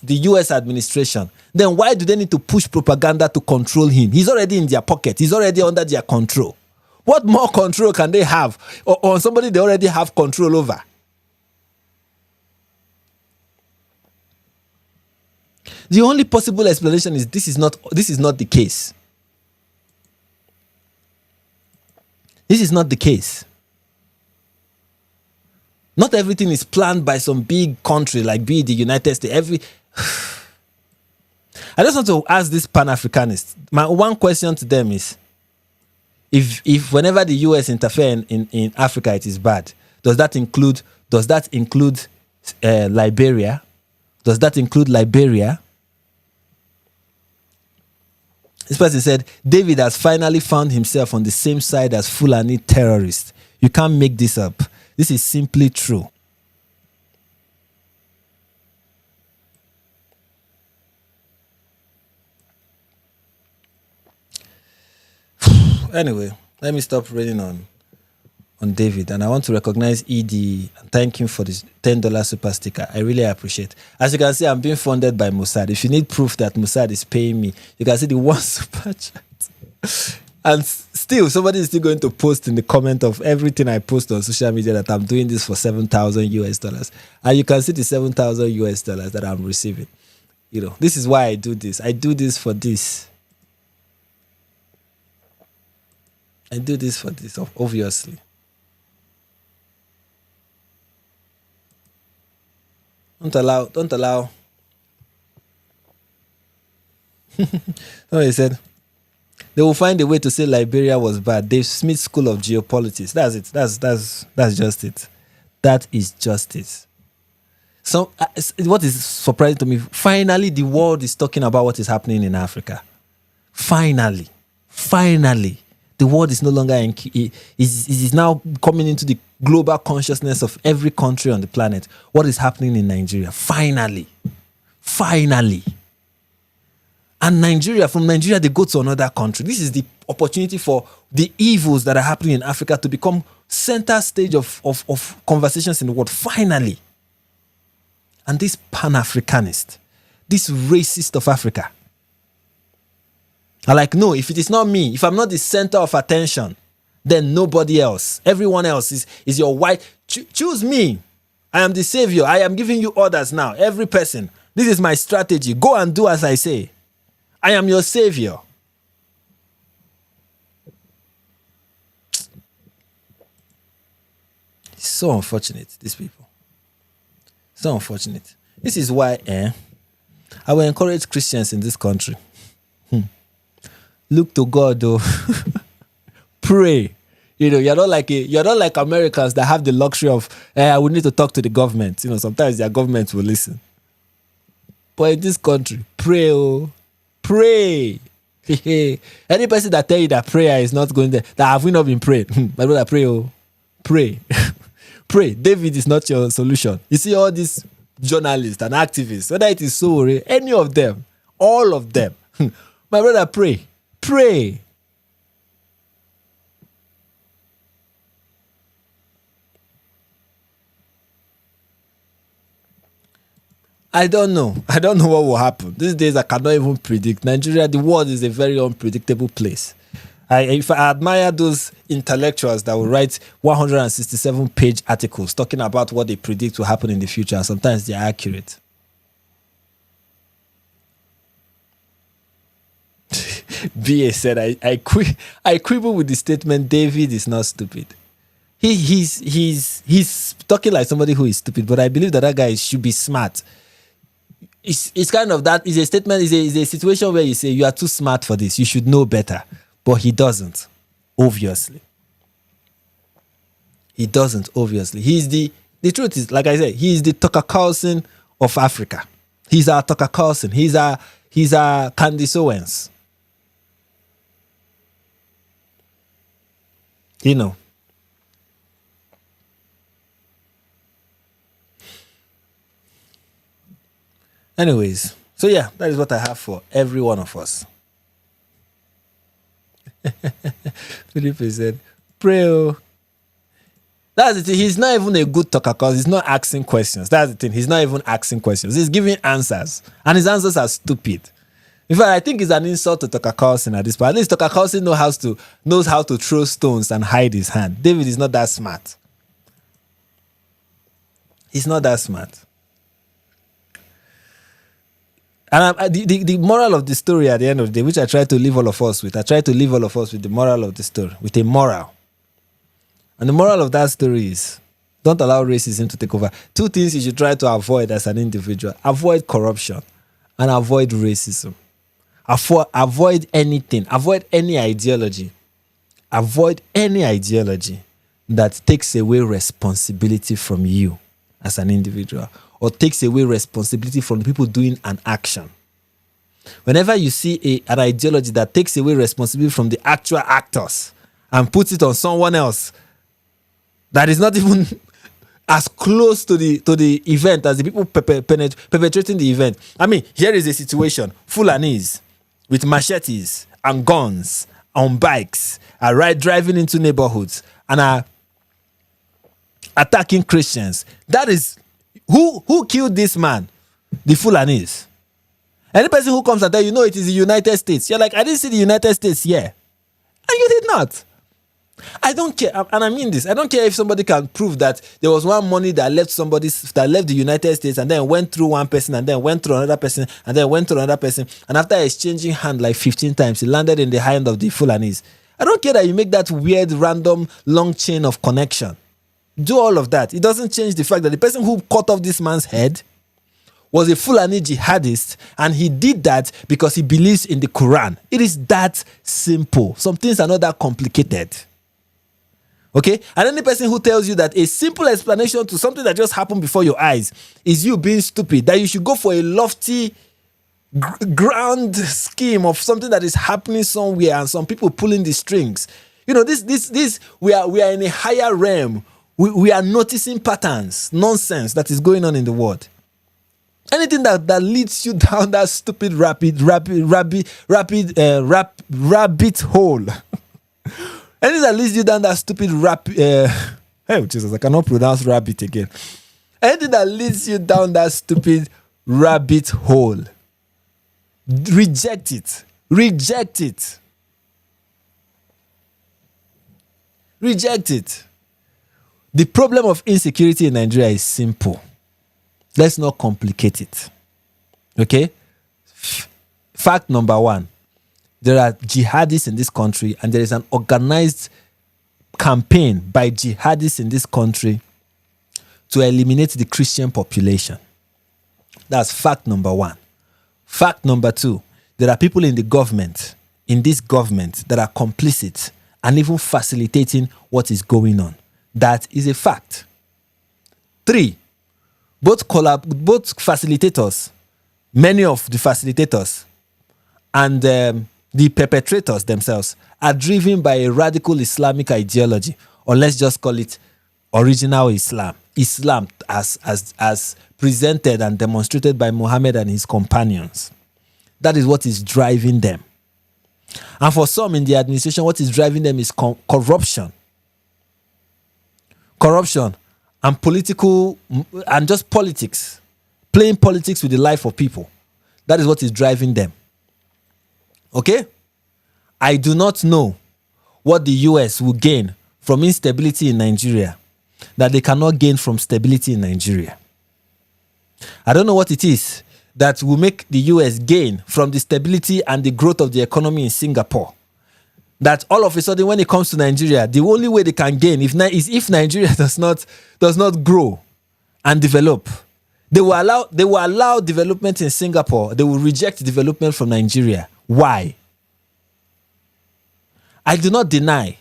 US administration, then why do they need to push propaganda to control him? He's already in their pocket. He's already under their control. What more control can they have on somebody they already have control over? The only possible explanation is this is not the case. This is not the case. Not everything is planned by some big country like be it the United States. I just want to ask this Pan-Africanists. My one question to them is, if whenever the US interfere in Africa, it is bad. Does that include Liberia? Does that include Liberia? This person said, David has finally found himself on the same side as Fulani terrorists. You can't make this up. This is simply true. Anyway, let me stop reading on David, and I want to recognize ED and thank him for this $10 super sticker. I really appreciate it. As you can see, I'm being funded by Mossad. If you need proof that Mossad is paying me, you can see the one super chat. And still, somebody is still going to post in the comment of everything I post on social media that I'm doing this for $7,000 US. And you can see the $7,000 US that I'm receiving. You know, this is why I do this. I do this for this. I do this for this, obviously. Don't allow. Somebody said, they will find a way to say Liberia was bad. Dave Smith School of Geopolitics. That's it. That's just it. That is just it. So, what is surprising to me, finally the world is talking about what is happening in Africa. Finally. The world is no longer is now coming into the global consciousness of every country on the planet. What is happening in Nigeria? Finally. And from Nigeria, they go to another country. This is the opportunity for the evils that are happening in Africa to become center stage of conversations in the world. Finally. And this Pan-Africanist, this racist of Africa, are like, no, if it is not me, if I'm not the center of attention, then nobody else. Everyone else is your white. Choose me. I am the savior. I am giving you orders now. Every person. This is my strategy. Go and do as I say. I am your savior. It's so unfortunate, these people. So unfortunate. This is why I will encourage Christians in this country. Look to God, though. Pray. You know, you're not like Americans that have the luxury of, I would need to talk to the government. You know, sometimes their government will listen. But in this country, pray, oh. Pray. Any person that tell you that prayer is not going there, that have we not been praying? My brother, pray, oh. Pray. Pray. David is not your solution. You see all these journalists and activists, whether it is so, any of them, all of them. My brother, pray. Pray. I don't know what will happen. These days I cannot even predict. Nigeria, the world is a very unpredictable place. I admire those intellectuals that will write 167-page articles talking about what they predict will happen in the future, and sometimes they're accurate. BA said, I quibble with the statement, David is not stupid. He's talking like somebody who is stupid, but I believe that guy should be smart. It's kind of that is a statement, is a situation where you say you are too smart for this, you should know better. But he doesn't, obviously. He doesn't, obviously. The truth is, like I said, he is the Tucker Carlson of Africa. He's our Tucker Carlson. He's our Candace Owens. You know. Anyways, so yeah, that is what I have for every one of us. Philippe said, pray. Oh. That's the thing. He's not even a good talker because he's not asking questions. That's the thing. He's not even asking questions. He's giving answers. And his answers are stupid. In fact, I think it's an insult to Tucker Carlson at this point. At least Tucker Carlson knows how to throw stones and hide his hand. David is not that smart. He's not that smart. And the moral of the story at the end of the day, which I try to leave all of us with, the moral of the story, with a moral. And the moral of that story is, don't allow racism to take over. 2 things you should try to avoid as an individual. Avoid corruption and avoid racism. Avoid anything. Avoid any ideology. Avoid any ideology that takes away responsibility from you as an individual or takes away responsibility from the people doing an action. Whenever you see an ideology that takes away responsibility from the actual actors and puts it on someone else that is not even as close to the event as the people perpetrating the event. I mean, here is a situation. Fulanis with machetes and guns on bikes are driving into neighborhoods and are attacking Christians. That is, who killed this man? The Fulanis. Any person who comes and tell you, no, it is the United States. You're like, I didn't see the United States here. And you did not. I don't care, and I mean this. I don't care if somebody can prove that there was one money that left the United States and then went through one person and then went through another person and then went through another person, and after exchanging hand like 15 times, it landed in the hand of the Fulanis. I don't care that you make that weird, random, long chain of connection. Do all of that. It doesn't change the fact that the person who cut off this man's head was a Fulani jihadist, and he did that because he believes in the Quran. It is that simple. Some things are not that complicated. Okay? And any person who tells you that a simple explanation to something that just happened before your eyes is you being stupid, that you should go for a lofty grand scheme of something that is happening somewhere and some people pulling the strings. You know, we are in a higher realm. We are noticing patterns, nonsense that is going on in the world. Anything that leads you down that stupid rabbit hole. Anything that leads you down that stupid hey, Jesus, I cannot pronounce rabbit again. Anything that leads you down that stupid rabbit hole, reject it. Reject it. Reject it. The problem of insecurity in Nigeria is simple. Let's not complicate it. Okay? Fact number 1. There are jihadists in this country, and there is an organized campaign by jihadists in this country to eliminate the Christian population. That's fact number 1. Fact number 2, there are people in this government that are complicit and even facilitating what is going on. That is a fact. 3, both facilitators, many of the facilitators, and the perpetrators themselves are driven by a radical Islamic ideology, or let's just call it original Islam. Islam as presented and demonstrated by Muhammad and his companions. That is what is driving them. And for some in the administration, what is driving them is corruption. Corruption and just politics. Playing politics with the life of people. That is what is driving them. Okay? I do not know what the US will gain from instability in Nigeria that they cannot gain from stability in Nigeria. I don't know what it is that will make the US gain from the stability and the growth of the economy in Singapore. That all of a sudden, when it comes to Nigeria, the only way they can gain is if Nigeria does not grow and develop. They will allow development in Singapore. They will reject development from Nigeria. Why? I do not deny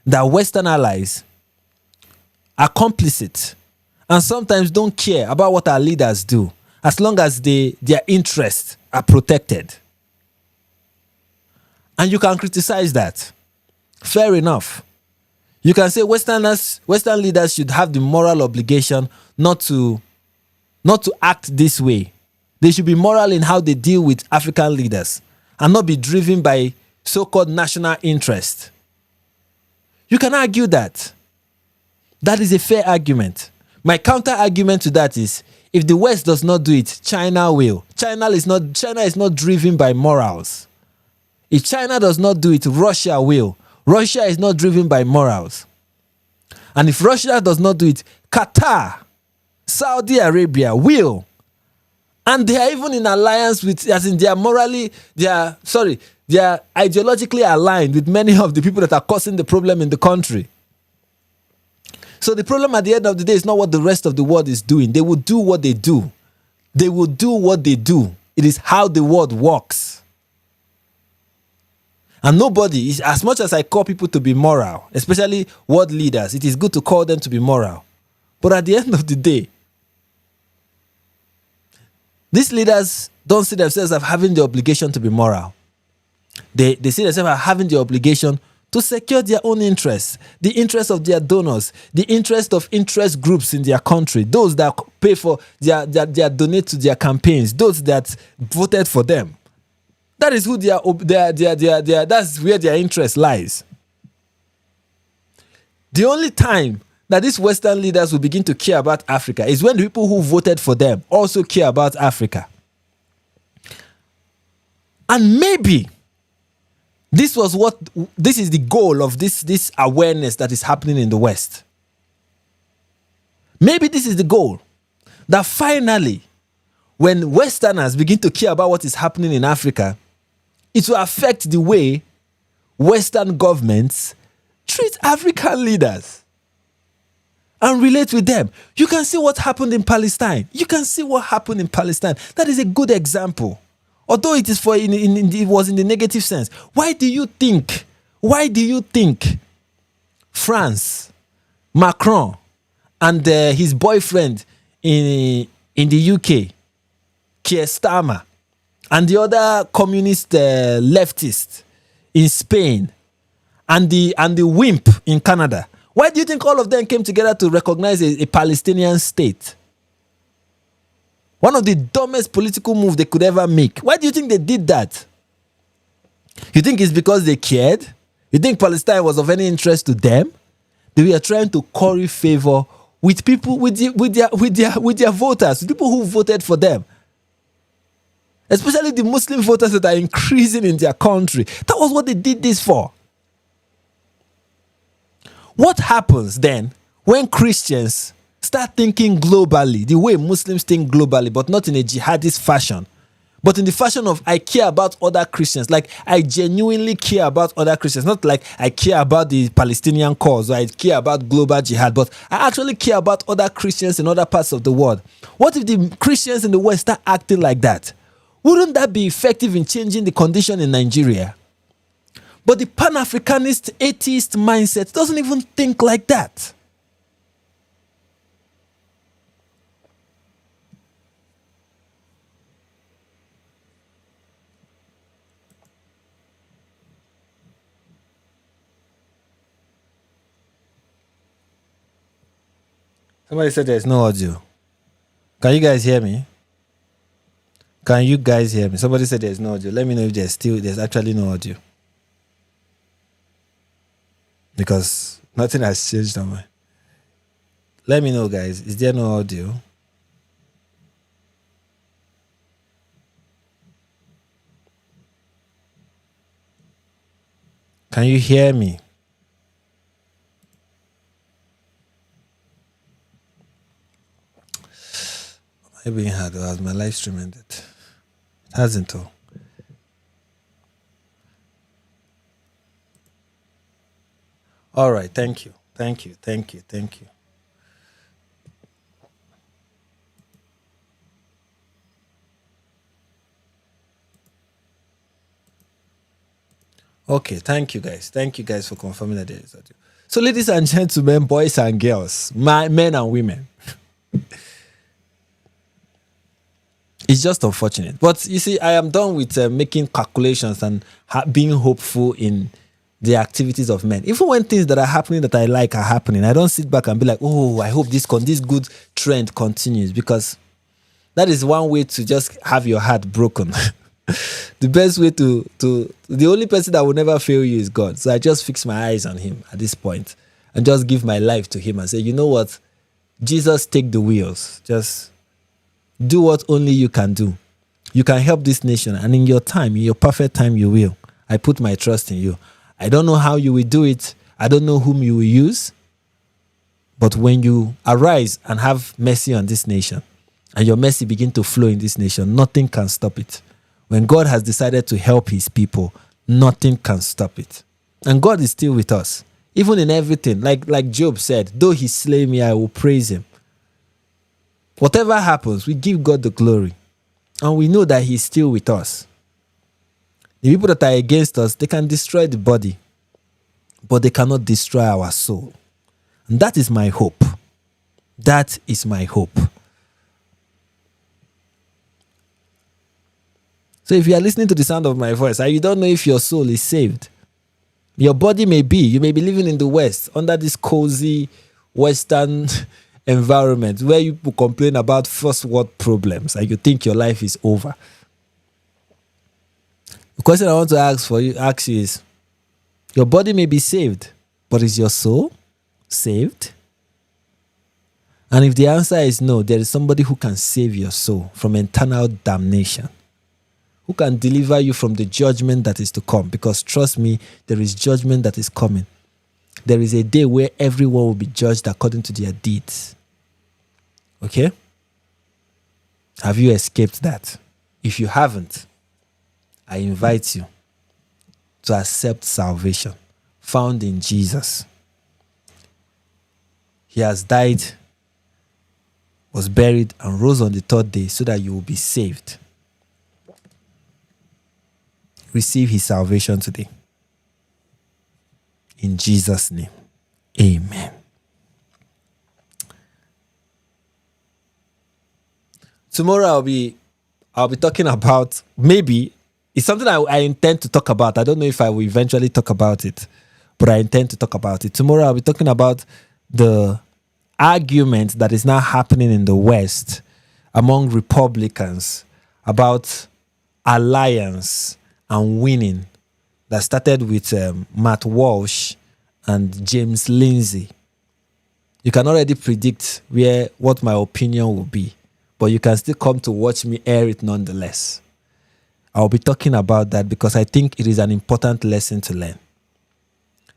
that Western allies are complicit and sometimes don't care about what our leaders do. as long as their interests are protected. And you can criticize that. Fair enough. You can say Western leaders should have the moral obligation not to act this way. They should be moral in how they deal with African leaders and not be driven by so-called national interest. You can argue that. That is a fair argument. My counter argument to that is, if the West does not do it, China will. China is not driven by morals. If China does not do it, Russia will. Russia is not driven by morals. And if Russia does not do it, Qatar, Saudi Arabia will. And they are even in alliance with, as in they are ideologically aligned with many of the people that are causing the problem in the country. So the problem at the end of the day is not what the rest of the world is doing. They will do what they do. They will do what they do. It is how the world works. And nobody, as much as I call people to be moral, especially world leaders, it is good to call them to be moral. But at the end of the day, these leaders don't see themselves as having the obligation to be moral. They see themselves as having the obligation to secure their own interests, the interests of their donors, the interest of interest groups in their country, those that pay for their donate to their campaigns, those that voted for them. That is who that's where their interest lies. The only time that these Western leaders will begin to care about Africa is when the people who voted for them also care about Africa. And maybe this is the goal of this awareness that is happening in the West. Maybe this is the goal, that finally, when Westerners begin to care about what is happening in Africa, it will affect the way Western governments treat African leaders and relate with them. You can see what happened in Palestine. That is a good example. Although it is it was in the negative sense. Why do you think France, Macron, and his boyfriend in the UK, Keir Starmer, and the other communist leftist in Spain, and the wimp in Canada, why do you think all of them came together to recognize a Palestinian state? One of the dumbest political moves they could ever make. Why do you think they did that? You think it's because they cared? You think Palestine was of any interest to them? They were trying to curry favor with people, with their voters, with people who voted for them. Especially the Muslim voters that are increasing in their country. That was what they did this for. What happens then when Christians start thinking globally, the way Muslims think globally, but not in a jihadist fashion, but in the fashion of I care about other Christians, like I genuinely care about other Christians, not like I care about the Palestinian cause or I care about global jihad, but I actually care about other Christians in other parts of the world. What if the Christians in the West start acting like that? Wouldn't that be effective in changing the condition in Nigeria? But the Pan-Africanist, atheist mindset doesn't even think like that. Somebody said there's no audio. Can you guys hear me? Somebody said there's no audio. Let me know if there's actually no audio. Because nothing has changed on my. Let me know, guys. Is there no audio? Can you hear me? Maybe it had as my live stream ended. It hasn't though. All right, thank you. Okay, thank you guys. Thank you guys for confirming that there is audio. So, ladies and gentlemen, boys and girls, men and women. It's just unfortunate. But you see, I am done with making calculations and being hopeful in the activities of men. Even when things that are happening that I like are happening, I don't sit back and be like, oh, I hope this good trend continues, because that is one way to just have your heart broken. The best way the only person that will never fail you is God. So I just fix my eyes on him at this point and just give my life to him and say, you know what? Jesus, take the wheels. Just do what only you can do. You can help this nation, and in your time, in your perfect time, you will. I put my trust in you. I don't know how you will do it. I don't know whom you will use. But when you arise and have mercy on this nation, and your mercy begin to flow in this nation, nothing can stop it. When God has decided to help his people, nothing can stop it. And God is still with us. Even in everything, like Job said, though he slay me, I will praise him. Whatever happens, we give God the glory. And we know that he's still with us. The people that are against us, they can destroy the body, but they cannot destroy our soul. And that is my hope. That is my hope. So if you are listening to the sound of my voice and you don't know if your soul is saved, your body may be. You may be living in the West under this cozy Western environment where you complain about first world problems and you think your life is over. The question I want to ask you is, your body may be saved, but is your soul saved? And if the answer is no, there is somebody who can save your soul from eternal damnation, who can deliver you from the judgment that is to come. Because trust me, there is judgment that is coming. There is a day where everyone will be judged according to their deeds. Okay? Have you escaped that? If you haven't, I invite you to accept salvation found in Jesus. He has died, was buried, and rose on the third day so that you will be saved. Receive his salvation today. In Jesus' name, amen. Tomorrow I'll be talking about, maybe it's something I intend to talk about. I don't know if I will eventually talk about it, but I intend to talk about it. Tomorrow I'll be talking about the argument that is now happening in the West among Republicans about alliance and winning, that started with Matt Walsh and James Lindsay. You can already predict what my opinion will be, but you can still come to watch me air it nonetheless. I'll be talking about that because I think it is an important lesson to learn.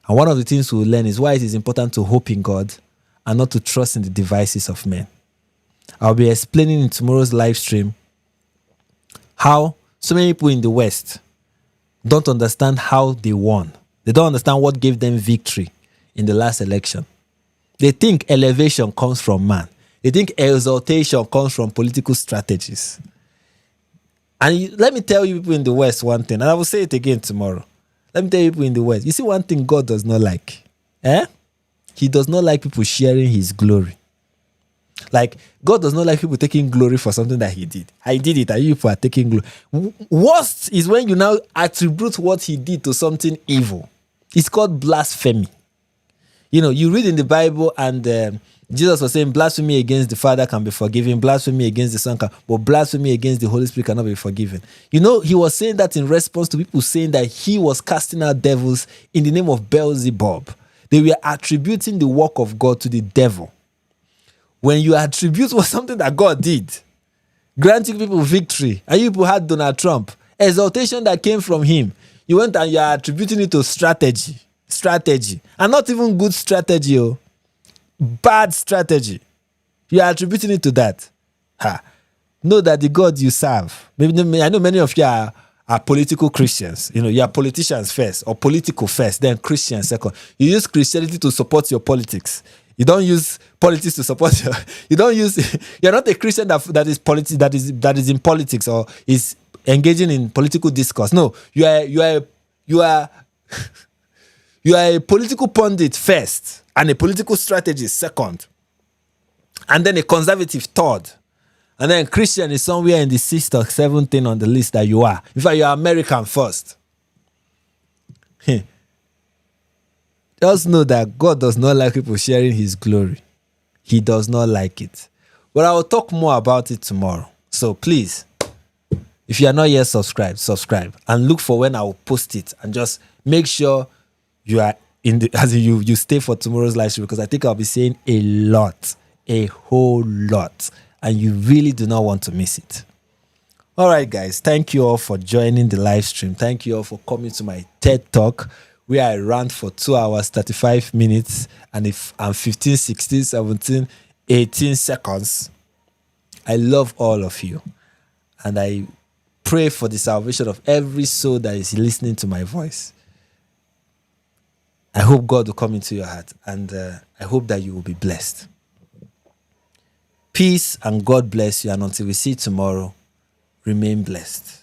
And one of the things we'll learn is why it is important to hope in God and not to trust in the devices of men. I'll be explaining in tomorrow's live stream how so many people in the West don't understand how they won. They don't understand what gave them victory in the last election. They think elevation comes from man. They think exaltation comes from political strategies. And let me tell you people in the West one thing, and I will say it again tomorrow. Let me tell you people in the West, you see one thing God does not like. He does not like people sharing his glory. Like, God does not like people taking glory for something that he did. I did it, and you people are taking glory. Worst is when you now attribute what he did to something evil. It's called blasphemy. You know, you read in the Bible and Jesus was saying blasphemy against the Father can be forgiven, blasphemy against the Son can, but blasphemy against the Holy Spirit cannot be forgiven. You know, he was saying that in response to people saying that he was casting out devils in the name of Beelzebub. They were attributing the work of God to the devil. When you attribute what something that God did, granting people victory, and you people had Donald Trump, exaltation that came from him, you went and you are attributing it to strategy, and not even good strategy, bad strategy. You are attributing it to that. Know that the God you serve, maybe I know many of you are political Christians. You know, you are politicians first, or political first, then Christians second. You use Christianity to support your politics. You don't use politics to support your. You're not a Christian that is in politics or is engaging in political discourse. No, you are a political pundit first, and a political strategist second, and then a conservative third, And then Christian is somewhere in the 6th or 7th thing on the list that you are. In fact, you are American first. Just know that God does not like people sharing his glory. He does not like it. But I will talk more about it tomorrow. So please, if you are not yet subscribed, subscribe. And look for when I will post it. And just make sure you are in the, as you stay for tomorrow's live stream, because I think I'll be saying a whole lot. And you really do not want to miss it. All right, guys. Thank you all for joining the live stream. Thank you all for coming to my TED Talk, where I rant for 2 hours, 35 minutes, and 15, 16, 17, 18 seconds. I love all of you. And I pray for the salvation of every soul that is listening to my voice. I hope God will come into your heart. And I hope that you will be blessed. Peace and God bless you. And until we see you tomorrow, remain blessed.